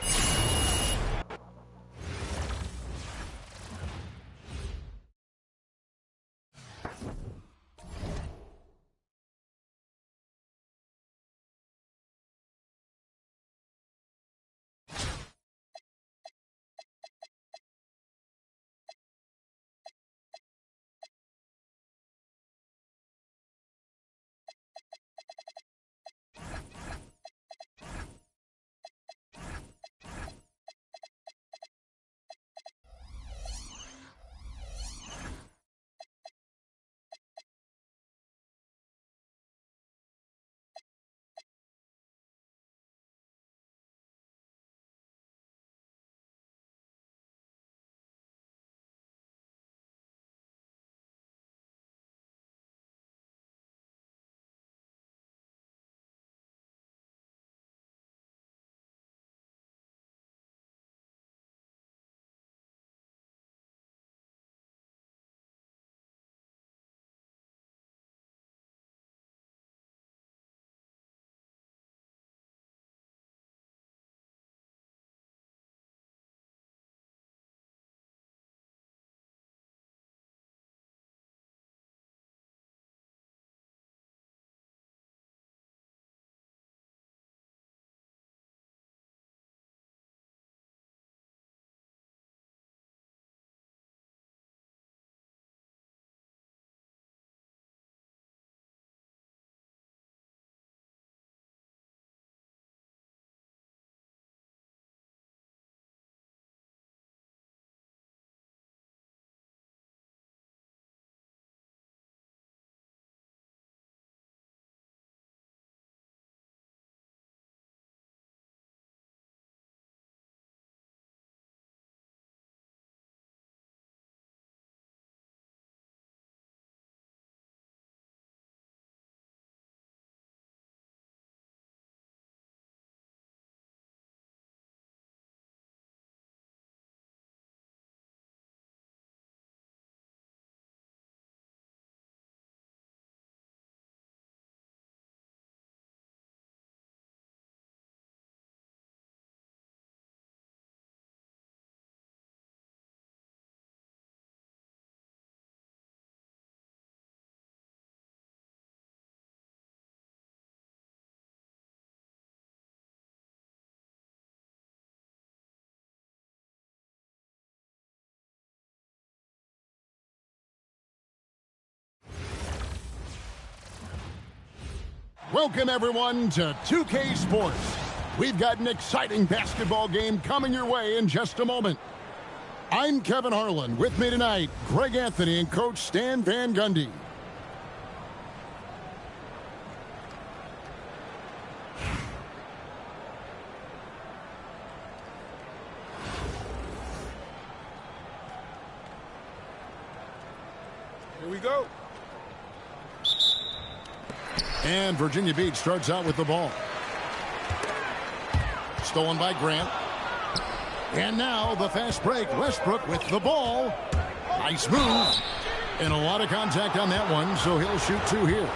Welcome, everyone, to 2K Sports. We've got an exciting basketball game coming your way in just a moment. I'm Kevin Harlan. With me tonight, Greg Anthony and Coach Stan Van Gundy. Here we go. And Virginia Beach starts out with the ball. Stolen by Grant. And now the fast break. Westbrook with the ball. Nice move. And a lot of contact on that one, so he'll shoot two here.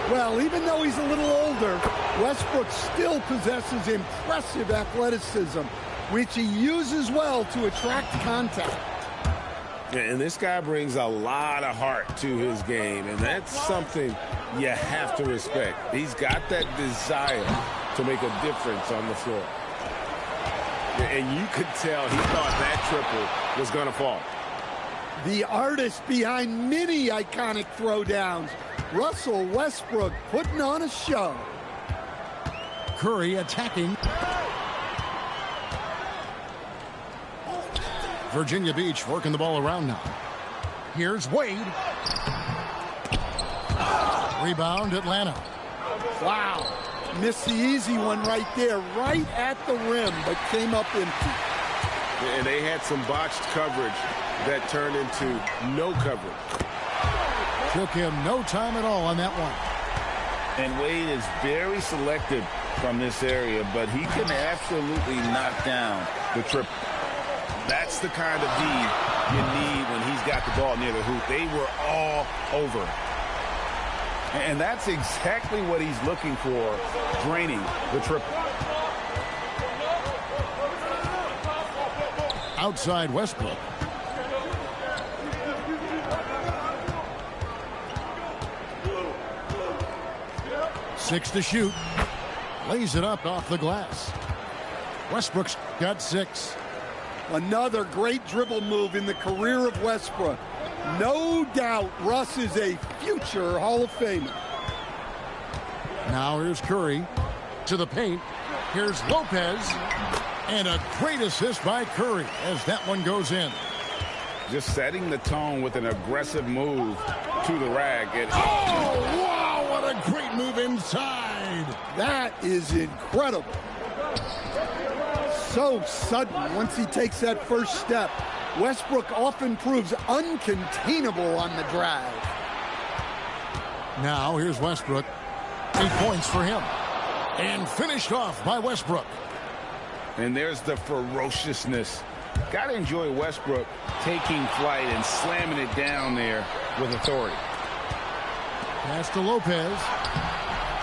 Well, even though he's a little older, Westbrook still possesses impressive athleticism, which he uses well to attract contact. And this guy brings a lot of heart to his game, and that's something you have to respect. He's got that desire to make a difference on the floor. And you could tell he thought that triple was going to fall. The artist behind many iconic throwdowns, Russell Westbrook, putting on a show. Curry attacking. Virginia Beach working the ball around now. Here's Wade. Rebound, Atlanta. Wow. Missed the easy one right there, right at the rim, but came up empty. And they had some botched coverage that turned into no coverage. Took him no time at all on that one. And Wade is very selective from this area, but he can absolutely knock down the triple. That's the kind of D you need when he's got the ball near the hoop. They were all over. And that's exactly what he's looking for, draining the triple. Outside Westbrook. Six to shoot. Lays it up off the glass. Westbrook's got 6. Another great dribble move in the career of Westbrook. No doubt Russ is a future Hall of Famer. Now here's Curry to the paint. Here's Lopez. And a great assist by Curry as that one goes in. Just setting the tone with an aggressive move to the rack. Oh, wow, what a great move inside. That is incredible. So sudden once he takes that first step. Westbrook often proves uncontainable on the drive. Now here's Westbrook. 8 points for him. And finished off by Westbrook. And there's the ferociousness. Got to enjoy Westbrook taking flight and slamming it down there with authority. Pass to Lopez.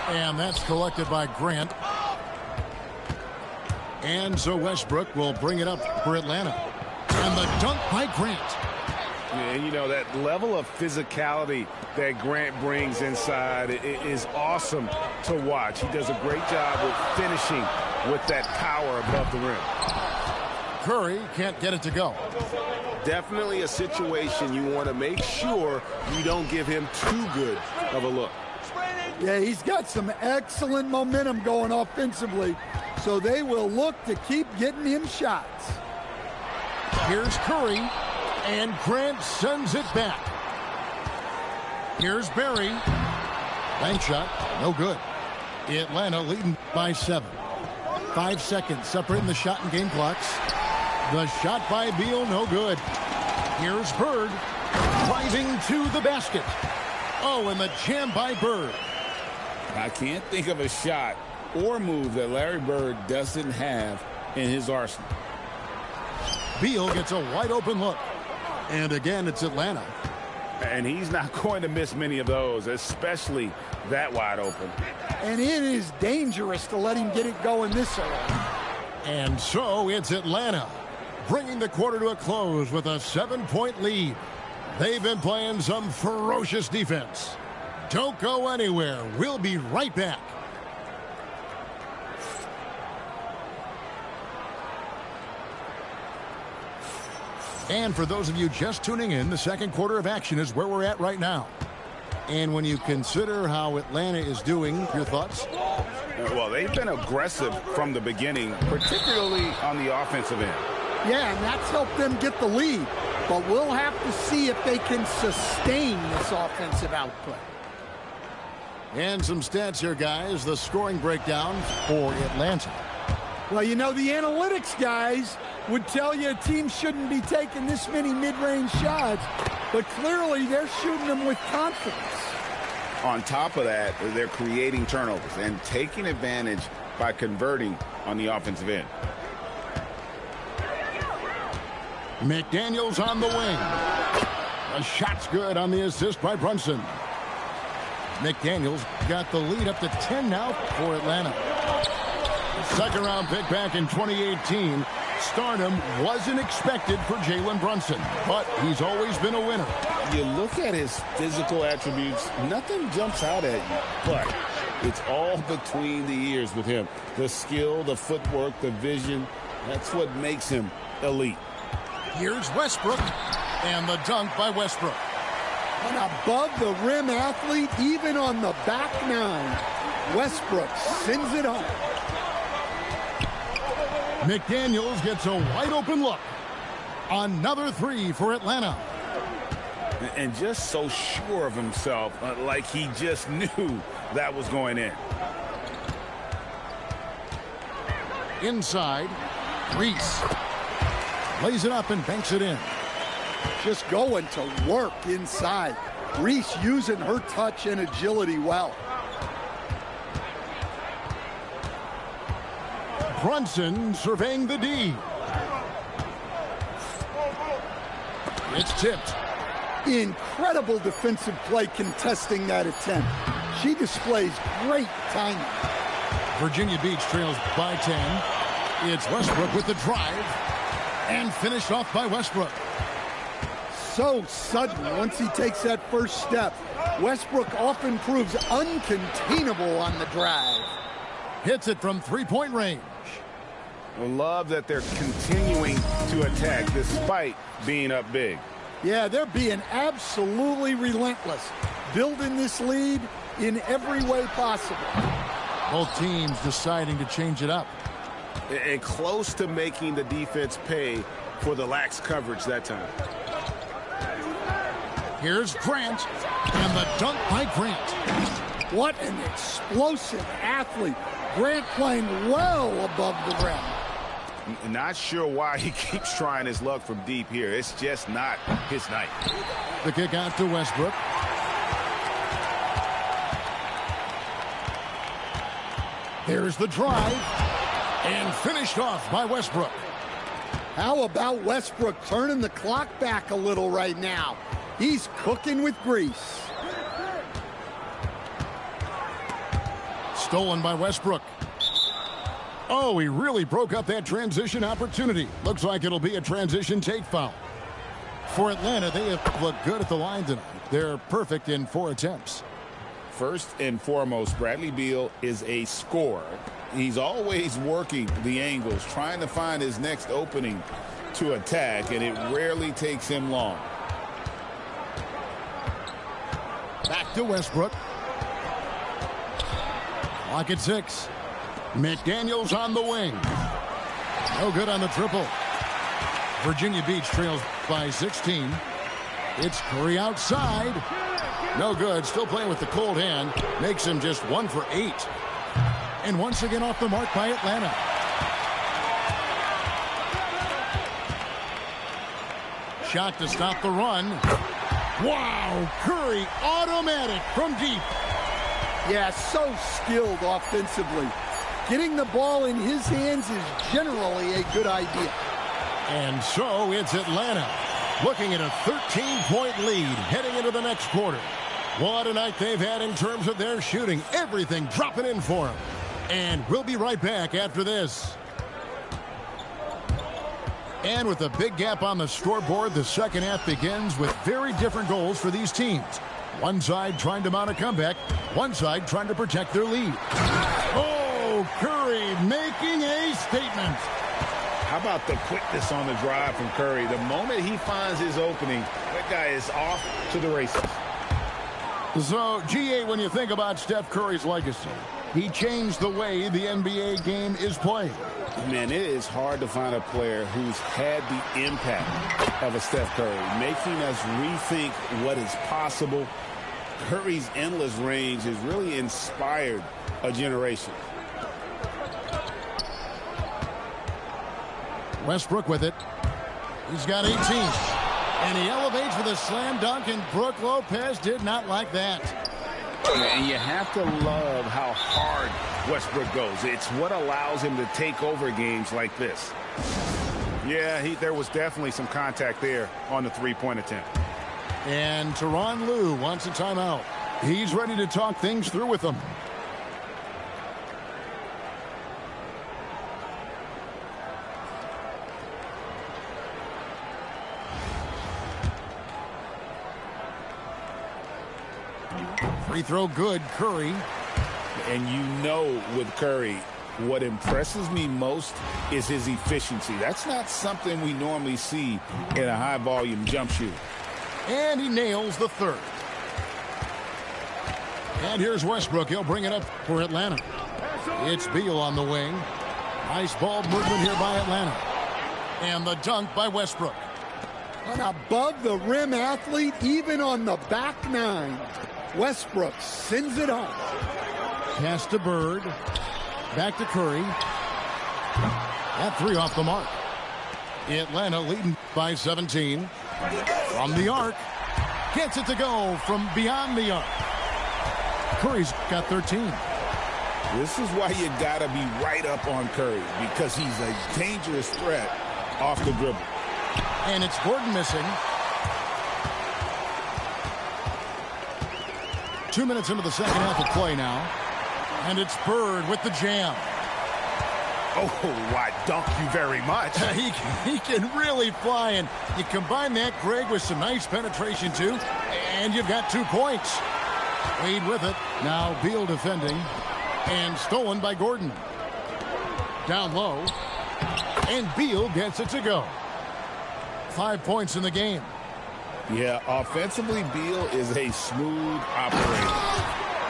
And that's collected by Grant. And so Westbrook will bring it up for Atlanta. And the dunk by Grant. And you know, that level of physicality that Grant brings inside is awesome to watch. He does a great job with finishing with that power above the rim. Curry can't get it to go. Definitely a situation you want to make sure you don't give him too good of a look. Yeah, he's got some excellent momentum going offensively, so they will look to keep getting him shots. Here's Curry, and Grant sends it back. Here's Barry. Bank shot, no good. Atlanta leading by 7. 5 seconds separating the shot and game clocks. The shot by Beal, no good. Here's Bird, driving to the basket. Oh, and the jam by Bird. I can't think of a shot or move that Larry Bird doesn't have in his arsenal. Beal gets a wide open look. And again, it's Atlanta. And he's not going to miss many of those, especially that wide open. And it is dangerous to let him get it going this early. And so it's Atlanta, bringing the quarter to a close with a 7-point lead. They've been playing some ferocious defense. Don't go anywhere. We'll be right back. And for those of you just tuning in, the second quarter of action is where we're at right now. And when you consider how Atlanta is doing, your thoughts? Well, they've been aggressive from the beginning, particularly on the offensive end. Yeah, and that's helped them get the lead. But we'll have to see if they can sustain this offensive output. And some stats here, guys. The scoring breakdown for Atlanta. Well, you know, the analytics guys would tell you a team shouldn't be taking this many mid-range shots, but clearly they're shooting them with confidence. On top of that, they're creating turnovers and taking advantage by converting on the offensive end. McDaniels on the wing. The shot's good on the assist by Brunson. McDaniels got the lead up to 10 now for Atlanta. Second round pick back in 2018. Stardom wasn't expected for Jalen Brunson, but he's always been a winner. You look at his physical attributes, nothing jumps out at you, but it's all between the ears with him. The skill, the footwork, the vision, that's what makes him elite. Here's Westbrook, and the dunk by Westbrook. An above-the-rim athlete, even on the back nine. Westbrook sends it home. McDaniels gets a wide-open look. Another three for Atlanta. And just so sure of himself, like he just knew that was going in. Inside, Reese lays it up and banks it in. Just going to work inside. Reese using her touch and agility well. Brunson surveying the D. It's tipped. Incredible defensive play contesting that attempt. She displays great timing. Virginia Beach trails by 10. It's Westbrook with the drive. And finished off by Westbrook. So sudden once he takes that first step. Westbrook often proves uncontainable on the drive. Hits it from three-point range. I love that they're continuing to attack despite being up big. Yeah, they're being absolutely relentless. Building this lead in every way possible. Both teams deciding to change it up. And close to making the defense pay for the lax coverage that time. Here's Grant, and the dunk by Grant. What an explosive athlete. Grant playing well above the rim. Not sure why he keeps trying his luck from deep here. It's just not his night. The kick out to Westbrook. There's the drive. And finished off by Westbrook. How about Westbrook turning the clock back a little right now? He's cooking with grease. Stolen by Westbrook. Oh, he really broke up that transition opportunity. Looks like it'll be a transition take foul. For Atlanta, they have looked good at the line tonight. They're perfect in 4 attempts. First and foremost, Bradley Beal is a scorer. He's always working the angles, trying to find his next opening to attack, and it rarely takes him long. Back to Westbrook. Clock at 6. McDaniels on the wing. No good on the triple. Virginia Beach trails by 16. It's Curry outside. No good. Still playing with the cold hand. Makes him just 1 for 8. And once again off the mark by Atlanta. Shot to stop the run. Wow, Curry automatic from deep. Yeah, so skilled offensively. Getting the ball in his hands is generally a good idea. And so it's Atlanta looking at a 13-point lead heading into the next quarter. What a night they've had in terms of their shooting. Everything dropping in for them. And we'll be right back after this. And with a big gap on the scoreboard, the second half begins with very different goals for these teams. One side trying to mount a comeback, one side trying to protect their lead. Oh, Curry making a statement. How about the quickness on the drive from Curry? The moment he finds his opening, that guy is off to the races. So, GA, when you think about Steph Curry's legacy, he changed the way the NBA game is played. Man, it is hard to find a player who's had the impact of a Steph Curry, making us rethink what is possible. Curry's endless range has really inspired a generation. Westbrook with it. He's got 18. And he elevates with a slam dunk, and Brook Lopez did not like that. And you have to love how hard Westbrook goes. It's what allows him to take over games like this. Yeah, there was definitely some contact there on the three-point attempt. And Tyronn Lue wants a timeout. He's ready to talk things through with them. Free throw good, Curry. And you know with Curry, what impresses me most is his efficiency. That's not something we normally see in a high-volume jump shooter. And he nails the third. And here's Westbrook. He'll bring it up for Atlanta. It's Beal on the wing. Nice ball movement here by Atlanta. And the dunk by Westbrook. An above-the-rim athlete, even on the back nine. Westbrook sends it home. Pass to Bird. Back to Curry. That three off the mark. Atlanta leading by 17. From the arc. Gets it to go from beyond the arc. Curry's got 13. This is why you got to be right up on Curry, because he's a dangerous threat off the dribble. And it's Gordon missing. 2 minutes into the second half of play now. And it's Bird with the jam. Oh, why, dunk you very much. He can really fly, and you combine that, Greg, with some nice penetration, too, and you've got 2 points. Wade with it. Now Beal defending, and stolen by Gordon. Down low, and Beal gets it to go. 5 points in the game. Yeah, offensively, Beal is a smooth operator.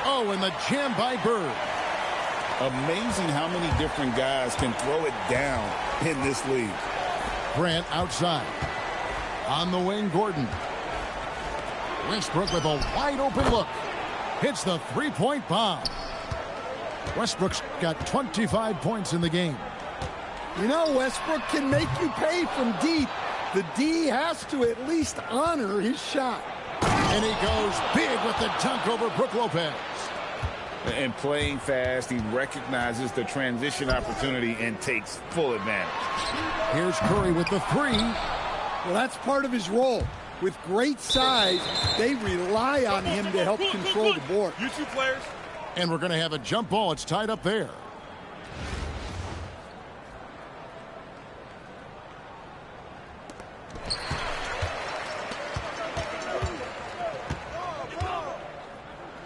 Oh, and the jam by Bird. Amazing how many different guys can throw it down in this league. Grant outside. On the wing, Gordon. Westbrook with a wide open look. Hits the three-point bomb. Westbrook's got 25 points in the game. You know, Westbrook can make you pay from deep. The D has to at least honor his shot. And he goes big with the dunk over Brook Lopez. And playing fast, he recognizes the transition opportunity and takes full advantage. Here's Curry with the three. Well, that's part of his role. With great size, they rely on him to help control the board. You two players. And we're going to have a jump ball. It's tied up there.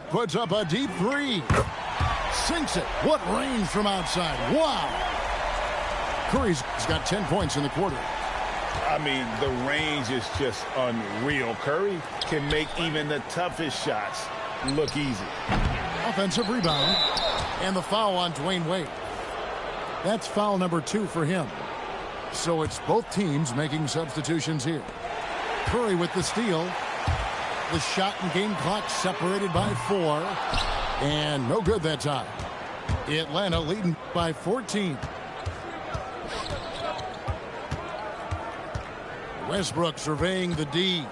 Puts up a deep three. Sinks it. What range from outside. Wow. Curry's got 10 points in the quarter. I mean, the range is just unreal. Curry can make even the toughest shots look easy. Offensive rebound. And the foul on Dwayne Wade. That's foul number 2 for him. So it's both teams making substitutions here. Curry with the steal. The shot and game clock separated by 4. And no good that time. Atlanta leading by 14. Westbrook surveying the D.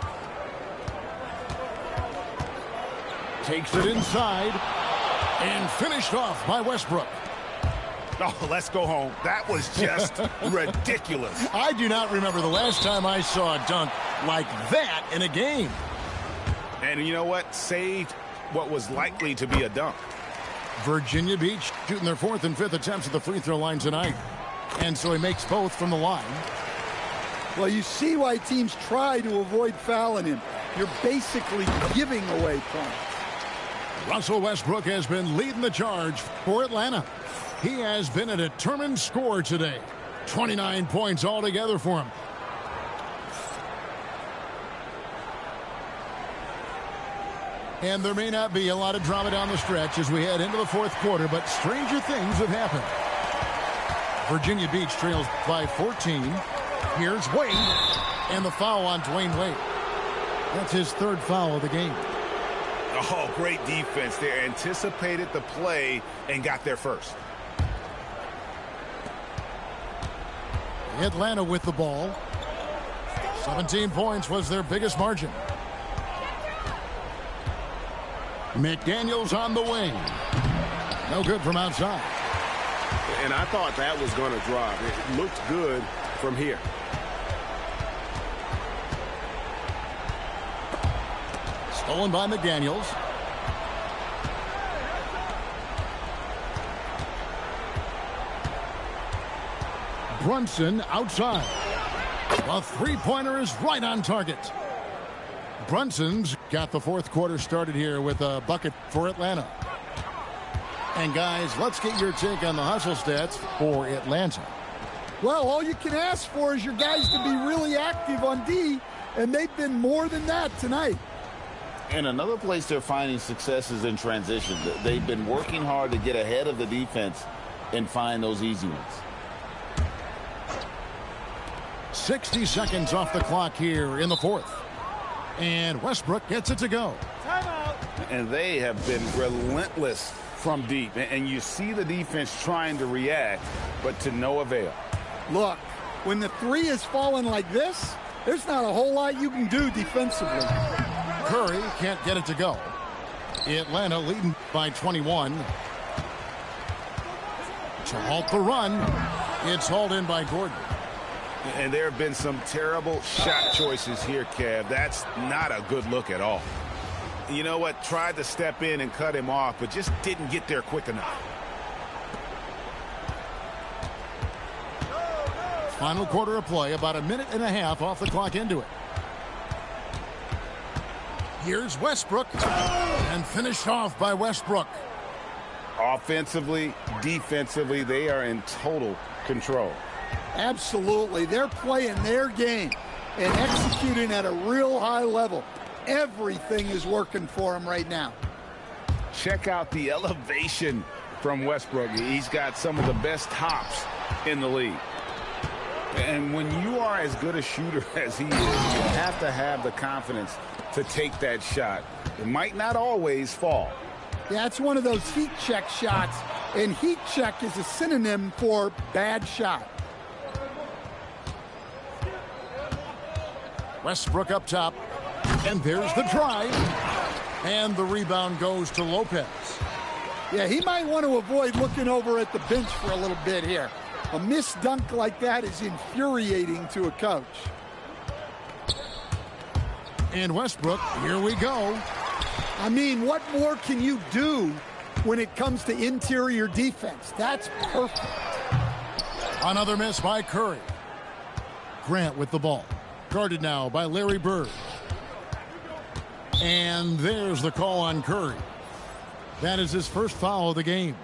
Takes it inside. And finished off by Westbrook. Oh, let's go home. That was just ridiculous. I do not remember the last time I saw a dunk like that in a game. And you know what? Saved what was likely to be a dunk. Virginia Beach shooting their 4th and 5th attempts at the free throw line tonight. And so he makes both from the line. Well, you see why teams try to avoid fouling him. You're basically giving away points. Russell Westbrook has been leading the charge for Atlanta. He has been a determined scorer today. 29 points altogether for him. And there may not be a lot of drama down the stretch as we head into the fourth quarter, but stranger things have happened. Virginia Beach trails by 14. Here's Wade, and the foul on Dwayne Wade. That's his third foul of the game. Oh, great defense there. Anticipated the play and got there first. Atlanta with the ball. 17 points was their biggest margin. McDaniels on the wing. No good from outside. And I thought that was going to drop. It looked good from here. Stolen by McDaniels. Brunson outside. A three-pointer is right on target. Brunson's got the fourth quarter started here with a bucket for Atlanta. And guys, let's get your take on the hustle stats for Atlanta. Well, all you can ask for is your guys to be really active on D, and they've been more than that tonight. And another place they're finding success is in transition. They've been working hard to get ahead of the defense and find those easy ones. 60 seconds off the clock here in the fourth. And Westbrook gets it to go. Timeout. And they have been relentless from deep. And you see the defense trying to react, but to no avail. Look, when the three is falling like this, there's not a whole lot you can do defensively. Curry can't get it to go. Atlanta leading by 21. To halt the run, it's hauled in by Gordon. And there have been some terrible shot choices here, Kev. That's not a good look at all. You know what? Tried to step in and cut him off, but just didn't get there quick enough. Final quarter of play, about a minute and a half off the clock into it. Here's Westbrook, and finished off by Westbrook. Offensively, defensively, they are in total control. Absolutely. They're playing their game and executing at a real high level. Everything is working for them right now. Check out the elevation from Westbrook. He's got some of the best hops in the league. And when you are as good a shooter as he is, you have to have the confidence to take that shot. It might not always fall. Yeah, it's one of those heat check shots, and heat check is a synonym for bad shot. Westbrook up top, and there's the drive, and the rebound goes to Lopez. Yeah, he might want to avoid looking over at the bench for a little bit here. A missed dunk like that is infuriating to a coach. And Westbrook, here we go. I mean, what more can you do when it comes to interior defense? That's perfect. Another miss by Curry. Grant with the ball. Guarded now by Larry Bird. And there's the call on Curry. That is his first foul of the game.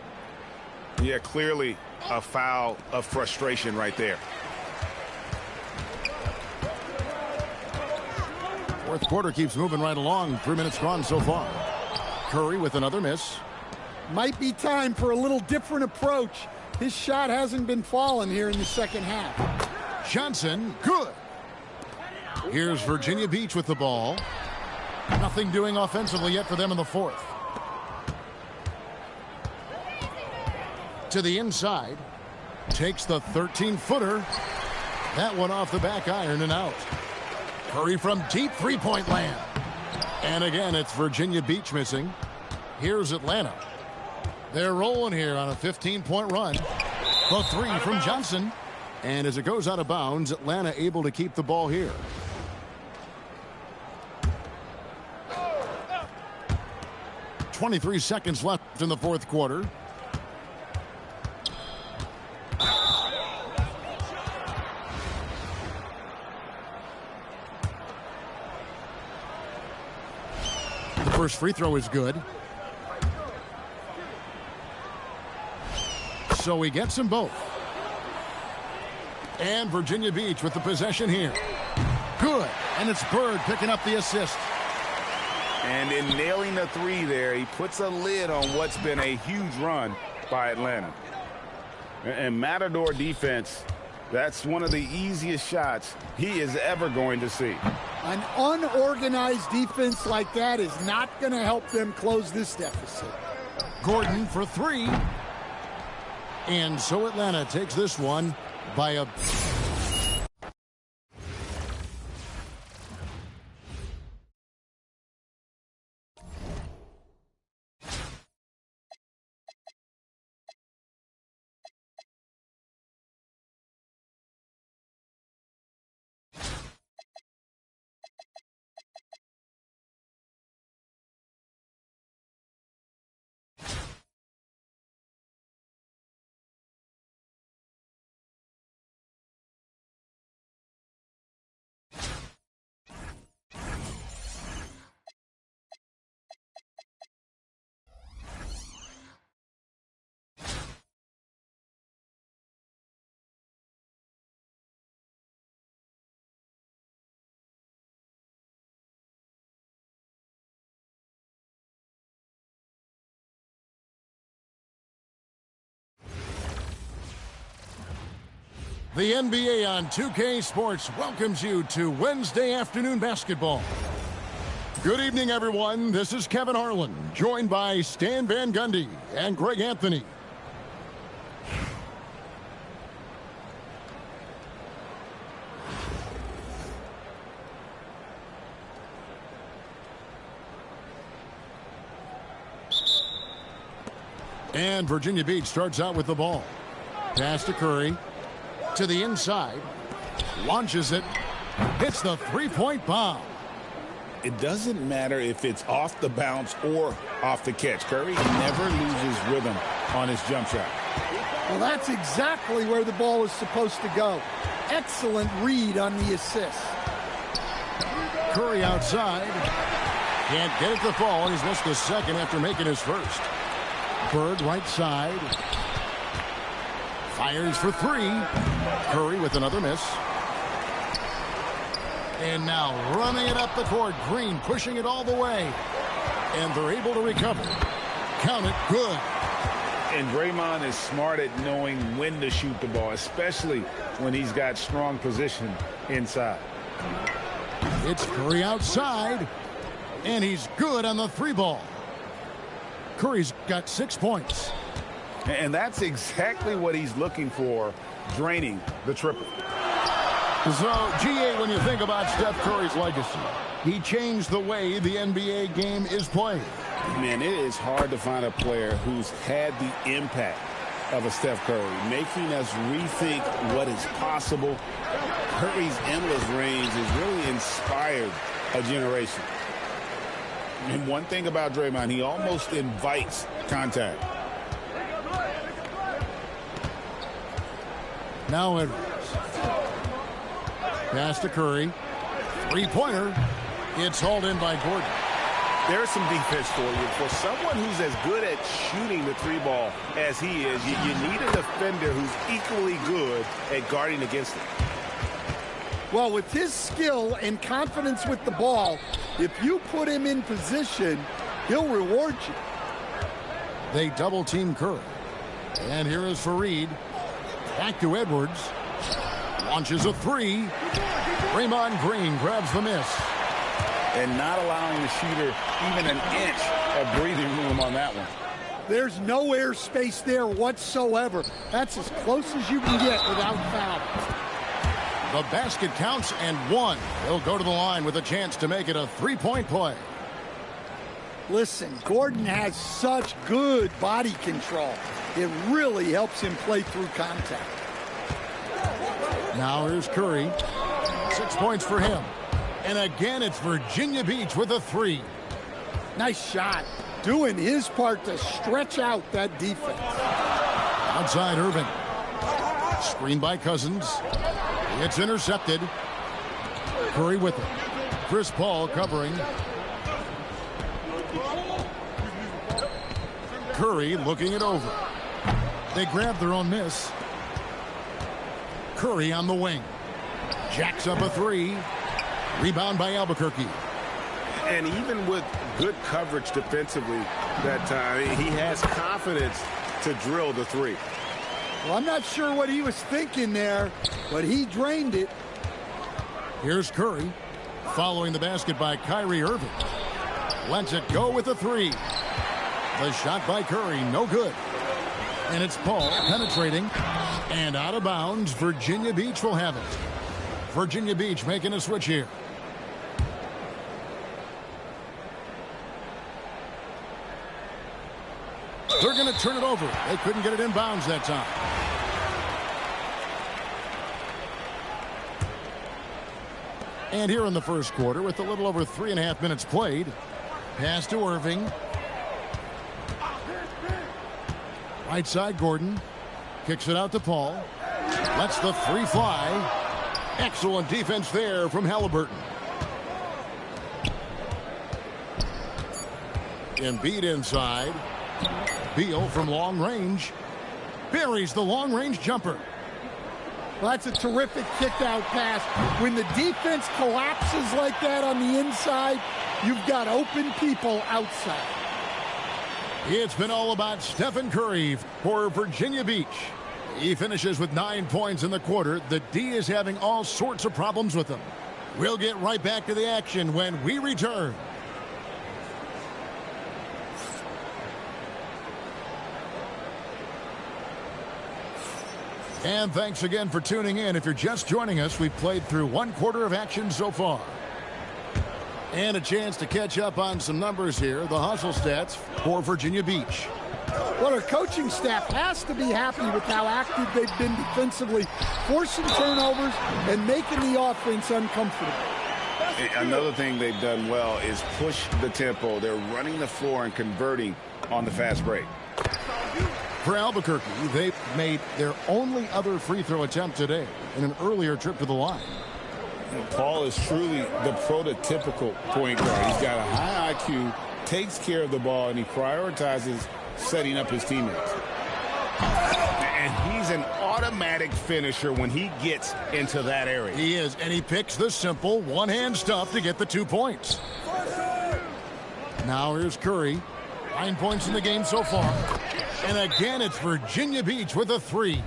Yeah, clearly a foul of frustration right there. Fourth quarter keeps moving right along. 3 minutes gone so far. Curry with another miss. Might be time for a little different approach. His shot hasn't been falling here in the second half. Johnson, good. Here's Virginia Beach with the ball. Nothing doing offensively yet for them in the fourth. To the inside. Takes the 13-footer. That one off the back iron and out. Curry from deep three-point land. And again, it's Virginia Beach missing. Here's Atlanta. They're rolling here on a 15-point run. The three from Johnson. And as it goes out of bounds, Atlanta able to keep the ball here. .23 seconds left in the fourth quarter. The first free throw is good. So he gets them both. And Virginia Beach with the possession here. Good. And it's Bird picking up the assist. And in nailing the three there, he puts a lid on what's been a huge run by Atlanta. And Matador defense, that's one of the easiest shots he is ever going to see. An unorganized defense like that is not going to help them close this deficit. Gordon for three. And so Atlanta takes this one by a... The NBA on 2K Sports welcomes you to Wednesday afternoon basketball. Good evening, everyone. This is Kevin Harlan, joined by Stan Van Gundy and Greg Anthony. And Virginia Beach starts out with the ball. Pass to Curry. To the inside, launches it, hits the three-point bomb. It doesn't matter if it's off the bounce or off the catch. Curry never loses rhythm on his jump shot. Well, that's exactly where the ball is supposed to go. Excellent read on the assist. Curry outside. Can't get it to fall. He's missed the second after making his first. Bird right side. Fires for three. Curry with another miss. And now running it up the court. Green pushing it all the way. And they're able to recover. Count it good. And Draymond is smart at knowing when to shoot the ball, especially when he's got strong position inside. It's Curry outside. And he's good on the three ball. Curry's got 6 points. And that's exactly what he's looking for, draining the triple. So, GA, when you think about Steph Curry's legacy, he changed the way the NBA game is played. Man, it is hard to find a player who's had the impact of a Steph Curry, making us rethink what is possible. Curry's endless range has really inspired a generation. And one thing about Draymond, he almost invites contact. Now Edwards. Pass to Curry. Three-pointer. It's hauled in by Gordon. There's some defense for you. For someone who's as good at shooting the three ball as he is, you need a defender who's equally good at guarding against it. Well, with his skill and confidence with the ball, if you put him in position, he'll reward you. They double-team Curry. And here is Fareed. Back to Edwards. Launches a three. Draymond Green grabs the miss. And not allowing the shooter even an inch of breathing room on that one. There's no air space there whatsoever. That's as close as you can get without foul. The basket counts and one. He'll go to the line with a chance to make it a three-point play. Listen, Gordon has such good body control. It really helps him play through contact. Now here's Curry. 6 points for him. And again, it's Virginia Beach with a three. Nice shot. Doing his part to stretch out that defense. Outside Irving. Screen by Cousins. It's intercepted. Curry with it. Chris Paul covering. Curry looking it over. They grab their own miss. Curry on the wing. Jacks up a three. Rebound by Albuquerque. And even with good coverage defensively that time, he has confidence to drill the three. Well, I'm not sure what he was thinking there, but he drained it. Here's Curry, following the basket by Kyrie Irving. Lets it go with the three. The shot by Curry, no good. And it's Paul penetrating and out of bounds. Virginia Beach will have it. Virginia Beach making a switch here. They're going to turn it over. They couldn't get it inbounds that time. And here in the first quarter, with a little over 3.5 minutes played, pass to Irving. Right side, Gordon. Kicks it out to Paul. Lets the three fly. Excellent defense there from Halliburton. Embiid inside. Beal from long range. Buries the long range jumper. Well, that's a terrific kick-out pass. When the defense collapses like that on the inside, you've got open people outside. It's been all about Stephen Curry for Virginia Beach. He finishes with 9 points in the quarter. The D is having all sorts of problems with him. We'll get right back to the action when we return. And thanks again for tuning in. If you're just joining us, we've played through 1 quarter of action so far. And a chance to catch up on some numbers here. The hustle stats for Virginia Beach. Well, our coaching staff has to be happy with how active they've been defensively, forcing turnovers and making the offense uncomfortable. Another thing they've done well is push the tempo. They're running the floor and converting on the fast break. For Albuquerque, they've made their only other free throw attempt today in an earlier trip to the line. Paul is truly the prototypical point guard. He's got a high IQ, takes care of the ball, and he prioritizes setting up his teammates. And he's an automatic finisher when he gets into that area. He is, and he picks the simple one-hand stuff to get the 2 points. Now here's Curry. 9 points in the game so far. And again, it's Virginia Beach with a three.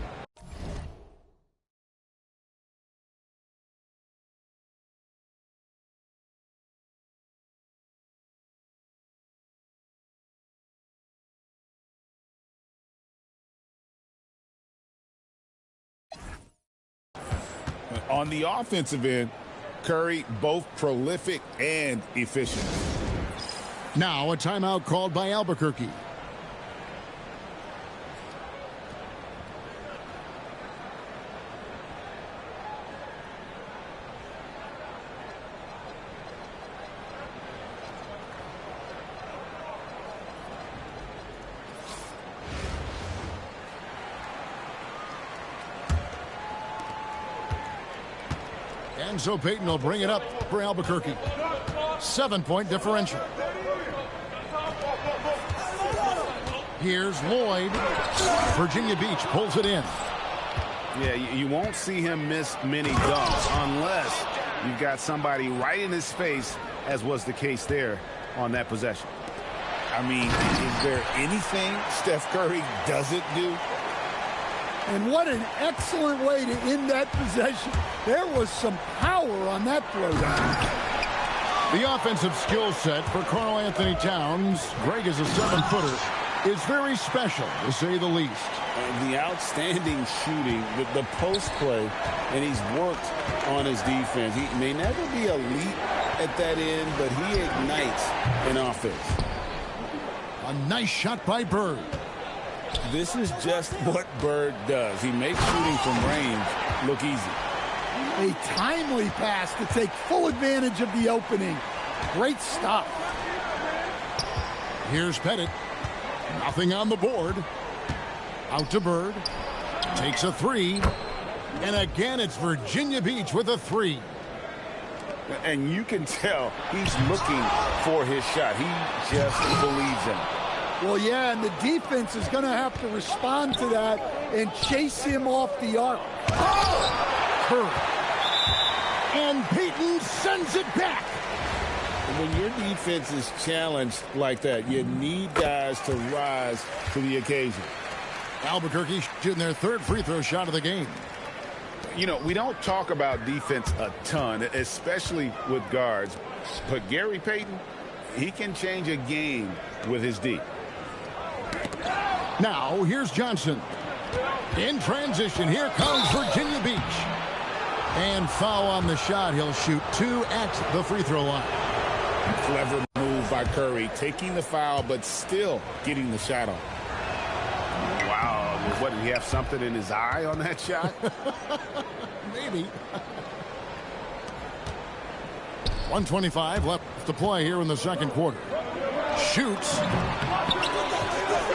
On the offensive end, Curry both prolific and efficient. Now a timeout called by Albuquerque. And so Payton will bring it up for Albuquerque. 7-point differential. Here's Lloyd. Virginia Beach pulls it in. Yeah, you won't see him miss many dunks unless you've got somebody right in his face, as was the case there on that possession. I mean, is there anything Steph Curry doesn't do? And what an excellent way to end that possession. There was some power on that throw down. The offensive skill set for Karl Anthony Towns, Greg is a 7-footer, is very special, to say the least. The outstanding shooting, the post play, and he's worked on his defense. He may never be elite at that end, but he ignites an offense. A nice shot by Bird. This is just what Bird does. He makes shooting from range look easy. A timely pass to take full advantage of the opening. Great stop. Here's Pettit. Nothing on the board. Out to Bird. Takes a three. And again, it's Virginia Beach with a three. And you can tell he's looking for his shot. He just believes in it. Well, yeah, and the defense is going to have to respond to that and chase him off the arc. Curry. And Payton sends it back. When your defense is challenged like that, you need guys to rise to the occasion. Albuquerque shooting their third free throw shot of the game. You know, we don't talk about defense a ton, especially with guards. But Gary Payton, he can change a game with his D. Now, here's Johnson. In transition, here comes Virginia Beach. And foul on the shot. He'll shoot 2 at the free throw line. Clever move by Curry, taking the foul, but still getting the shot off. Wow, what, did he have something in his eye on that shot? Maybe. 1:25 left to play here in the second quarter. Shoots.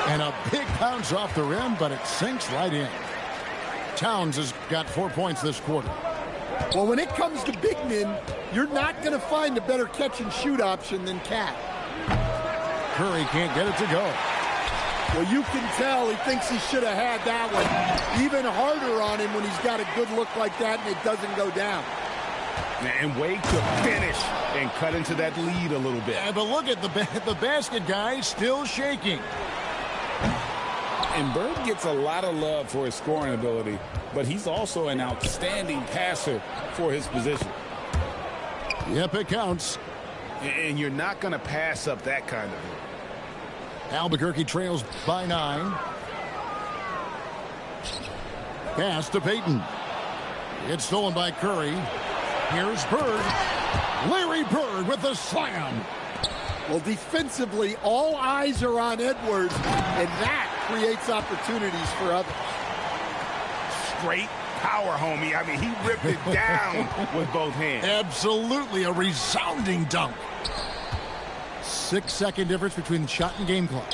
And a big bounce off the rim, but it sinks right in. Towns has got 4 points this quarter. Well, when it comes to big men, you're not going to find a better catch-and-shoot option than Cat. Curry can't get it to go. Well, you can tell he thinks he should have had that one. Even harder on him when he's got a good look like that and it doesn't go down. And Wade could finish and cut into that lead a little bit. Yeah, but look at the basket guy still shaking. And Bird gets a lot of love for his scoring ability, but he's also an outstanding passer for his position. Yep, it counts. And you're not going to pass up that kind of move. Albuquerque trails by 9. Pass to Payton. It's stolen by Curry. Here's Bird. Larry Bird with the slam. Well, defensively, all eyes are on Edwards, and that creates opportunities for others. Straight power, homie. I mean, he ripped it down with both hands. Absolutely a resounding dunk. 6-second difference between shot and game clock.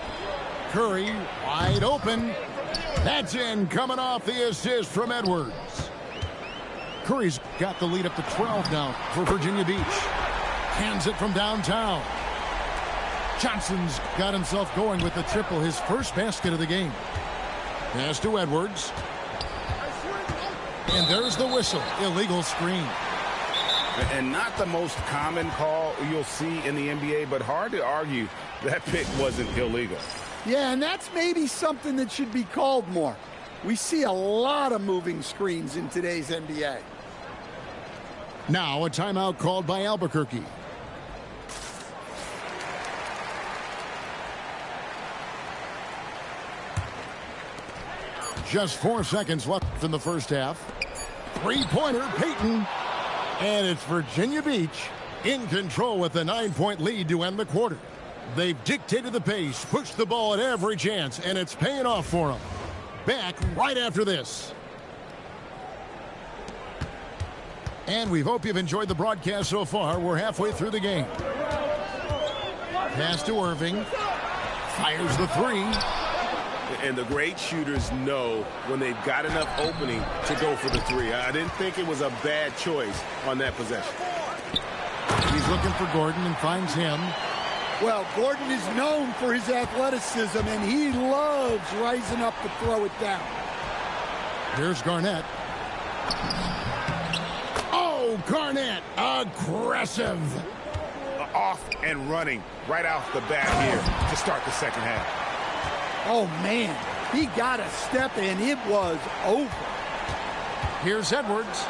Curry wide open. That's in, coming off the assist from Edwards. Curry's got the lead up to 12 now for Virginia Beach. Hands it from downtown. Johnson's got himself going with the triple, his first basket of the game. Pass to Edwards. And there's the whistle. Illegal screen. And not the most common call you'll see in the NBA, but hard to argue that pick wasn't illegal. Yeah, and that's maybe something that should be called more. We see a lot of moving screens in today's NBA. Now a timeout called by Albuquerque. Just 4 seconds left in the first half. Three-pointer, Payton. And it's Virginia Beach in control with a 9-point lead to end the quarter. They've dictated the pace, pushed the ball at every chance, and it's paying off for them. Back right after this. And we hope you've enjoyed the broadcast so far. We're halfway through the game. Pass to Irving. Fires the three. And the great shooters know when they've got enough opening to go for the three. I didn't think it was a bad choice on that possession. He's looking for Gordon and finds him. Well, Gordon is known for his athleticism, and he loves rising up to throw it down. Here's Garnett. Oh, Garnett, aggressive. Off and running right off the bat here to start the second half. Oh, man, he got a step, and it was over. Here's Edwards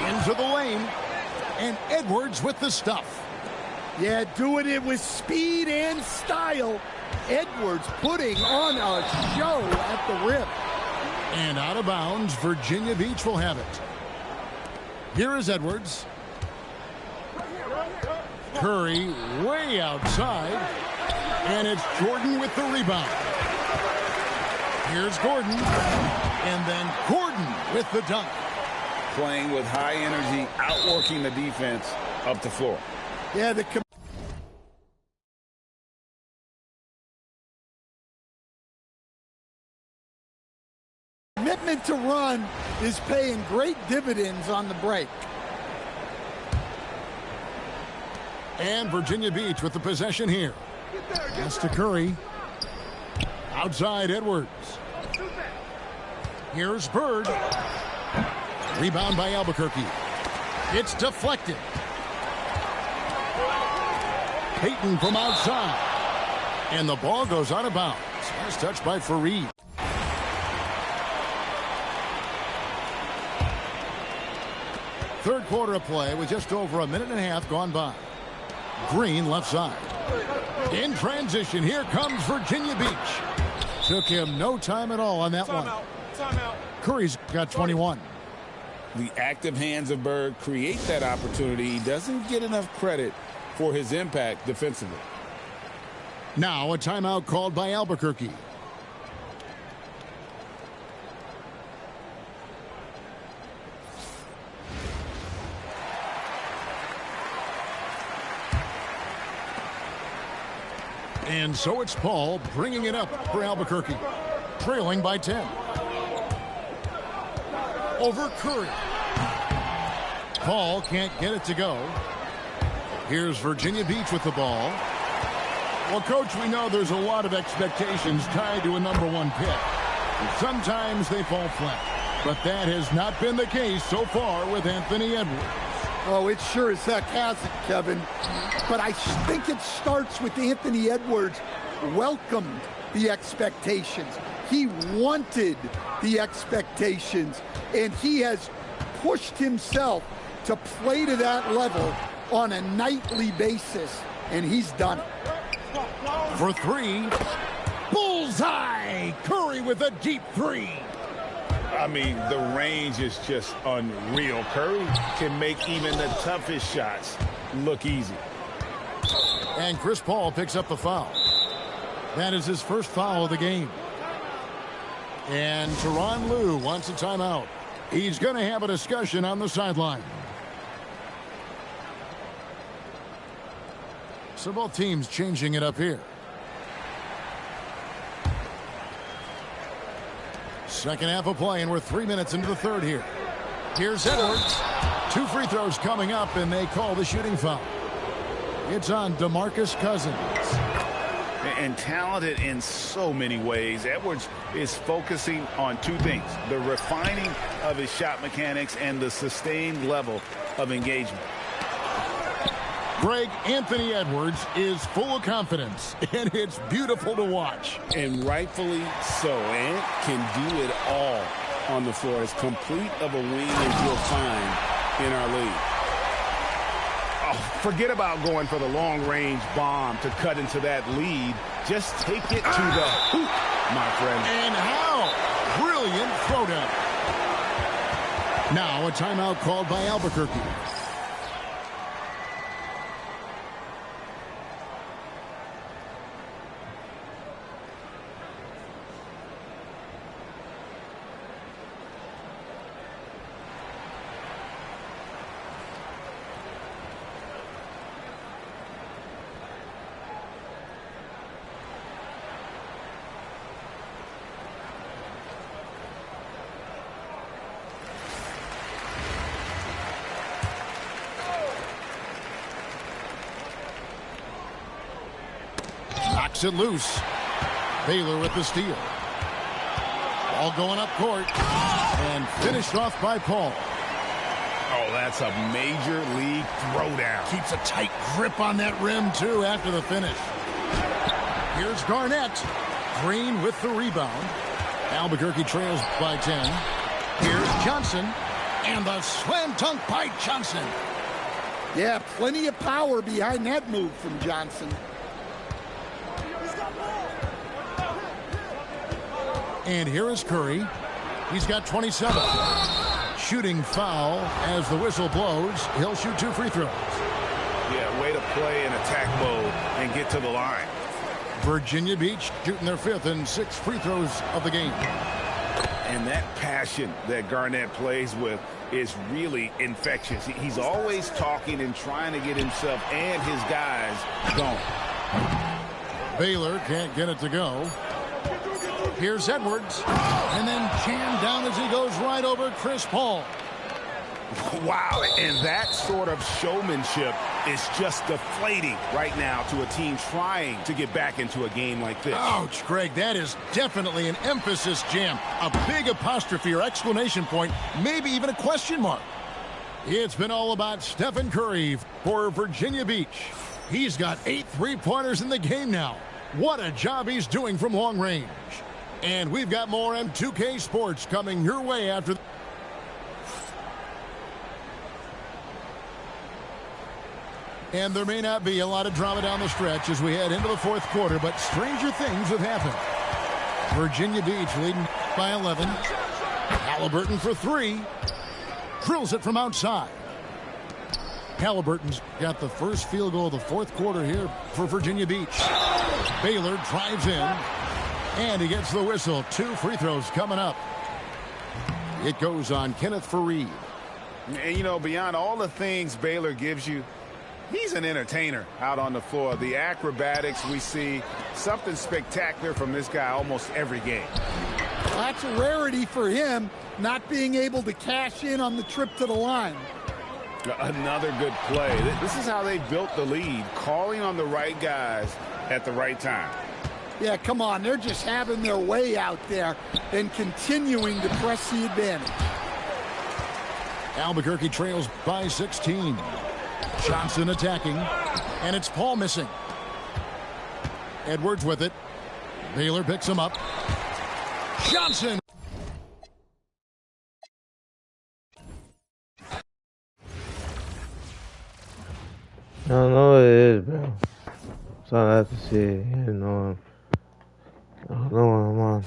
into the lane, and Edwards with the stuff. Yeah, doing it with speed and style. Edwards putting on a show at the rim. And out of bounds, Virginia Beach will have it. Here is Edwards. Curry way outside, and it's Jordan with the rebound. Here's Gordon, and then Gordon with the dunk. Playing with high energy, outworking the defense up the floor. Yeah, the commitment to run is paying great dividends on the break. And Virginia Beach with the possession here. Pass to Curry. Outside Edwards. Here's Bird. Rebound by Albuquerque. It's deflected. Payton from outside. And the ball goes out of bounds. Nice touch by Fareed. Third quarter of play with just over a minute and a half gone by. Green left side. In transition, here comes Virginia Beach. Took him no time at all on that one. Timeout. Curry's got 21. The active hands of Bird create that opportunity. He doesn't get enough credit for his impact defensively. Now a timeout called by Albuquerque. And so it's Paul bringing it up for Albuquerque, trailing by 10. Over Curry. Paul can't get it to go. Here's Virginia Beach with the ball. Well, Coach, we know there's a lot of expectations tied to a #1 pick. And sometimes they fall flat. But that has not been the case so far with Anthony Edwards. Oh, it sure as heck hasn't, Kevin. But I think it starts with Anthony Edwards welcomed the expectations. He wanted the expectations, and he has pushed himself to play to that level on a nightly basis, and he's done it. For three, bullseye! Curry with a deep three. I mean, the range is just unreal. Curry can make even the toughest shots look easy. And Chris Paul picks up the foul. That is his first foul of the game. And Tyronn Lue wants a timeout. He's going to have a discussion on the sideline. So both teams changing it up here. Second half of play, and we're 3 minutes into the third here. Here's Edwards. 2 free throws coming up, and they call the shooting foul. It's on DeMarcus Cousins. And talented in so many ways. Edwards is focusing on 2 things: the refining of his shot mechanics and the sustained level of engagement. Greg, Anthony Edwards is full of confidence, and it's beautiful to watch. And rightfully so. Ant can do it all on the floor. As complete of a wing as you'll find in our league. Oh, forget about going for the long-range bomb to cut into that lead. Just take it to the hoop, my friend. And how brilliant throwdown. Now a timeout called by Albuquerque. Knocks it loose. Baylor with the steal. Ball going up court. And finished off by Paul. Oh, that's a major league throwdown. Keeps a tight grip on that rim, too, after the finish. Here's Garnett. Green with the rebound. Albuquerque trails by 10. Here's Johnson. And the slam dunk by Johnson. Yeah, plenty of power behind that move from Johnson. And here is Curry. He's got 27. Shooting foul as the whistle blows. He'll shoot 2 free throws. Yeah, way to play in attack mode and get to the line. Virginia Beach shooting their 5th and 6th free throws of the game. And that passion that Garnett plays with is really infectious. He's always talking and trying to get himself and his guys going. Baylor can't get it to go. Here's Edwards, and then jammed down as he goes right over Chris Paul. Wow, and that sort of showmanship is just deflating right now to a team trying to get back into a game like this. Ouch, Greg, that is definitely an emphasis jam. A big apostrophe or exclamation point, maybe even a question mark. It's been all about Stephen Curry for Virginia Beach. He's got 8 3-pointers in the game now. What a job he's doing from long range. And we've got more M2K Sports coming your way after. And there may not be a lot of drama down the stretch as we head into the fourth quarter, but stranger things have happened. Virginia Beach leading by 11. Halliburton for 3. Drills it from outside. Halliburton's got the first field goal of the fourth quarter here for Virginia Beach. Baylor drives in, and he gets the whistle. 2 free throws coming up. It goes on Kenneth Faried. And, you know, beyond all the things Baylor gives you, he's an entertainer out on the floor. The acrobatics we see, something spectacular from this guy almost every game. That's a rarity for him, not being able to cash in on the trip to the line. Another good play. This is how they built the lead, calling on the right guys at the right time. Yeah, come on. They're just having their way out there and continuing to press the advantage. Albuquerque trails by 16. Johnson attacking, and it's Paul missing. Edwards with it. Baylor picks him up. Johnson. I don't know what it is, bro. So I have to see it. You know, I don't know what I'm on.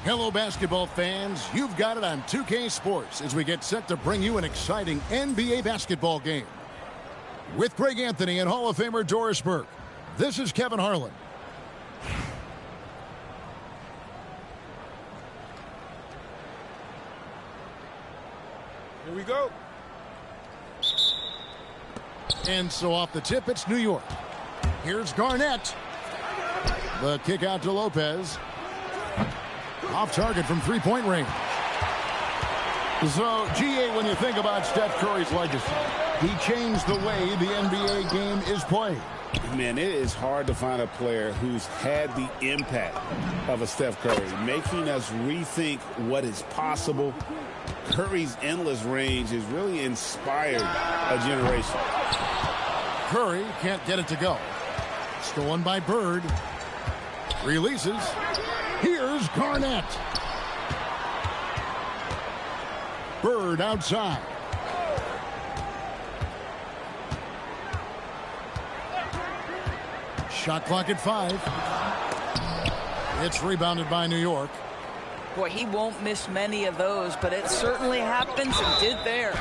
Hello, basketball fans. You've got it on 2K Sports as we get set to bring you an exciting NBA basketball game. With Greg Anthony and Hall of Famer Doris Burke, this is Kevin Harlan. Here we go. And so off the tip, it's New York. Here's Garnett. The kick out to Lopez. Off target from three-point range. So, GA, when you think about Steph Curry's legacy, he changed the way the NBA game is played. Man, it is hard to find a player who's had the impact of a Steph Curry, making us rethink what is possible. Curry's endless range has really inspired a generation. Curry can't get it to go. Stolen by Bird. Releases. Here's Garnett. Bird outside. Shot clock at 5. It's rebounded by New York. Boy, he won't miss many of those, but it certainly happens and did there.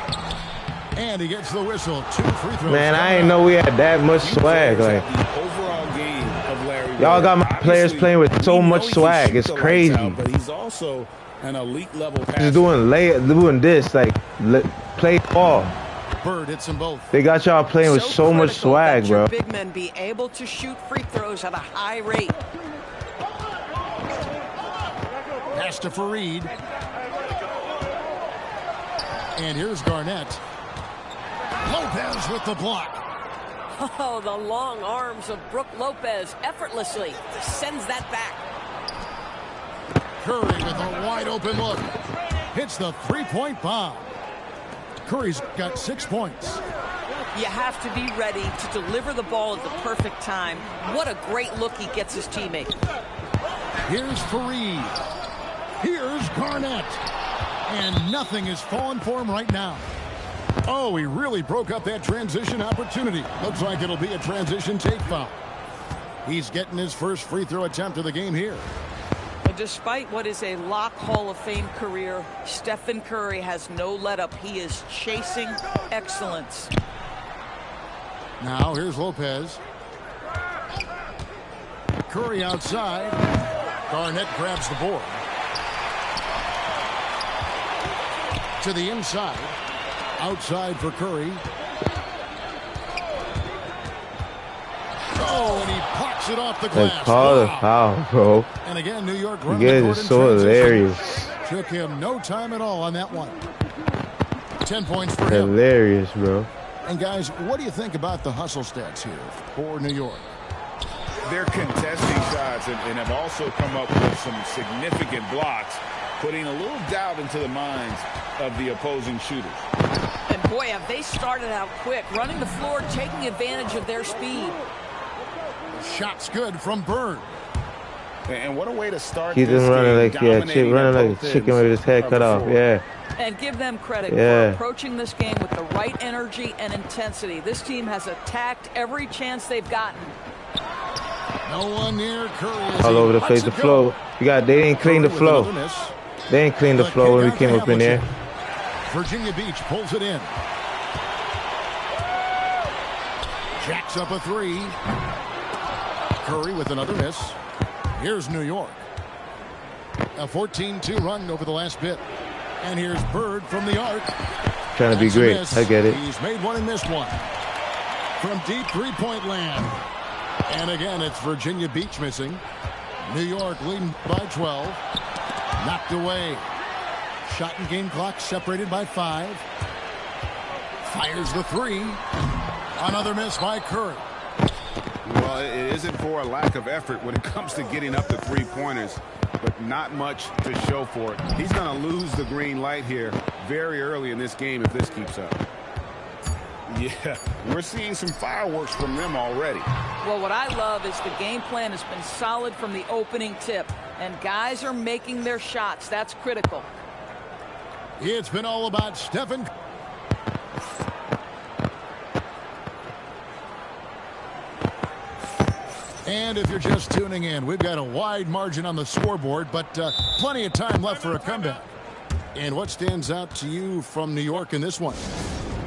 And he gets the whistle. 2 free throws. Man, I didn't know we had that much swag. Like, the overall game of Larry Bird. y'all got my players playing with so much swag. It's crazy. Out, but he's also an elite level passer. Just doing this, like, play ball. Bird hits them both. They got y'all playing with so much swag, that bro. your big men be able to shoot free throws at a high rate. Pass to Fareed. And here's Garnett. Lopez with the block. Oh, the long arms of Brook Lopez effortlessly sends that back. Curry with a wide open look. Hits the three-point bomb. Curry's got 6 points. You have to be ready to deliver the ball at the perfect time. What a great look he gets his teammate. Here's Fareed. Here's Garnett. And nothing is falling for him right now. Oh, he really broke up that transition opportunity. Looks like it'll be a transition take foul. He's getting his first free throw attempt of the game here. Despite what is a lock Hall of Fame career, Stephen Curry has no let-up. He is chasing excellence. Now here's Lopez. Curry outside. Garnett grabs the board. To the inside. Outside for Curry. Oh, and he pops it off the glass. Call the foul, bro. And again, New York. You guys are so hilarious. Took him no time at all on that one. 10 points for him. Hilarious, bro. And guys, what do you think about the hustle stats here for New York? They're contesting shots and have also come up with some significant blocks, putting a little doubt into the minds of the opposing shooters. And boy, have they started out quick, running the floor, taking advantage of their speed. Shot's good from Bird. And what a way to start He's this just running game, like, running like a chicken with his head cut off. Yeah. And give them credit for approaching this game with the right energy and intensity. This team has attacked every chance they've gotten. No one near Curry. All over the place. The flow. They didn't clean the flow. They didn't clean the flow when we came up in there. Virginia Beach pulls it in. Jacks up a three. Curry with another miss. Here's New York. A 14-2 run over the last bit. And here's Bird from the arc. Trying to be great. I get it. He's made one and missed one. From deep three-point land. And again, it's Virginia Beach missing. New York leading by 12. Knocked away. Shot and game clock separated by 5. Fires the three. Another miss by Curry. Well, it isn't for a lack of effort when it comes to getting up to three-pointers, but not much to show for it. He's going to lose the green light here very early in this game if this keeps up. Yeah, we're seeing some fireworks from them already. Well, what I love is the game plan has been solid from the opening tip, and guys are making their shots. That's critical. It's been all about Stephen. And if you're just tuning in, we've got a wide margin on the scoreboard, but plenty of time left for a comeback. And what stands out to you from New York in this one?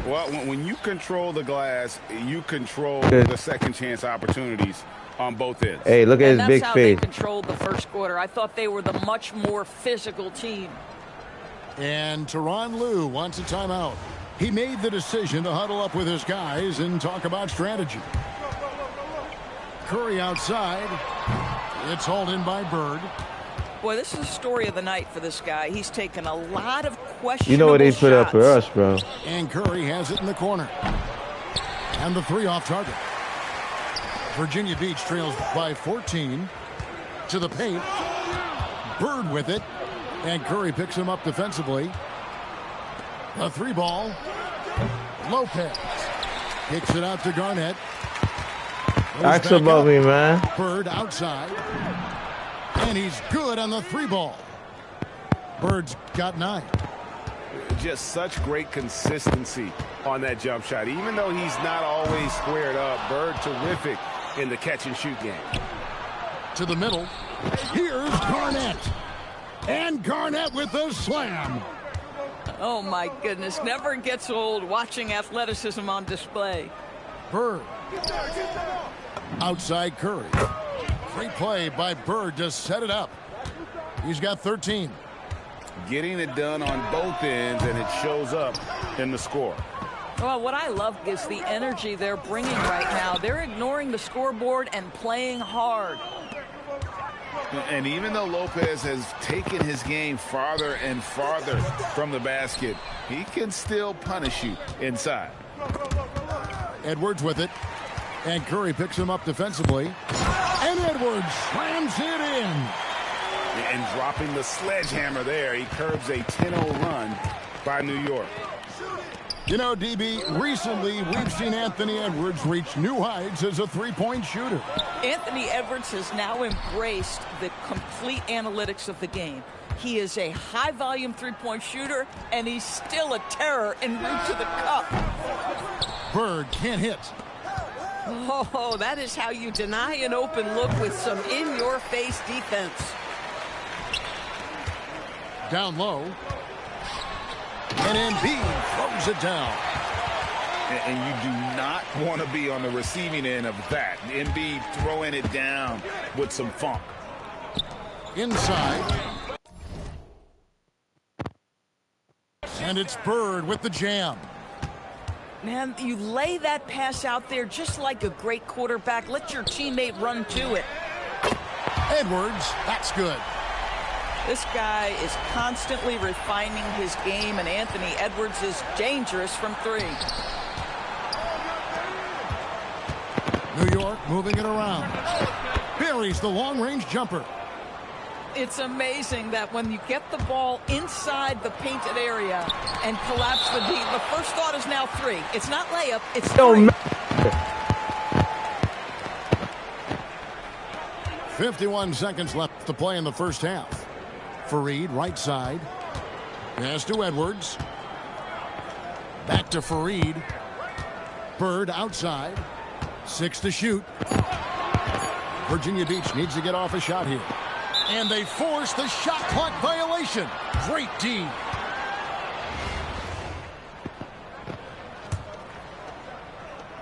Well, when you control the glass, you control the second chance opportunities on both ends. Hey, look at his big face. That's how they controlled the first quarter. I thought they were the much more physical team. And Tyronn Lue wants a timeout. He made the decision to huddle up with his guys and talk about strategy. Curry outside. It's hauled in by Bird. Boy, this is the story of the night for this guy. He's taken a lot of questionable You know what they put shots. up for us, bro. And Curry has it in the corner. And the three off target. Virginia Beach trails by 14 to the paint. Bird with it. And Curry picks him up defensively. The three ball. Lopez kicks it out to Garnett. Ask about me, man. Bird outside. And he's good on the three ball. Bird's got 9. Just such great consistency on that jump shot. Even though he's not always squared up, Bird terrific in the catch and shoot game. To the middle. Here's Garnett. And Garnett with the slam. Oh, my goodness. Never gets old watching athleticism on display. Bird. Outside Curry. Great play by Bird to set it up. He's got 13. Getting it done on both ends, and it shows up in the score. Well, what I love is the energy they're bringing right now. They're ignoring the scoreboard and playing hard. And even though Lopez has taken his game farther and farther from the basket, he can still punish you inside. Edwards with it. And Curry picks him up defensively. And Edwards slams it in. And dropping the sledgehammer there, he curbs a 10-0 run by New York. You know, DB, recently we've seen Anthony Edwards reach new heights as a three-point shooter. Anthony Edwards has now embraced the complete analytics of the game. He is a high-volume three-point shooter, and he's still a terror en route to the cup. Bird can't hit. Oh, that is how you deny an open look with some in-your-face defense. Down low. And Embiid throws it down. And you do not want to be on the receiving end of that. Embiid throwing it down with some funk. Inside. And it's Bird with the jam. Man, you lay that pass out there just like a great quarterback. Let your teammate run to it. Edwards, that's good. This guy is constantly refining his game, and Anthony Edwards is dangerous from three. New York moving it around. Buries the long-range jumper. It's amazing that when you get the ball inside the painted area and collapse the D, the first thought is now three. It's not layup, it's three. 51 seconds left to play in the first half. Fareed, right side. Pass to Edwards. Back to Fareed. Bird outside. 6 to shoot. Virginia Beach needs to get off a shot here. And they force the shot clock violation. Great D.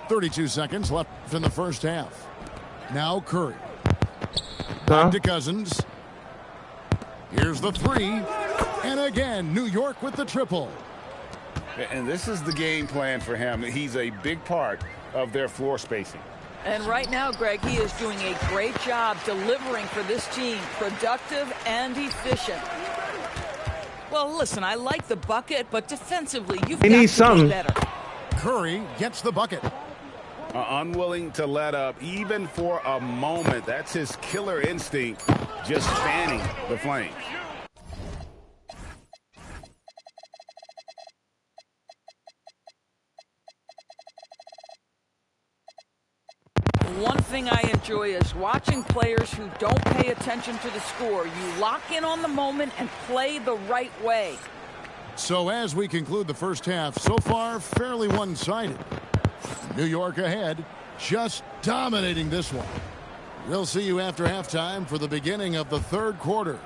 .32 seconds left in the first half. Now Curry. Back to Cousins. Here's the three. And again, New York with the triple. And this is the game plan for him. He's a big part of their floor spacing. And right now, Greg, he is doing a great job delivering for this team, productive and efficient. Well, listen, I like the bucket, but defensively, you've got to be better. Curry gets the bucket. Unwilling to let up even for a moment. That's his killer instinct, just fanning the flames. One thing I enjoy is watching players who don't pay attention to the score. You lock in on the moment and play the right way. So as we conclude the first half, so far fairly one-sided. New York ahead, just dominating this one. We'll see you after halftime for the beginning of the third quarter.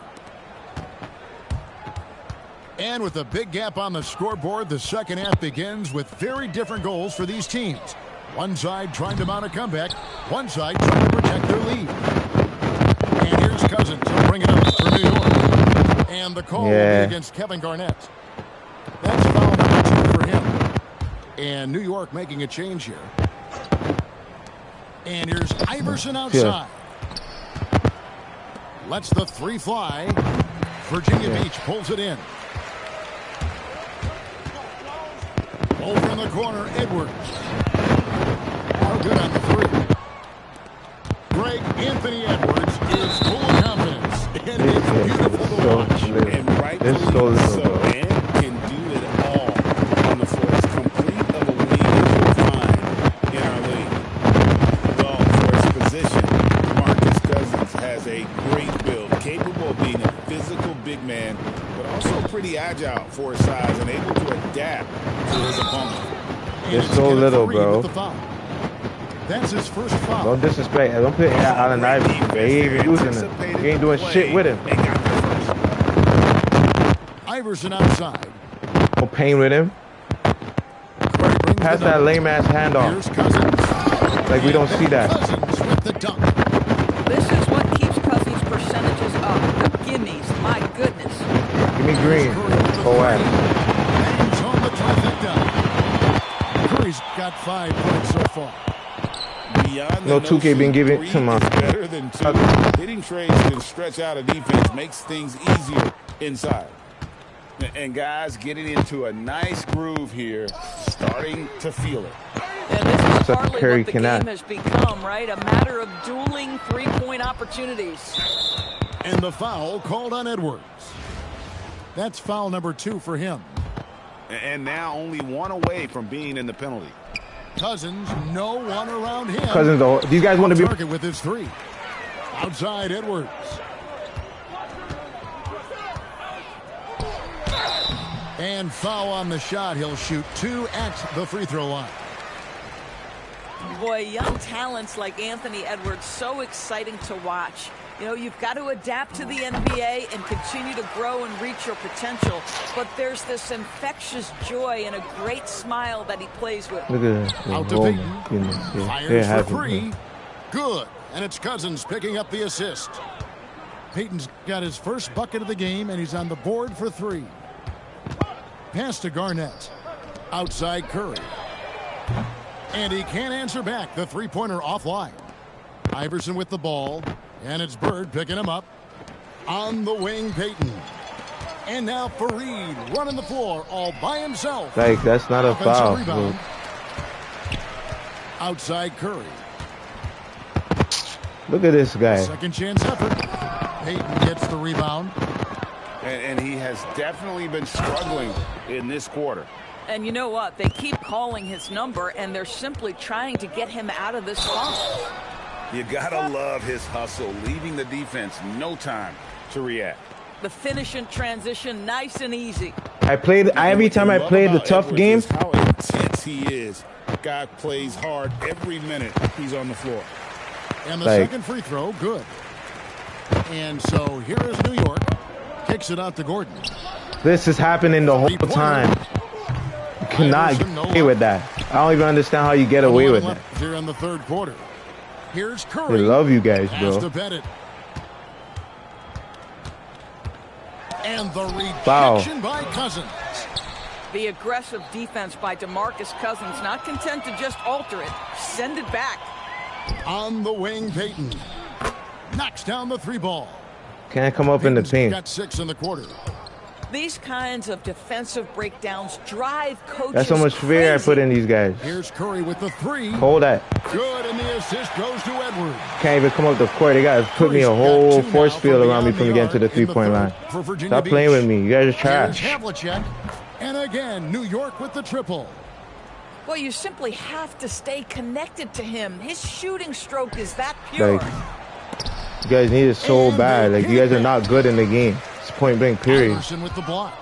And with a big gap on the scoreboard, the second half begins with very different goals for these teams. One side trying to mount a comeback, one side trying to protect their lead. And here's Cousins to bring it up for New York. And the call will be against Kevin Garnett. That's foul number 2 for him. And New York making a change here. And here's Iverson outside. Lets the three fly. Virginia Beach pulls it in. Over in the corner, Edwards. How good on the three. Greg, Anthony Edwards is full of confidence. And it's beautiful to watch. And rightfully so. And can do it all on the floor. It's complete of a league that you'll find in our league. Well, for his position, Marcus Cousins has a great build, capable of being a physical big man, but also pretty agile for his size and able to adapt to his opponent. It's so little, bro. That's his first foul. Don't disrespect. Don't put Allen Iverson. He ain't even using him. He ain't doing shit with him. Iverson outside. No pain with him. Pass that lame ass handoff. Here's Cousins. Like we don't see that. Cousins with the dunk. This is what keeps Cousins' percentages up. The gimmies, my goodness. Give me green. Oh, He's on the trifecta. Curry's got 5 points so far. Beyond no 2K been given to my. Better than 2. Hitting trades can stretch out a defense, makes things easier inside. And guys getting into a nice groove here, starting to feel it. And this is partly Curry what the game has become, right? A matter of dueling three-point opportunities. And the foul called on Edwards. That's foul number 2 for him. And now only 1 away from being in the penalty. Cousins, no one around him. Cousins, though, these guys want to be target with his 3. Outside Edwards. And foul on the shot. He'll shoot 2 at the free throw line. Boy, young talents like Anthony Edwards, so exciting to watch. You know, you've got to adapt to the NBA and continue to grow and reach your potential. But there's this infectious joy and a great smile that he plays with. Look at that. Out to Payton. Fires for 3. Good. And it's Cousins picking up the assist. Payton's got his first bucket of the game, and he's on the board for 3. Pass to Garnett. Outside Curry. And he can't answer back. The three-pointer offline. Iverson with the ball. And it's Bird picking him up. On the wing, Payton. And now Fareed running the floor all by himself. Like, that's not a foul. Outside Curry. Look at this guy. Second chance effort. Payton gets the rebound. And he has definitely been struggling in this quarter. And you know what? They keep calling his number, and they're simply trying to get him out of this funk. You gotta love his hustle, leaving the defense no time to react. The finish and transition, nice and easy. Every time I played the tough game. How intense he is. Guy plays hard every minute he's on the floor. And the second free throw, good. And so here is New York. Kicks it out to Gordon. This is happening the whole time. You cannot get away with that. I don't even understand how you get away with that. Here in the third quarter. Here's Curry. I love you guys, bro. And the rejection by Cousins. The aggressive defense by DeMarcus Cousins, not content to just alter it, send it back. On the wing, Payton knocks down the 3 ball. Can't come up in the paint. Got 6 in the quarter. These kinds of defensive breakdowns drive coaches. That's how much fear I put in these guys. Here's Curry with the 3. Hold that. Good, and the assist goes to Edwards. Can't even come up the court. They got to put me a whole force field around me from getting to the 3-point line. Stop playing with me. You guys are trash. Havlicek, and again, New York with the triple. Well, you simply have to stay connected to him. His shooting stroke is that pure. Like, you guys need it so bad. Like, you guys are not good in the game. It's point blank, period. Anderson with the block.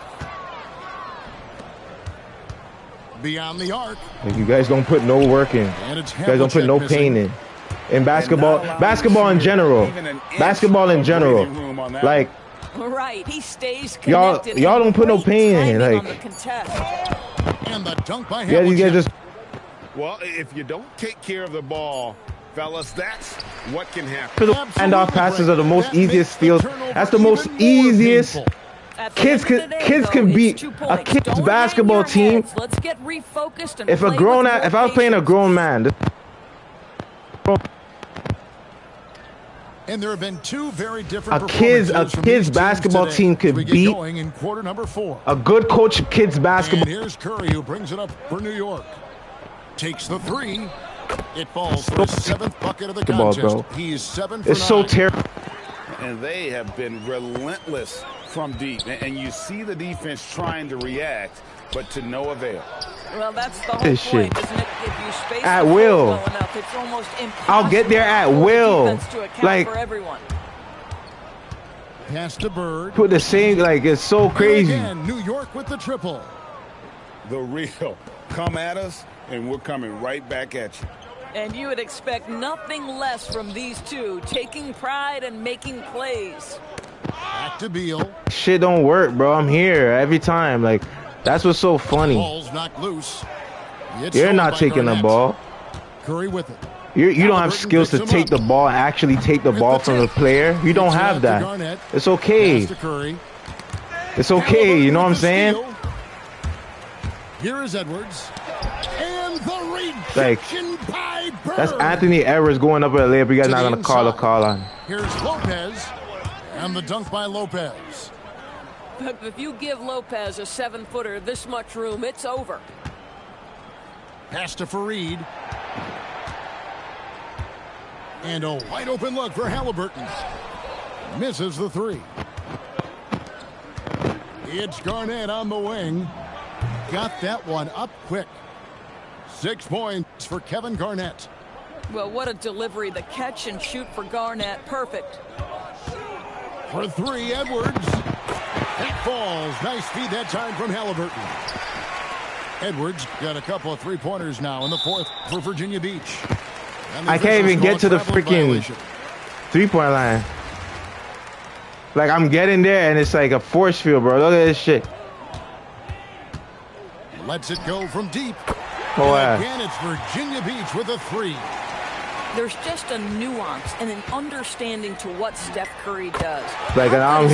Beyond the arc. Like, you guys don't put no work in. You guys don't put no pain in. In basketball in general. Basketball in general. Like, right, he stays connected. Y'all don't put no pain in. Like, and the dunk by yeah, you guys just. Well, if you don't take care of the ball, fellas, that's what can happen. Handoff passes are the most easiest steals. That's the most easiest. Kids can beat a kid's basketball team. Let's get refocused and if I was playing a grown man. And there have been 2 very different a kid's basketball team could beat in quarter number 4. A good coach kids basketball. And here's Curry who brings it up for New York. Takes the 3. It falls for his 7th bucket of the contest. Bro. He's 7 for 9. It's so terrible. And they have been relentless from deep. And you see the defense trying to react, but to no avail. Well, that's the whole point, isn't it? If you space at will. Well enough, it's almost impossible. I'll get there at will. Like, for everyone. Pass to Bird. Put the same, like, it's so crazy. Again, New York with the triple. The real. Come at us, and we're coming right back at you. And you would expect nothing less from these two, taking pride and making plays. Back to Beal. Shit don't work, bro. I'm here every time. Like, that's what's so funny. Ball's knocked loose. You're not taking the ball. Curry with it. You don't have skills to take the ball, actually take the ball from the player. You don't have that. It's okay. It's okay. You know what I'm saying? Here is Edwards. And the rejection like, by Bird. That's Anthony Edwards going up at a layup. You guys not going to call a call on. Here's Lopez. And the dunk by Lopez. If you give Lopez a 7-footer this much room, it's over. Pass to Fareed. And a wide open look for Halliburton. Misses the three. It's Garnett on the wing. Got that one up quick. 6 points for Kevin Garnett. Well, what a delivery. The catch and shoot for Garnett. Perfect. For three, Edwards. It falls. Nice feed that time from Halliburton. Edwards got a couple of three-pointers now in the fourth for Virginia Beach. I can't even get to the freaking three-point line. Like, I'm getting there, and it's like a force field, bro. Look at this shit. Lets it go from deep. Oh, and again, it's Virginia Beach with a three. There's just a nuance and an understanding to what Steph Curry does. Like, now I'm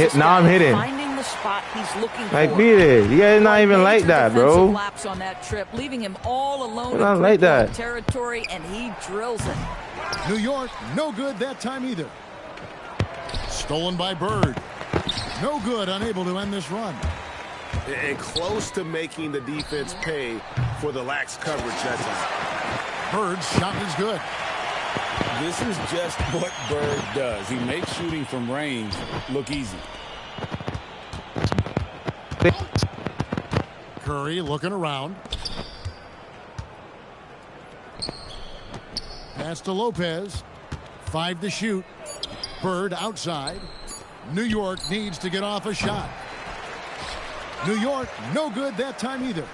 hitting. Finding the spot he's looking like, for. beat it. You guys not even like that, bro. Laps on that trip, leaving him all alone not in like that territory, and he drills it. New York, no good that time either. Stolen by Bird. No good, unable to end this run. And close to making the defense pay for the lax coverage that time. Bird's shot is good. This is just what Bird does. He makes shooting from range look easy. Curry looking around. Pass to Lopez. 5 to shoot. Bird outside. New York needs to get off a shot. New York, no good that time either.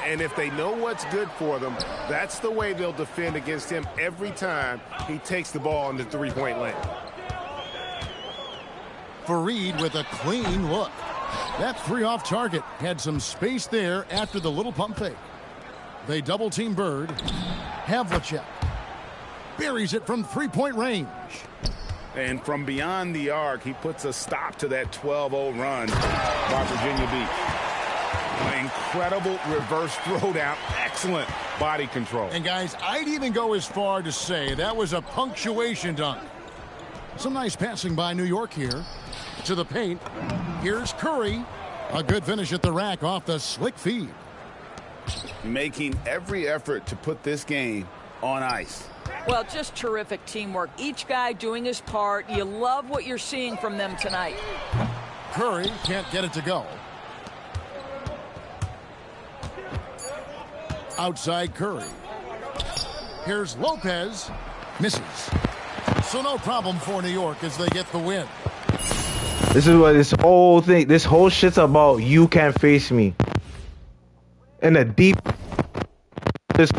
And if they know what's good for them, that's the way they'll defend against him every time he takes the ball in the three-point lane. Fareed with a clean look. That three off target had some space there after the little pump fake. They double team Bird. Havlicek buries it from three-point range. And from beyond the arc, he puts a stop to that 12-0 run by Virginia Beach. An incredible reverse throwdown. Excellent body control. And guys, I'd even go as far to say that was a punctuation dunk. Some nice passing by New York here. To the paint. Here's Curry. A good finish at the rack off the slick feed. Making every effort to put this game on ice. Well, just terrific teamwork. Each guy doing his part. You love what you're seeing from them tonight. Curry can't get it to go. Outside Curry. Here's Lopez. Misses. So no problem for New York as they get the win. This is what this whole thing, this whole shit's about. You can't face me. In a deep... This...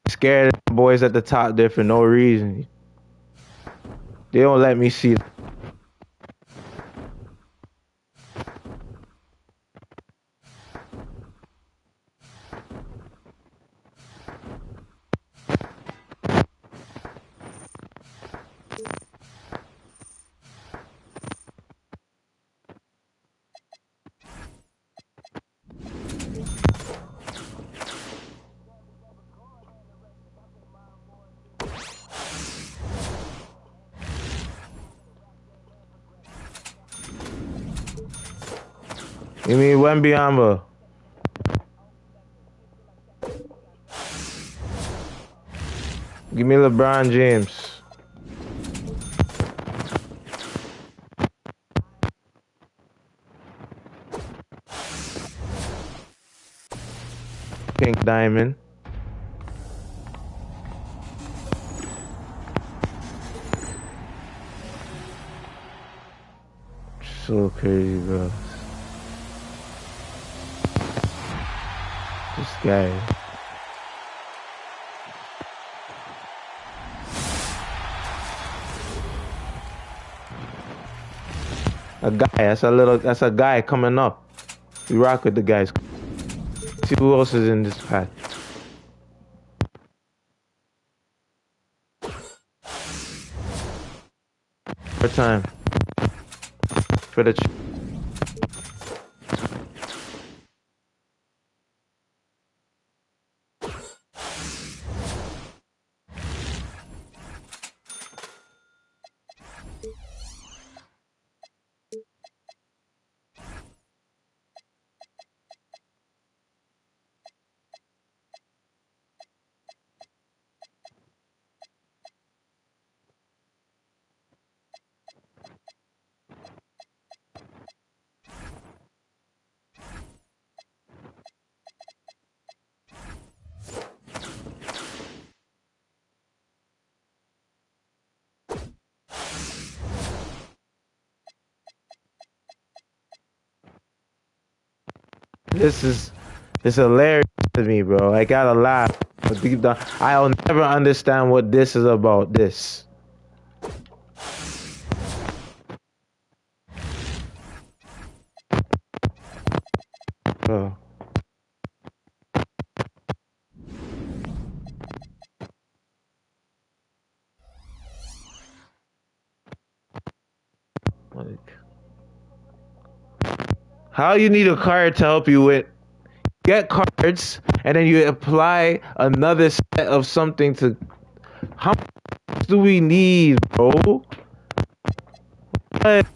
Scared of the boys at the top there for no reason. They don't let me see. You mean Wembyama? Give me LeBron James. Pink diamond. So crazy, bro. This guy. A guy. That's a guy coming up. You rock with the guys. See who else is in this pack. For time. For the. It's hilarious to me, bro. I gotta laugh. But deep down, I'll never understand what this is about. This. Oh. Like, how you need a card to help you with? Get cards, and then you apply another set of something to. How much do we need, bro? What?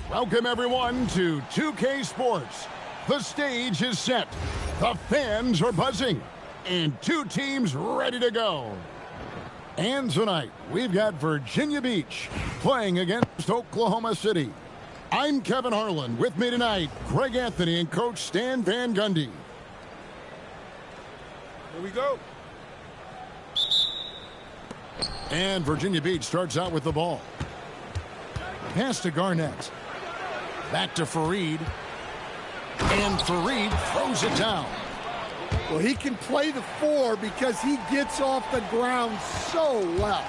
Welcome, everyone, to 2K Sports. The stage is set. The fans are buzzing. And two teams ready to go. And tonight, we've got Virginia Beach playing against Oklahoma City. I'm Kevin Harlan. With me tonight, Greg Anthony and Coach Stan Van Gundy. Here we go. And Virginia Beach starts out with the ball. Pass to Garnett. Back to Farid. And Farid throws it down. Well, he can play the 4 because he gets off the ground so well.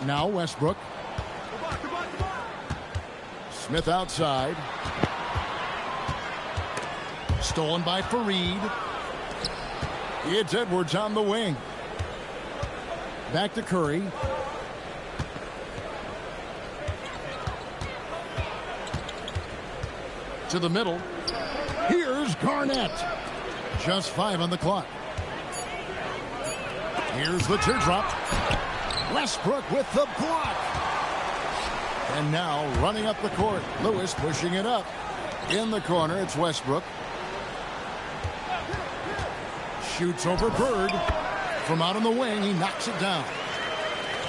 Now Westbrook. Smith outside. Stolen by Farid. It's Edwards on the wing. Back to Curry. To the middle. Here's Garnett. Just 5 on the clock. Here's the teardrop. Westbrook with the block. And now running up the court. Lewis pushing it up. In the corner, it's Westbrook. Shoots over Bird. From out on the wing, he knocks it down.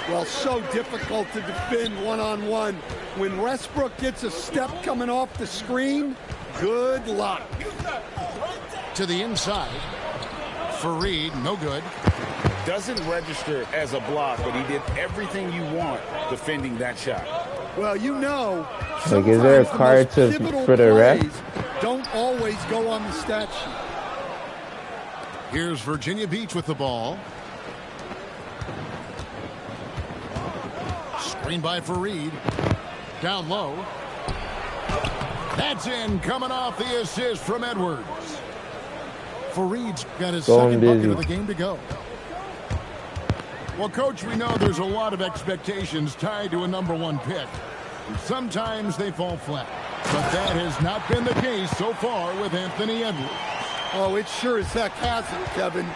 Well, so difficult to defend one-on-one. When Westbrook gets a step coming off the screen, good luck. To the inside. Farid, no good. Doesn't register as a block, but he did everything you want defending that shot. Well, you know, like, is there a card for the ref? Don't always go on the stat sheet. Here's Virginia Beach with the ball. Screen by Farid. Down low. That's in, coming off the assist from Edwards. Farid's got his second bucket of the game to go. Well, Coach, we know there's a lot of expectations tied to a #1 pick. Sometimes they fall flat, but that has not been the case so far with Anthony Edwards. Oh, it sure as heck hasn't, Kevin.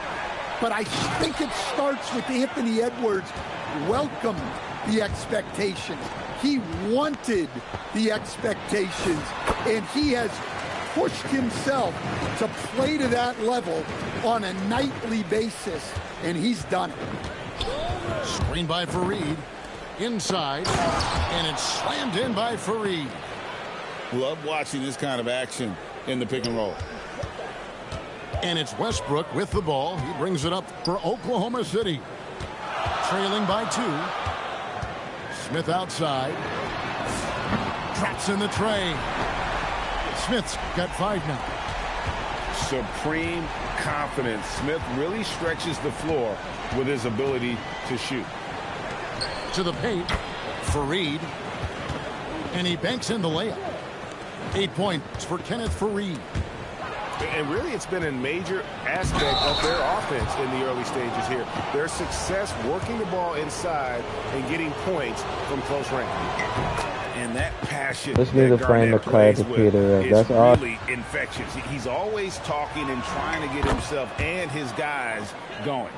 But I think it starts with Anthony Edwards welcomed the expectation. He wanted the expectations, and he has pushed himself to play to that level on a nightly basis, and he's done it. Screen by Fareed. Inside, and it's slammed in by Fareed. Love watching this kind of action in the pick and roll. And it's Westbrook with the ball. He brings it up for Oklahoma City. Trailing by 2. Smith outside. Drops in the tray. Smith's got 5 now. Supreme confidence. Smith really stretches the floor with his ability to shoot. To the paint, Fareed, and he banks in the layup. 8 points for Kenneth Fareed. And really, it's been a major aspect of their offense in the early stages here. Their success working the ball inside and getting points from close range. And that passion Let's need to find the card to Peter. That's all. Really infectious. He's always talking and trying to get himself and his guys going.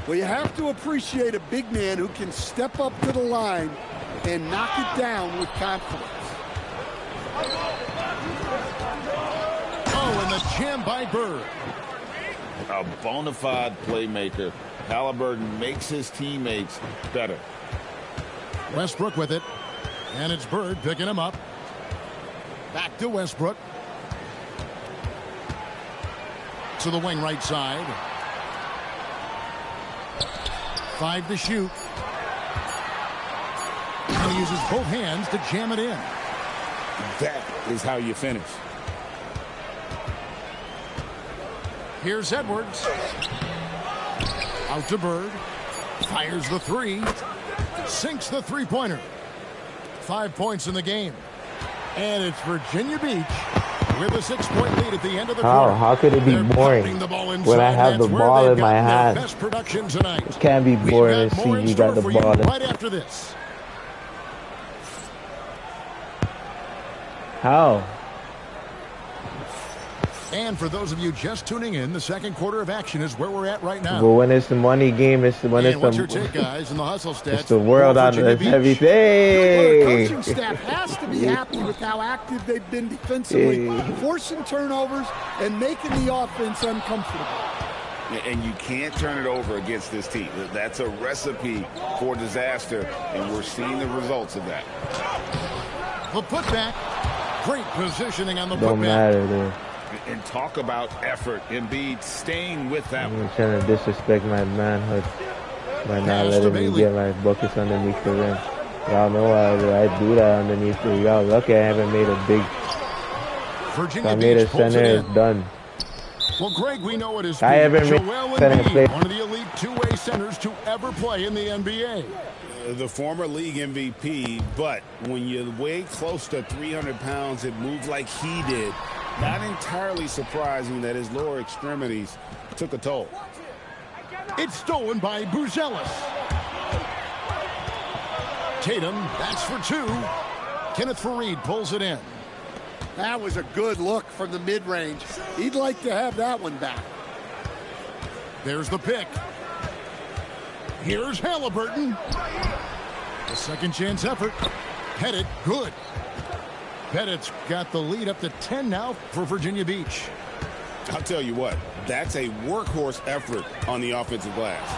Well, you have to appreciate a big man who can step up to the line and knock it down with confidence. Oh, and the jam by Bird. A bona fide playmaker. Halliburton makes his teammates better. Westbrook with it. And it's Bird picking him up. Back to Westbrook. To the wing right side. 5 to shoot. And he uses both hands to jam it in. That is how you finish. Here's Edwards. Out to Bird. Fires the 3. Sinks the three-pointer. 5 points in the game. And it's Virginia Beach with a 6-point lead at the end of the quarter. How could it be boring when I have the ball in my hand? Best production tonight. It can't be boring and see you got the ball. Right after this. How? And for those of you just tuning in, the second quarter of action is where we're at right now. But when it's the money game, it's when and it's what's the your take, guys, in the hustle stats. It's the world on everything. The coaching staff has to be happy with how active they've been defensively, forcing turnovers and making the offense uncomfortable. And you can't turn it over against this team. That's a recipe for disaster, and we're seeing the results of that. The putback. Great positioning on the putback. Don't matter, dude. And talk about effort. Embiid staying with that one. I'm trying to disrespect my manhood by not letting me get my buckets underneath the rim. Y'all know I do that underneath the rim. Y'all lucky I haven't made a big. Virginia I made a center, it's done. Well, Greg, we know it is I haven't Joel Embiid, one of the elite two-way centers to ever play in the NBA. The former league MVP, but when you weigh close to 300 pounds and move like he did, not entirely surprising that his lower extremities took a toll. It's stolen by Buzelis. Tatum, that's for 2. Kenneth Fareed pulls it in. That was a good look from the mid-range. He'd like to have that one back. There's the pick. Here's Halliburton. The second chance effort. Pettit, good. Pettit's got the lead up to 10 now for Virginia Beach. I'll tell you what, that's a workhorse effort on the offensive glass.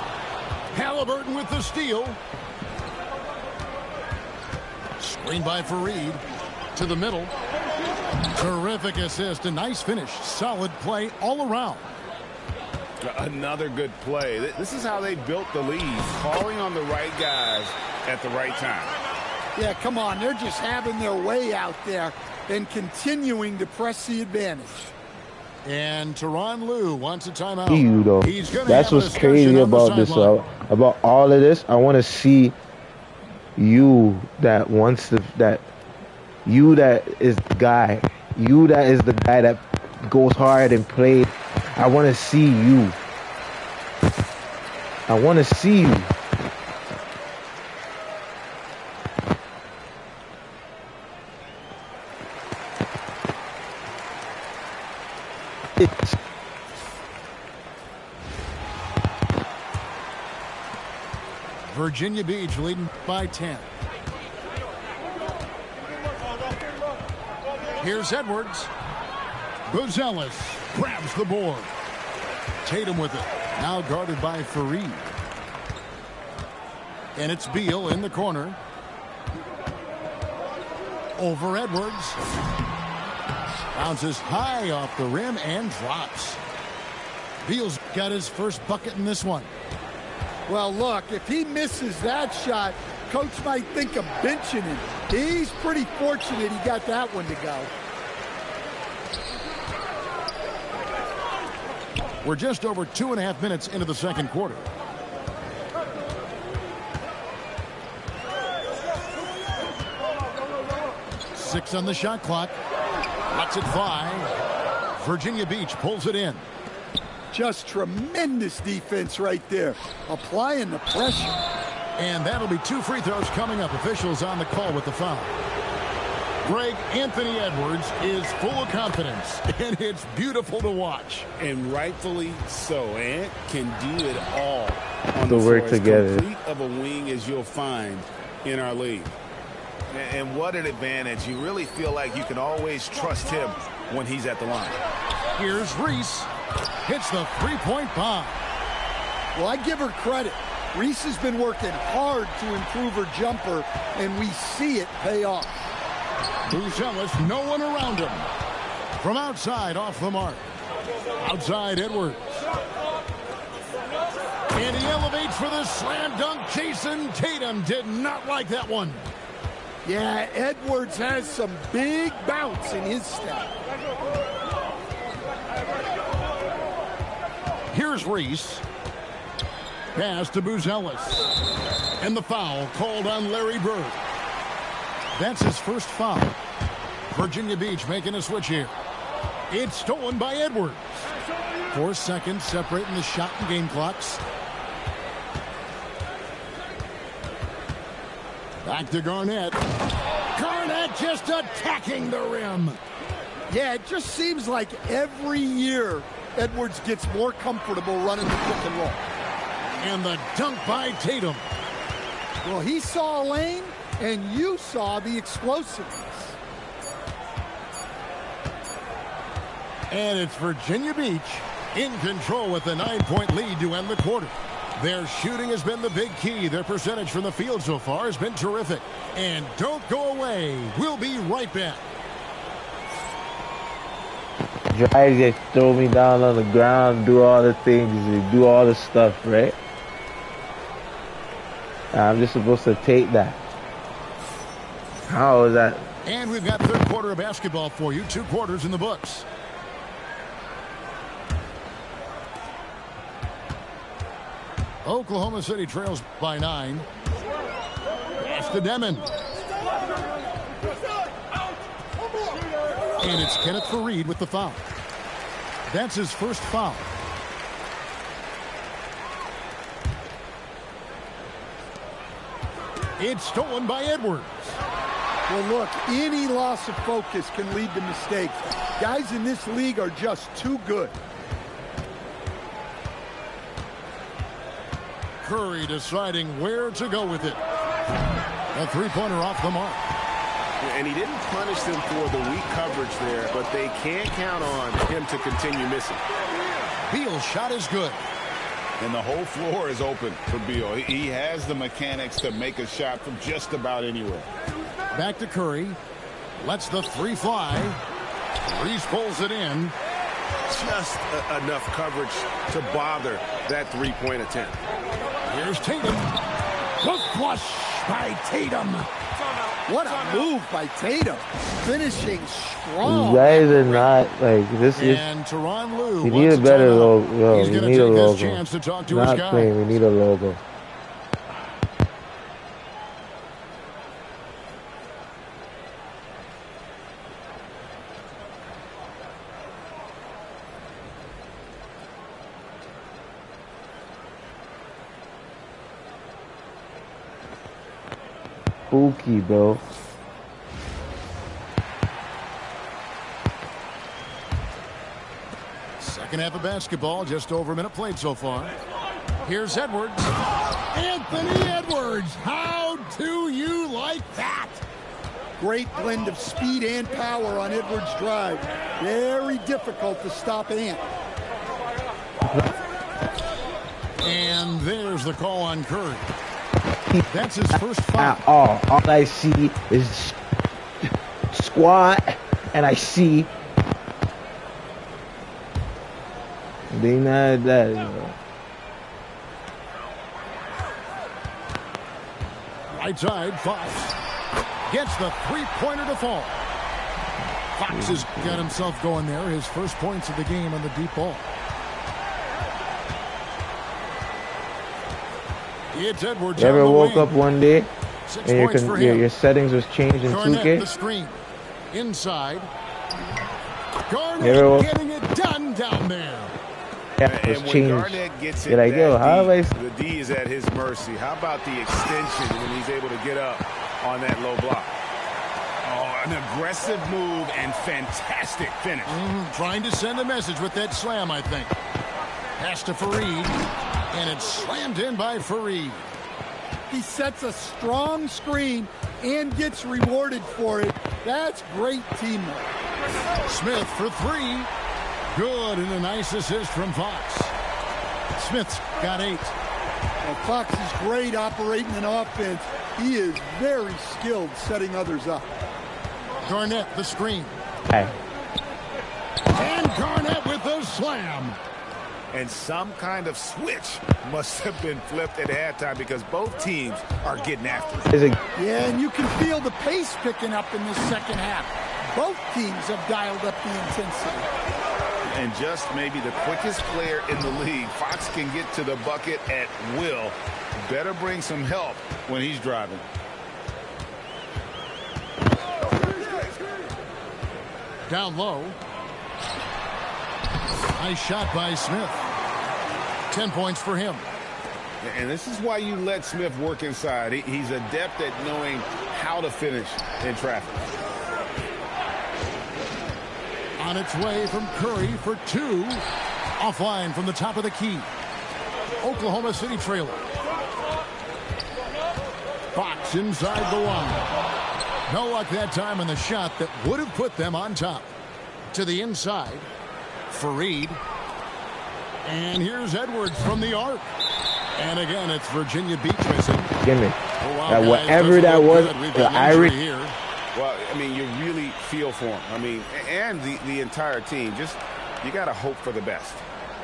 Halliburton with the steal. Screen by Fareed to the middle. Terrific assist, a nice finish. Solid play all around. Another good play. This is how they built the lead, calling on the right guys at the right time. Yeah, come on. They're just having their way out there and continuing to press the advantage. And Tyronn Lue wants a timeout. You though. That's what's crazy about this. About all of this, I want to see you that wants to, that you that is the guy. You that is the guy that goes hard and played. I want to see you. I want to see you. Virginia Beach leading by 10. Here's Edwards. Buzelis grabs the board. Tatum with it. Now guarded by Fareed. And it's Beal in the corner. Over Edwards. Bounces high off the rim and drops. Beal's got his first bucket in this one. Well, look, if he misses that shot, coach might think of benching him. He's pretty fortunate he got that one to go. We're just over 2.5 minutes into the second quarter. Six on the shot clock. Lets it fly. Virginia Beach pulls it in. Just tremendous defense right there. Applying the pressure. And that'll be 2 free throws coming up. Officials on the call with the foul. Greg, Anthony Edwards is full of confidence, and it's beautiful to watch. And rightfully so. Ant can do it all on to the work floor. together. As complete of a wing as you'll find in our league. And what an advantage. You really feel like you can always trust him when he's at the line. Here's Reese. Hits the three-point bomb. Well, I give her credit. Reese has been working hard to improve her jumper, and we see it pay off. Buzelis, no one around him. From outside, off the mark. Outside, Edwards. And he elevates for the slam dunk. Jason Tatum did not like that one. Yeah, Edwards has some big bounce in his step. Here's Reese. Pass to Buzelis. And the foul called on Larry Bird. That's his first foul. Virginia Beach making a switch here. It's stolen by Edwards. 4 seconds separating the shot and game clocks. Back to Garnett. Garnett just attacking the rim. Yeah, it just seems like every year Edwards gets more comfortable running the pick and roll. And the dunk by Tatum. Well, he saw a lane, and you saw the explosiveness. And it's Virginia Beach in control with a 9-point lead to end the quarter. Their shooting has been the big key. Their percentage from the field so far has been terrific. And don't go away. We'll be right back. Guys just throw me down on the ground, do all the things, do all the stuff, right? I'm just supposed to take that. How is that? And we've got third quarter of basketball for you. 2 quarters in the books. Oklahoma City trails by 9. Pass to Demon. And it's Kenneth Fareed with the foul. That's his first foul. It's stolen by Edwards. Well, look, any loss of focus can lead to mistakes. Guys in this league are just too good. Curry deciding where to go with it. A 3-pointer off the mark. And he didn't punish them for the weak coverage there, but they can't count on him to continue missing. Beal's shot is good. And the whole floor is open for Beal. He has the mechanics to make a shot from just about anywhere. Back to Curry. Lets the 3 fly. Reese pulls it in. Just enough coverage to bother that 3-point attempt. Here's Tatum. The flush by Tatum. What a move by Tatum. Finishing strong. You guys are not, like, this is... And Tyronn Lue We need a better logo. He's We going need to a take logo. this chance to talk to Not his guy. playing, we need a logo. Spooky, bro. Second half of basketball, just over a minute played so far. Here's Edwards. Anthony Edwards. How do you like that? Great blend of speed and power on Edwards' drive. Very difficult to stop Ant. And there's the call on Curry. That's his first foul. All I see is squat, and I see deny that. Right side, Fox gets the three-pointer to fall. Fox has got himself going there. His first points of the game on the deep ball. It's Edwards. You ever woke up one day and your settings was changed in Garnett, 2K? the screen. Inside. Garnett getting it done down there. Yeah, it was changed. Garnett gets it, you're like, yo, how have I... The D is at his mercy. How about the extension when he's able to get up on that low block? Oh, an aggressive move and fantastic finish. Trying to send a message with that slam, I think. Pass to Fareed, and it's slammed in by Fareed. He sets a strong screen and gets rewarded for it. That's great teamwork. Smith for three. Good, and a nice assist from Fox. Smith's got 8. Well, Fox is great operating an offense. He is very skilled setting others up. Garnett, the screen. Hey. And Garnett with the slam. And some kind of switch must have been flipped at halftime because both teams are getting after it. Yeah, and you can feel the pace picking up in this second half. Both teams have dialed up the intensity. And just maybe the quickest player in the league, Fox can get to the bucket at will. Better bring some help when he's driving. Down low. Nice shot by Smith. 10 points for him. And this is why you let Smith work inside. He's adept at knowing how to finish in traffic. On its way from Curry for 2. Offline from the top of the key. Oklahoma City trailer. Fox inside the one. No luck that time on the shot that would have put them on top. To the inside. Fareed. And here's Edwards from the arc. And again, it's Virginia Beach missing. Give me. Oh, wow, whatever that was, the Irish. Here. Well, I mean, you really feel for him. I mean, and the entire team. Just, you got to hope for the best.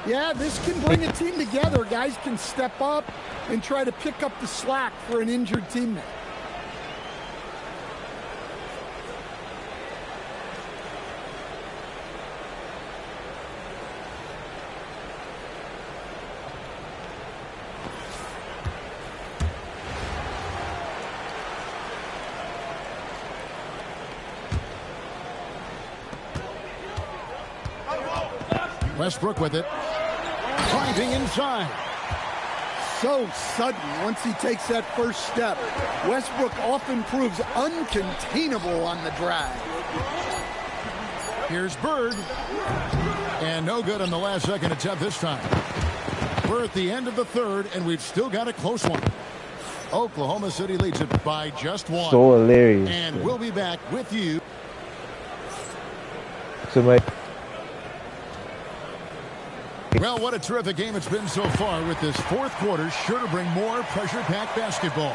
Yeah, this can bring a team together. Guys can step up and try to pick up the slack for an injured teammate. Westbrook with it. Driving inside. So sudden once he takes that first step. Westbrook often proves uncontainable on the drive. Here's Bird. And no good on the last second attempt this time. We're at the end of the third, and we've still got a close one. Oklahoma City leads it by just 1. So hilarious. And we'll be back with you. Well, what a terrific game it's been so far, with this fourth quarter sure to bring more pressure-packed basketball.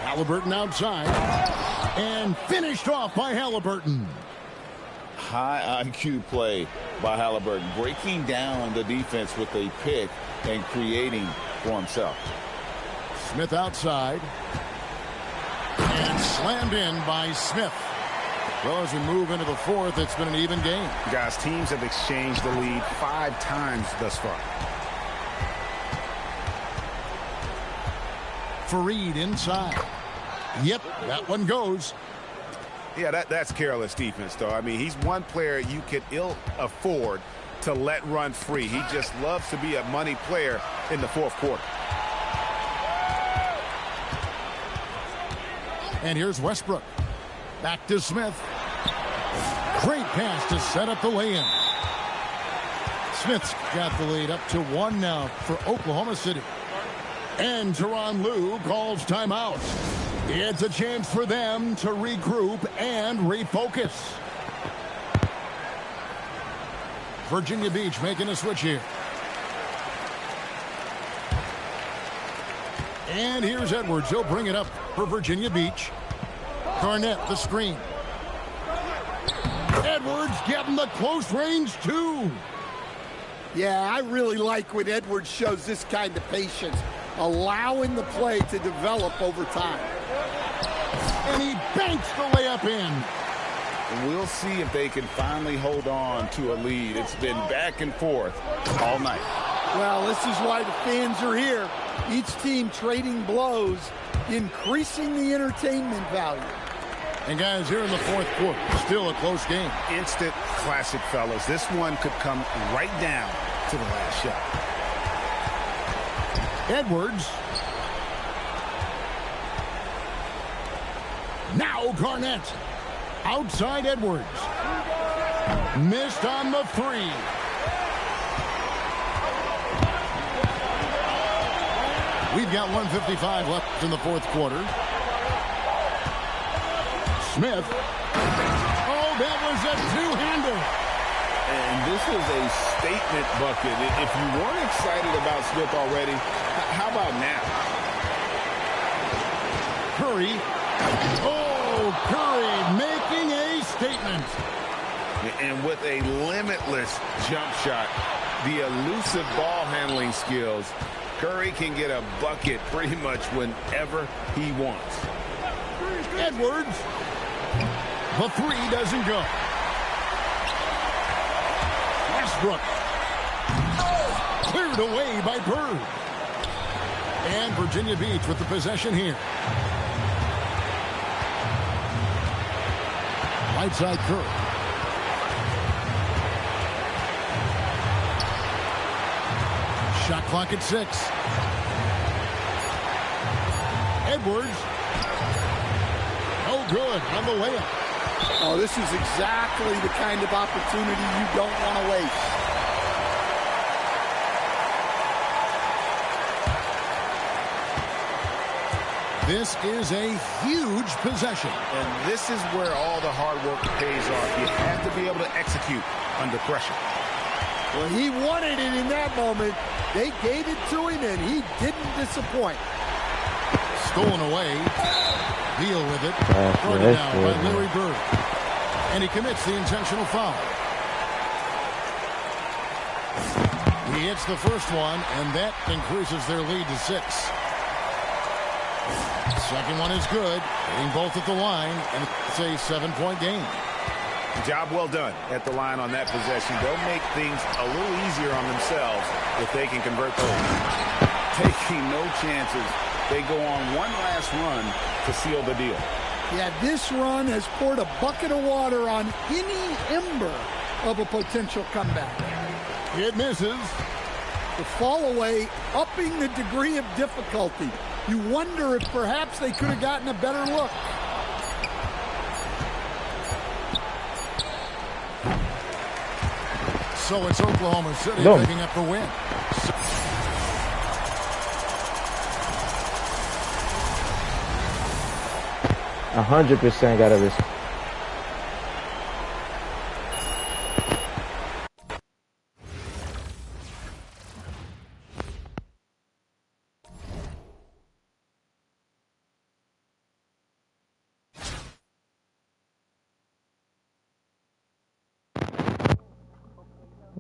Halliburton outside. And finished off by Halliburton. High IQ play by Halliburton, breaking down the defense with a pick and creating for himself. Smith outside. And slammed in by Smith. Well, as we move into the fourth, it's been an even game. Guys, teams have exchanged the lead 5 times thus far. Fareed inside. Yep, that one goes. Yeah, that's careless defense, though. I mean, he's one player you could ill afford to let run free. He just loves to be a money player in the fourth quarter. And here's Westbrook. Back to Smith. Great pass to set up the lay-in. Smith's got the lead up to 1 now for Oklahoma City. And Tyronn Lue calls timeout. It's a chance for them to regroup and refocus. Virginia Beach making a switch here. And here's Edwards. He'll bring it up for Virginia Beach. Garnett, the screen. Edwards getting the close range, too. Yeah, I really like when Edwards shows this kind of patience, allowing the play to develop over time. And he banks the layup in. We'll see if they can finally hold on to a lead. It's been back and forth all night. Well, this is why the fans are here. Each team trading blows, increasing the entertainment value. And guys, here in the fourth quarter, still a close game. Instant classic, fellas. This one could come right down to the last shot. Edwards. Now Garnett. Outside Edwards. Missed on the three. We've got 1:55 left in the fourth quarter. Smith. Oh, that was a two-hander. And this is a statement bucket. If you weren't excited about Smith already, how about now? Curry. Oh, Curry making a statement. And with a limitless jump shot, the elusive ball handling skills, Curry can get a bucket pretty much whenever he wants. Edwards. The three doesn't go. Westbrook. Cleared away by Bird. And Virginia Beach with the possession here. Right side Curry. Shot clock at 6. Edwards. No good on the layup. Oh, this is exactly the kind of opportunity you don't want to waste. This is a huge possession. And this is where all the hard work pays off. You have to be able to execute under pressure. Well, he wanted it in that moment. They gave it to him, and he didn't disappoint. Stolen away. Deal with it. Brought it down by Larry Bird. And he commits the intentional foul. He hits the first one, and that increases their lead to 6. Second one is good. Hitting both at the line, and it's a 7-point game. Job well done at the line on that possession. They'll make things a little easier on themselves if they can convert those. Taking no chances. They go on one last run to seal the deal. Yeah, this run has poured a bucket of water on any ember of a potential comeback. It misses. The fall away, upping the degree of difficulty. You wonder if perhaps they could have gotten a better look. So it's Oklahoma City picking up the win. 100% got to risk.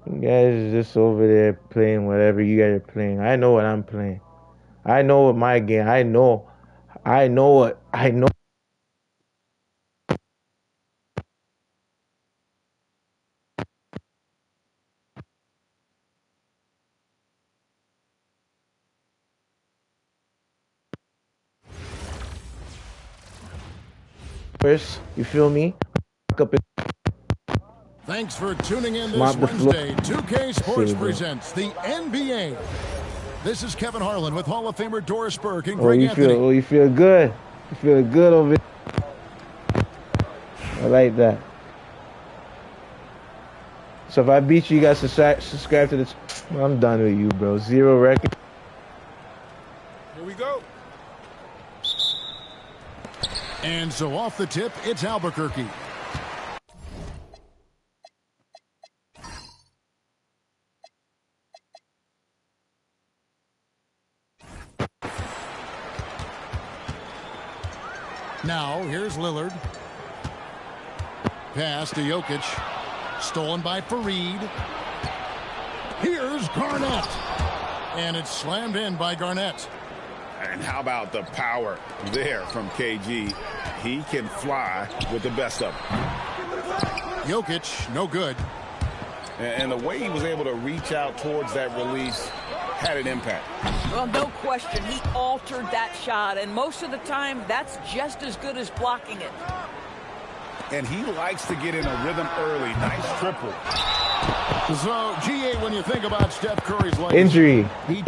You guys are just over there playing whatever you guys are playing. I know what I'm playing. I know what my game. I know what I know. You feel me? Thanks for tuning in this Wednesday. 2K Sports presents the NBA. This is Kevin Harlan with Hall of Famer Doris Burke and Greg Anthony. You feel good. You feel good over there. I like that. So if I beat you, you guys subscribe to the. I'm done with you, bro. 0 record. And so off the tip, it's Albuquerque. Now, here's Lillard. Pass to Jokic. Stolen by Fareed. Here's Garnett. And it's slammed in by Garnett. And how about the power there from KG? He can fly with the best of them. Jokic, no good. And the way he was able to reach out towards that release had an impact. Well, no question. He altered that shot, and most of the time, that's just as good as blocking it. And he likes to get in a rhythm early. Nice triple. So, GA, when you think about Steph Curry's legacy, injury. It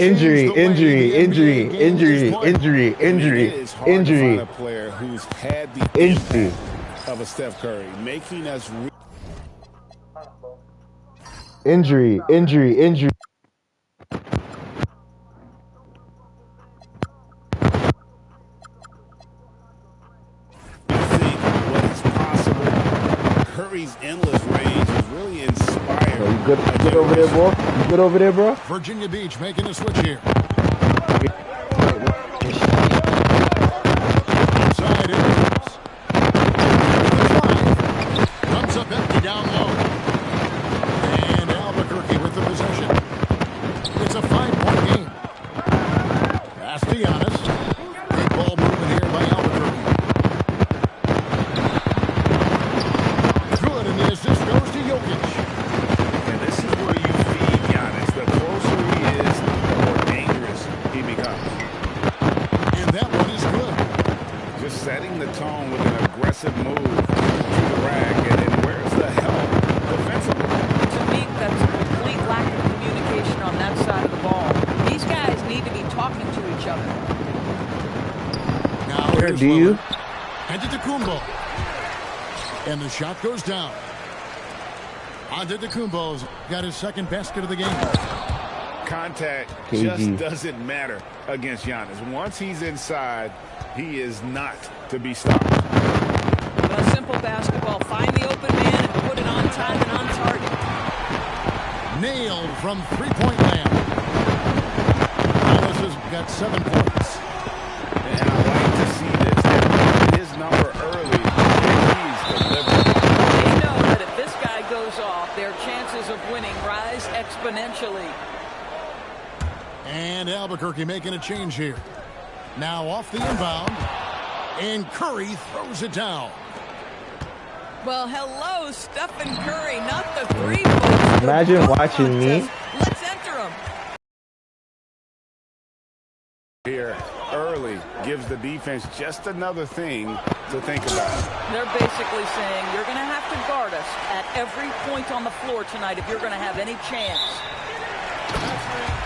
is hard to find a player who's had the impact of a Steph Curry, making us injury. Curry's endless range is really inspired. You good over there, bro? You good over there, bro? Virginia Beach making a switch here. Inside it is. Comes up empty down low. And Albuquerque with the possession. It's a 5-point game. Pass to Giannis. Big ball movement here by Albuquerque. Good, and the assist goes to Jokic. And this is where you feed Giannis. The closer he is, the more dangerous he becomes. And that one is good. Just setting the tone with an aggressive move to the rack. And then where's the help defensively? To me, that's a complete lack of communication on that side of the ball. These guys need to be talking to each other. Now here's Lillard. Antetokounmpo. And the shot goes down. Antetokounmpo's got his second basket of the game. Contact just doesn't matter against Giannis. Once he's inside, he is not to be stopped. Well, simple basketball. Find the open man and put it on time and on target. Nailed from three-point land. Giannis has got 7 points. And I like to see this. His number early, he's delivered. They know that if this guy goes off, their chances of winning rise exponentially. And Albuquerque making a change here. Now off the inbound. And Curry throws it down. Well, hello, Stephen Curry, not the three folks. Imagine watching me. Let's enter him. Here early gives the defense just another thing to think about. They're basically saying you're going to have to guard us at every point on the floor tonight if you're going to have any chance.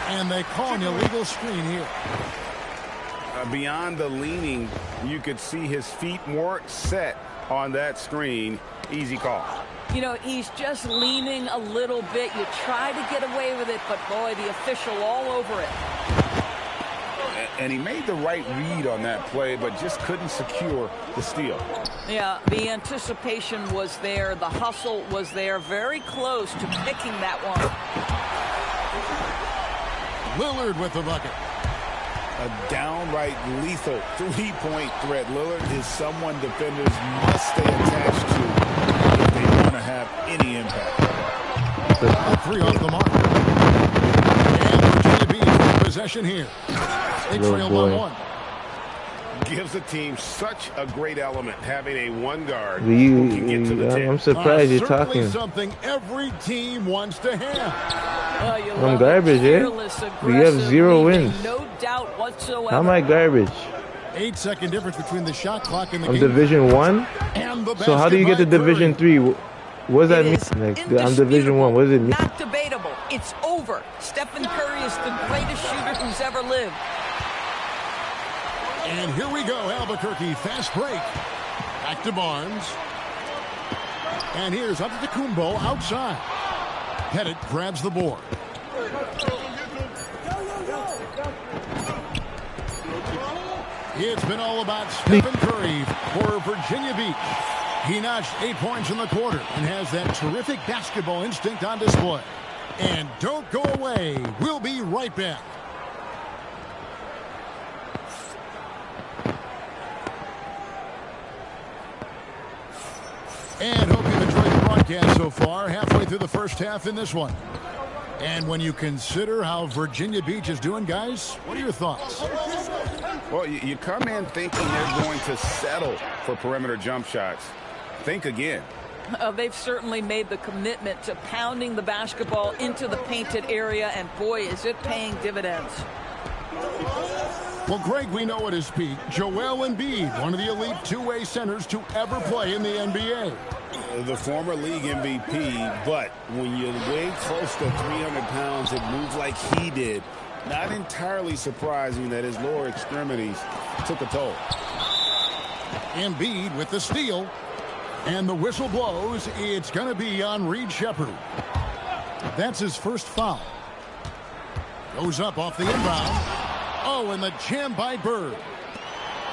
And they call an illegal screen here. Beyond the leaning, you could see his feet weren't set on that screen. Easy call. You know, he's just leaning a little bit. You try to get away with it, but boy, the official all over it. And he made the right read on that play, but just couldn't secure the steal. Yeah, the anticipation was there. The hustle was there. Very close to picking that one. Lillard with the bucket. A downright lethal three-point threat. Lillard is someone defenders must stay attached to if they want to have any impact. A three off the mark. And Virginia Beach with possession here. They trail 1-1. Gives the team such a great element having a one guard who can get to the tip. I'm surprised you're Certainly talking. Something every team wants to have. I'm garbage, eh? We have 0 wins. No doubt whatsoever. How am I garbage? 8-second difference between the shot clock and the I'm game. Division 1? And the So how do you get to basket by Division Curry. 3? What does that mean? Like, I'm Division 1. What does it mean? Not debatable. It's over. Stephen Curry is the greatest shooter who's ever lived. And here we go, Albuquerque, fast break. Back to Barnes. And here's Antetokounmpo outside. Pettit grabs the board. It's been all about Stephen Curry for Virginia Beach. He notched 8 points in the quarter and has that terrific basketball instinct on display. And don't go away. We'll be right back. And hope you've enjoyed the broadcast so far. Halfway through the first half in this one. And when you consider how Virginia Beach is doing, guys, what are your thoughts? Well, you come in thinking they're going to settle for perimeter jump shots. Think again. They've certainly made the commitment to pounding the basketball into the painted area, and boy, is it paying dividends. Well, Greg, we know at his peak, Joel Embiid, one of the elite two-way centers to ever play in the NBA. The former league MVP, but when you weigh close to 300 pounds and move like he did, not entirely surprising that his lower extremities took a toll. Embiid with the steal, and the whistle blows. It's going to be on Reed Sheppard. That's his first foul. Goes up off the inbound. Oh, and the jam by Bird.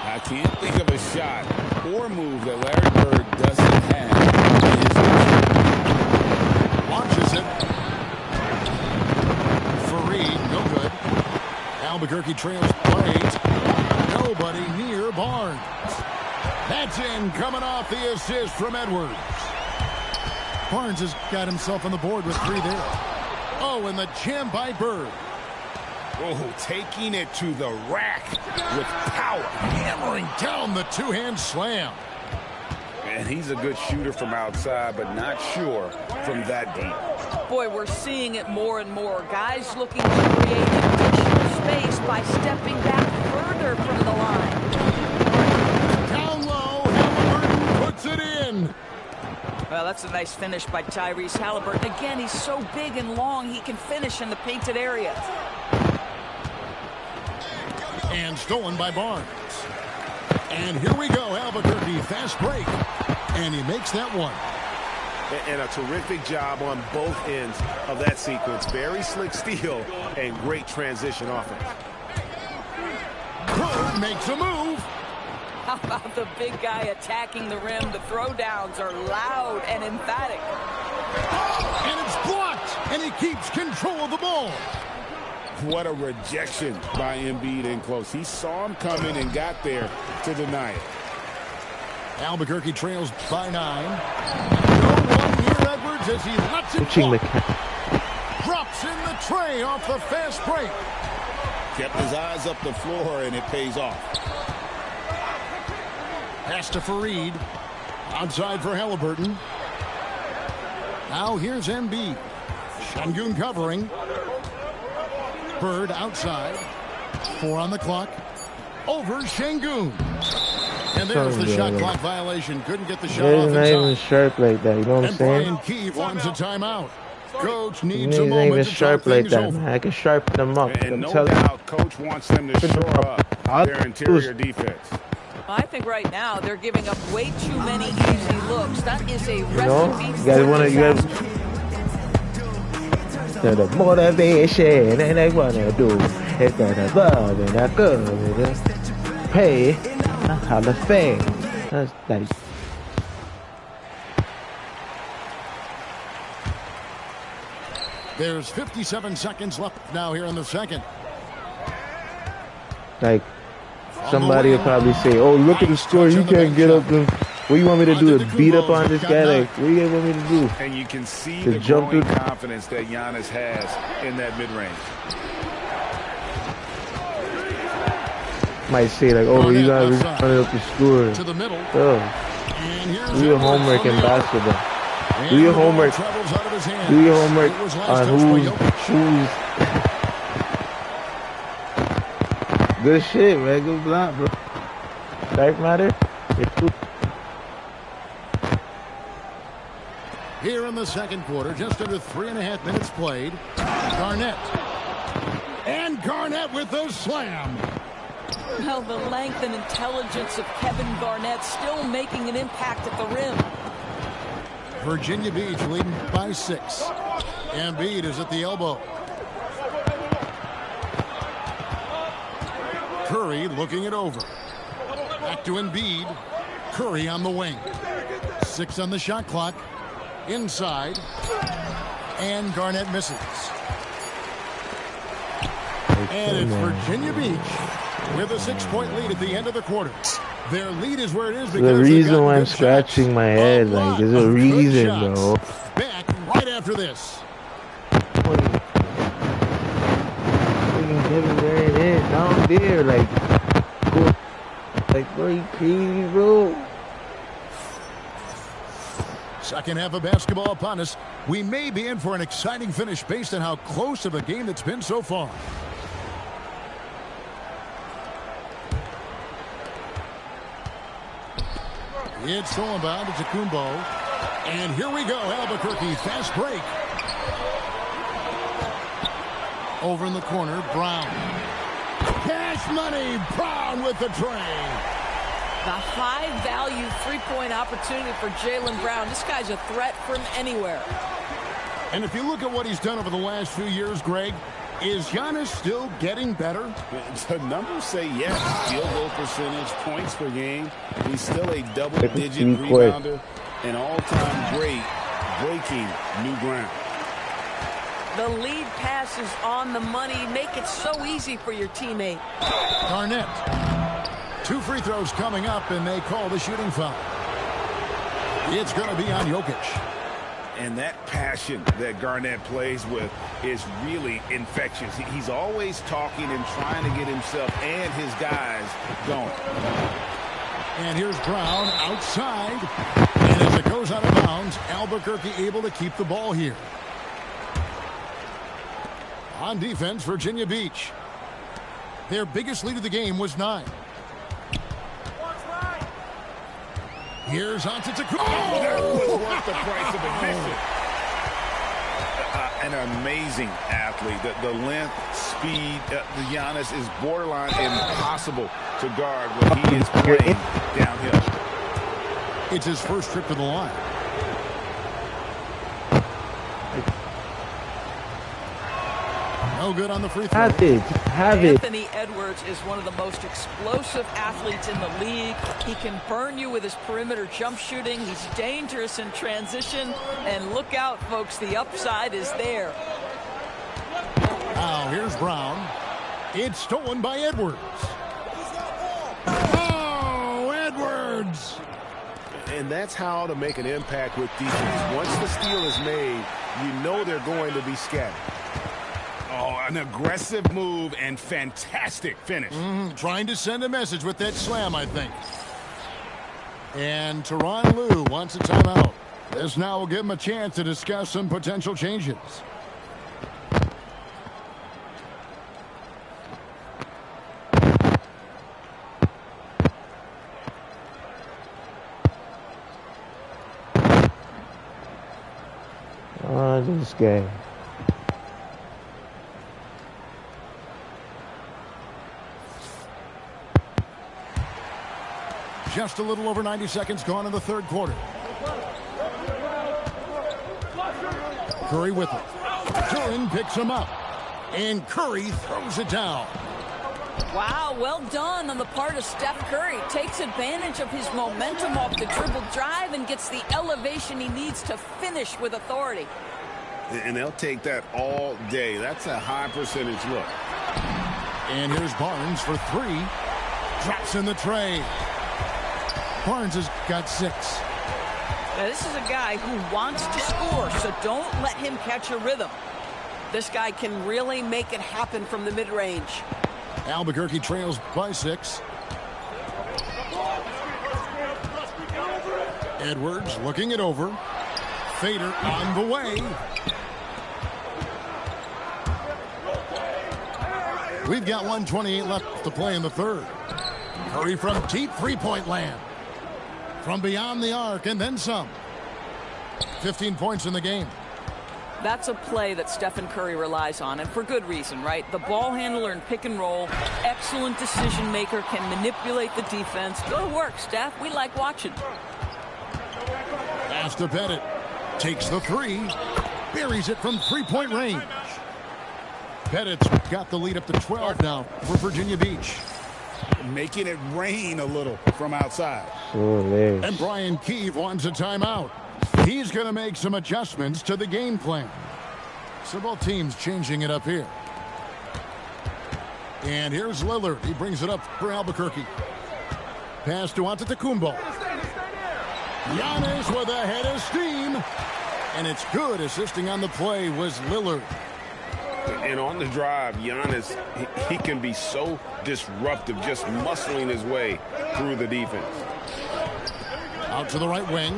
I can't think of a shot or move that Larry Bird doesn't have in his launches it. Fareed, no good. Albuquerque trails by 8. Nobody near Barnes. That's in, coming off the assist from Edwards. Barnes has got himself on the board with 3 there. Oh, and the jam by Bird. Oh, taking it to the rack with power. Hammering down the two-hand slam. And he's a good shooter from outside, but not sure from that deep. Boy, we're seeing it more and more. Guys looking to create additional space by stepping back further from the line. Down low, Halliburton puts it in. Well, that's a nice finish by Tyrese Halliburton. Again, he's so big and long, he can finish in the painted area. And stolen by Barnes. And here we go, Albuquerque, fast break. And he makes that one. And a terrific job on both ends of that sequence. Very slick steal and great transition offense. Bird makes a move. How about the big guy attacking the rim? The throwdowns are loud and emphatic. And it's blocked. And he keeps control of the ball. What a rejection by Embiid in close. He saw him coming and got there to deny it. Albuquerque trails by 9. No one near Edwards as he lets it walk. Drops in the tray off the fast break. Kept his eyes up the floor, and it pays off. Pass to Fareed. Outside for Halliburton. Now here's Embiid. Şengün covering. Bird outside. 4 on the clock. Over Şengün. And there's the shot clock violation. Couldn't get the shot off in time. Not even sharp like that. You know what I'm saying? And Brian Keefe wants a timeout. Coach needs a moment not even to sharp talk like things that, over. man. I can sharpen them up. And no doubt, Coach wants them to shore up their interior defense. I think right now they're giving up way too many easy looks. That is a recipe for the motivation, and I wanna do it. Gonna love and I go pay Hall of Fame. That's nice. There's 57 seconds left now here in the second. Like, somebody will probably say, oh, look at the score. You can't get up. What do you want me to do? To beat up on this guy? Like, what do you want me to do? And you can see to the jump growing confidence that Giannis has in that mid-range. Might say, like, oh, you got to run it up the score. To the middle. Oh. Do your homework in basketball. Do your homework. Do your homework on who's. Good shit, man. Good block, bro. Dark matter. Here in the second quarter, just under 3.5 minutes played. Garnett. And Garnett with the slam. Well, the length and intelligence of Kevin Garnett still making an impact at the rim. Virginia Beach leading by 6. Embiid is at the elbow. Curry looking it over. Back to Embiid. Curry on the wing. 6 on the shot clock. Inside. And Garnett misses. And it's Virginia Beach with a 6-point lead at the end of the quarter. Their lead is where it is because the reason why I'm scratching my head, like, there's a reason, bro. Back right after this. There it is, down there, like, bro, you crazy, bro. Second half of basketball upon us. We may be in for an exciting finish based on how close of a game that's been so far. It's stolen by Kumbo. And here we go, Albuquerque, fast break. Over in the corner, Brown. Cash money, Brown with the train. The high-value three-point opportunity for Jaylen Brown. This guy's a threat from anywhere. And if you look at what he's done over the last few years, Greg, is Giannis still getting better? The numbers say yes. Field goal percentage, points per game. He's still a double-digit rebounder, an all-time great, breaking new ground. The lead pass is on the money. Make it so easy for your teammate. Garnett. 2 free throws coming up, and they call the shooting foul. It's going to be on Jokic. And that passion that Garnett plays with is really infectious. He's always talking and trying to get himself and his guys going. And here's Brown outside. And as it goes out of bounds, Albuquerque able to keep the ball here. On defense, Virginia Beach. Their biggest lead of the game was 9. Here's Antetokounmpo. Oh, that was worth the price of admission. An amazing athlete. The length, speed, the Giannis is borderline impossible to guard when he is playing downhill. It's his first trip to the line. No good on the free throw. Have it. Anthony Edwards is one of the most explosive athletes in the league. He can burn you with his perimeter jump shooting. He's dangerous in transition. And look out, folks, the upside is there. Now here's Brown. It's stolen by Edwards. Oh, Edwards! And that's how to make an impact with defense. Once the steal is made, you know they're going to be scattered. Oh, an aggressive move and fantastic finish. Trying to send a message with that slam, I think. And Tyronn Lue wants a timeout. This now will give him a chance to discuss some potential changes. Oh, this guy. Just a little over 90 seconds gone in the third quarter. Curry with it. Duran picks him up. And Curry throws it down. Wow, well done on the part of Steph Curry. Takes advantage of his momentum off the dribble drive and gets the elevation he needs to finish with authority. And they'll take that all day. That's a high percentage look. And here's Barnes for 3. Drops in the tray. Barnes has got 6. Now, this is a guy who wants to score, so don't let him catch a rhythm. This guy can really make it happen from the mid-range. Albuquerque trails by 6. Edwards looking it over. Fader on the way. We've got 1:28 left to play in the third. Curry from deep three-point land. From beyond the arc and then some. 15 points in the game. That's a play that Stephen Curry relies on, and for good reason, right? The ball handler in pick and roll, excellent decision maker, can manipulate the defense. Go to work, Steph. We like watching. Pass to Pettit. Takes the 3. Buries it from three-point range. Pettit's got the lead up to 12 now for Virginia Beach. Making it rain a little from outside. And Brian Keefe wants a timeout. He's going to make some adjustments to the game plan. So both teams changing it up here. And here's Lillard. He brings it up for Albuquerque. Pass to Antetokounmpo. Giannis with a head of steam. And it's good. Assisting on the play was Lillard. And on the drive, Giannis, he can be so disruptive, just muscling his way through the defense. Out to the right wing.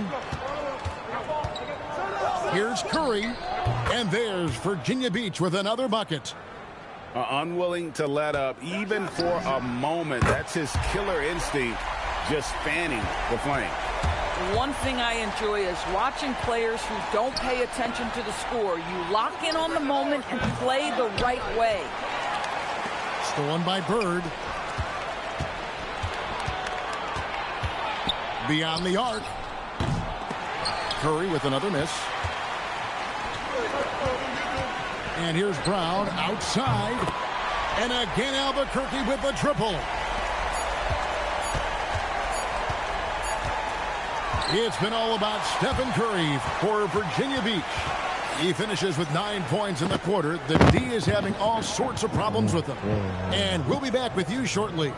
Here's Curry. And there's Virginia Beach with another bucket. Unwilling to let up even for a moment. That's his killer instinct, just fanning the flame. One thing I enjoy is watching players who don't pay attention to the score. You lock in on the moment and play the right way. Stolen by Bird. Beyond the arc. Curry with another miss. And here's Brown outside. And again Albuquerque with the triple. It's been all about Stephen Curry for Virginia Beach. He finishes with 9 points in the quarter. The D is having all sorts of problems with him. And we'll be back with you shortly.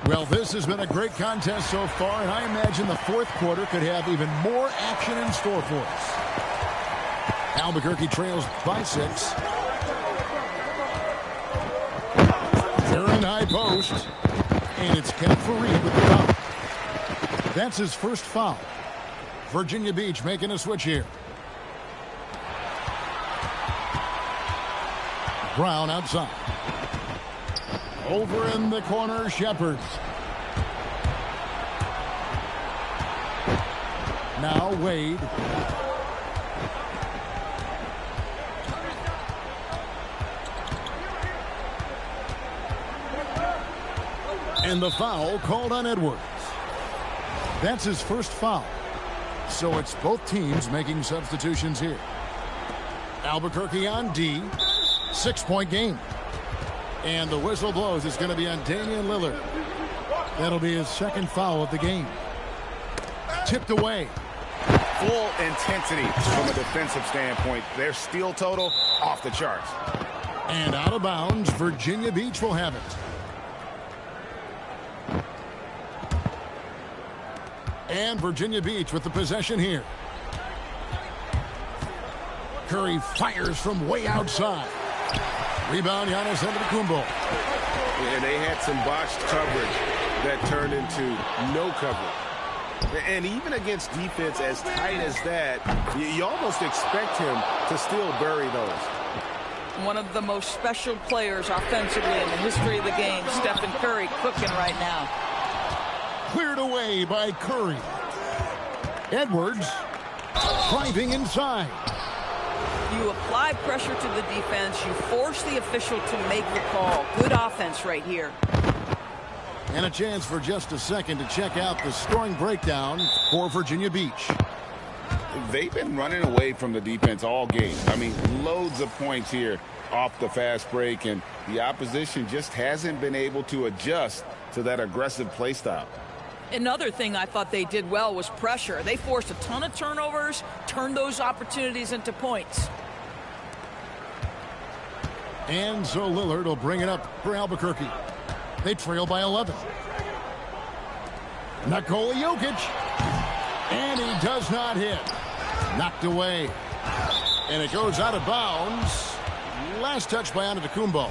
Well, this has been a great contest so far, and I imagine the fourth quarter could have even more action in store for us. Albuquerque trails by 6. They're in high post, and it's Kenneth Faried with the foul. That's his first foul. Virginia Beach making a switch here. Brown outside. Over in the corner, Shepard. Now Wade. And the foul called on Edwards. That's his first foul. So it's both teams making substitutions here. Albuquerque on D. 6-point game. And the whistle blows. It's going to be on Damian Lillard. That'll be his second foul of the game. Tipped away. Full intensity from a defensive standpoint. Their steal total off the charts. And out of bounds, Virginia Beach will have it. And Virginia Beach with the possession here. Curry fires from way outside. Rebound, Giannis Antetokounmpo. And they had some botched coverage that turned into no coverage. And even against defense as tight as that, you almost expect him to still bury those. One of the most special players offensively in the history of the game, Stephen Curry, cooking right now. Cleared away by Curry. Edwards driving inside. You apply pressure to the defense. You force the official to make the call. Good offense right here. And a chance for just a second to check out the scoring breakdown for Virginia Beach. They've been running away from the defense all game. I mean, loads of points here off the fast break, and the opposition just hasn't been able to adjust to that aggressive play style. Another thing I thought they did well was pressure. They forced a ton of turnovers, turned those opportunities into points. And so Lillard will bring it up for Albuquerque. They trail by 11. Nikola Jokic. And he does not hit. Knocked away. And it goes out of bounds. Last touch by Antetokounmpo.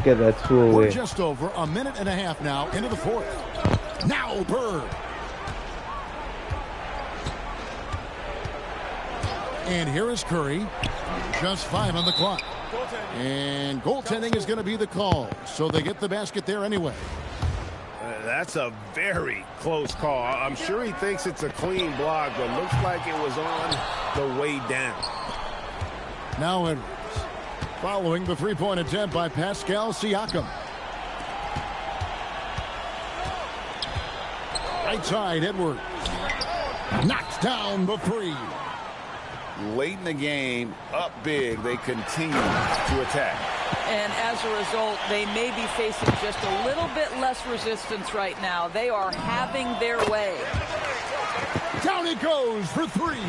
Get that two away. We're just over a minute and a half now into the fourth. Now Bird. And here is Curry. Just 5 on the clock. And goaltending is going to be the call. So they get the basket there anyway. That's a very close call. I'm sure he thinks it's a clean block, but looks like it was on the way down. Now Edwards. Following the three-point attempt by Pascal Siakam. Right side, Edwards. Knocks down the three. Late in the game, up big, they continue to attack. And as a result, they may be facing just a little bit less resistance right now. They are having their way. Down it goes for three.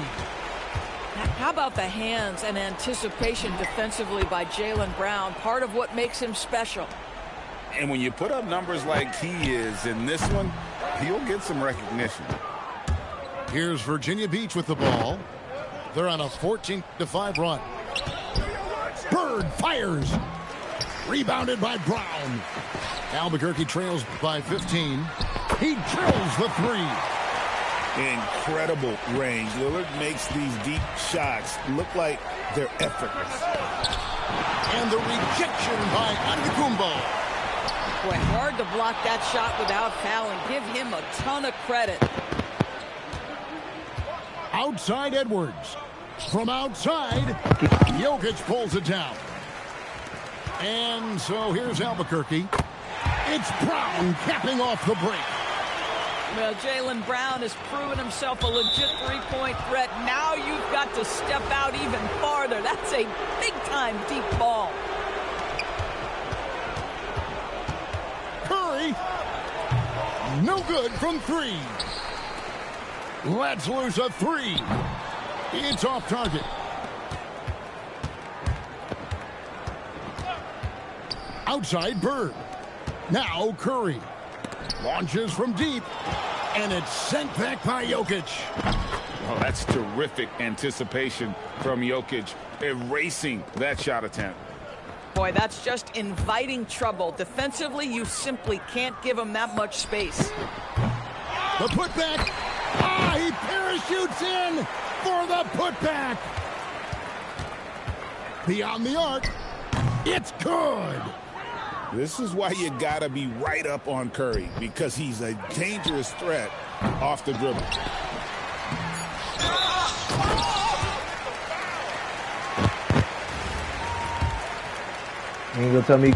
How about the hands and anticipation defensively by Jaylen Brown? Part of what makes him special. And when you put up numbers like he is in this one, he'll get some recognition. Here's Virginia Beach with the ball. They're on a 14-5 run. Bird fires. Rebounded by Brown. Albuquerque trails by 15. He drills the three. Incredible range. Lillard makes these deep shots look like they're effortless. And the rejection by Antetokounmpo. Boy, hard to block that shot without fouling. Give him a ton of credit. Outside Edwards. From outside, Jokic pulls it down. And so here's Albuquerque. It's Brown capping off the break. Well, Jaylen Brown has proven himself a legit three-point threat. Now you've got to step out even farther. That's a big-time deep ball. Curry. No good from three. Lets loose a three. It's off target. Outside Bird. Now Curry. Launches from deep. And it's sent back by Jokic. Oh, that's terrific anticipation from Jokic, erasing that shot attempt. Boy, that's just inviting trouble. Defensively, you simply can't give him that much space. The putback. He parachutes in for the putback. Beyond the arc. It's good. This is why you gotta be right up on Curry, because he's a dangerous threat off the dribble. You ain't gonna tell me.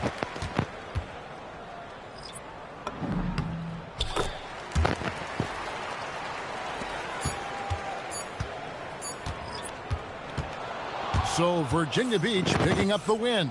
So Virginia Beach picking up the win.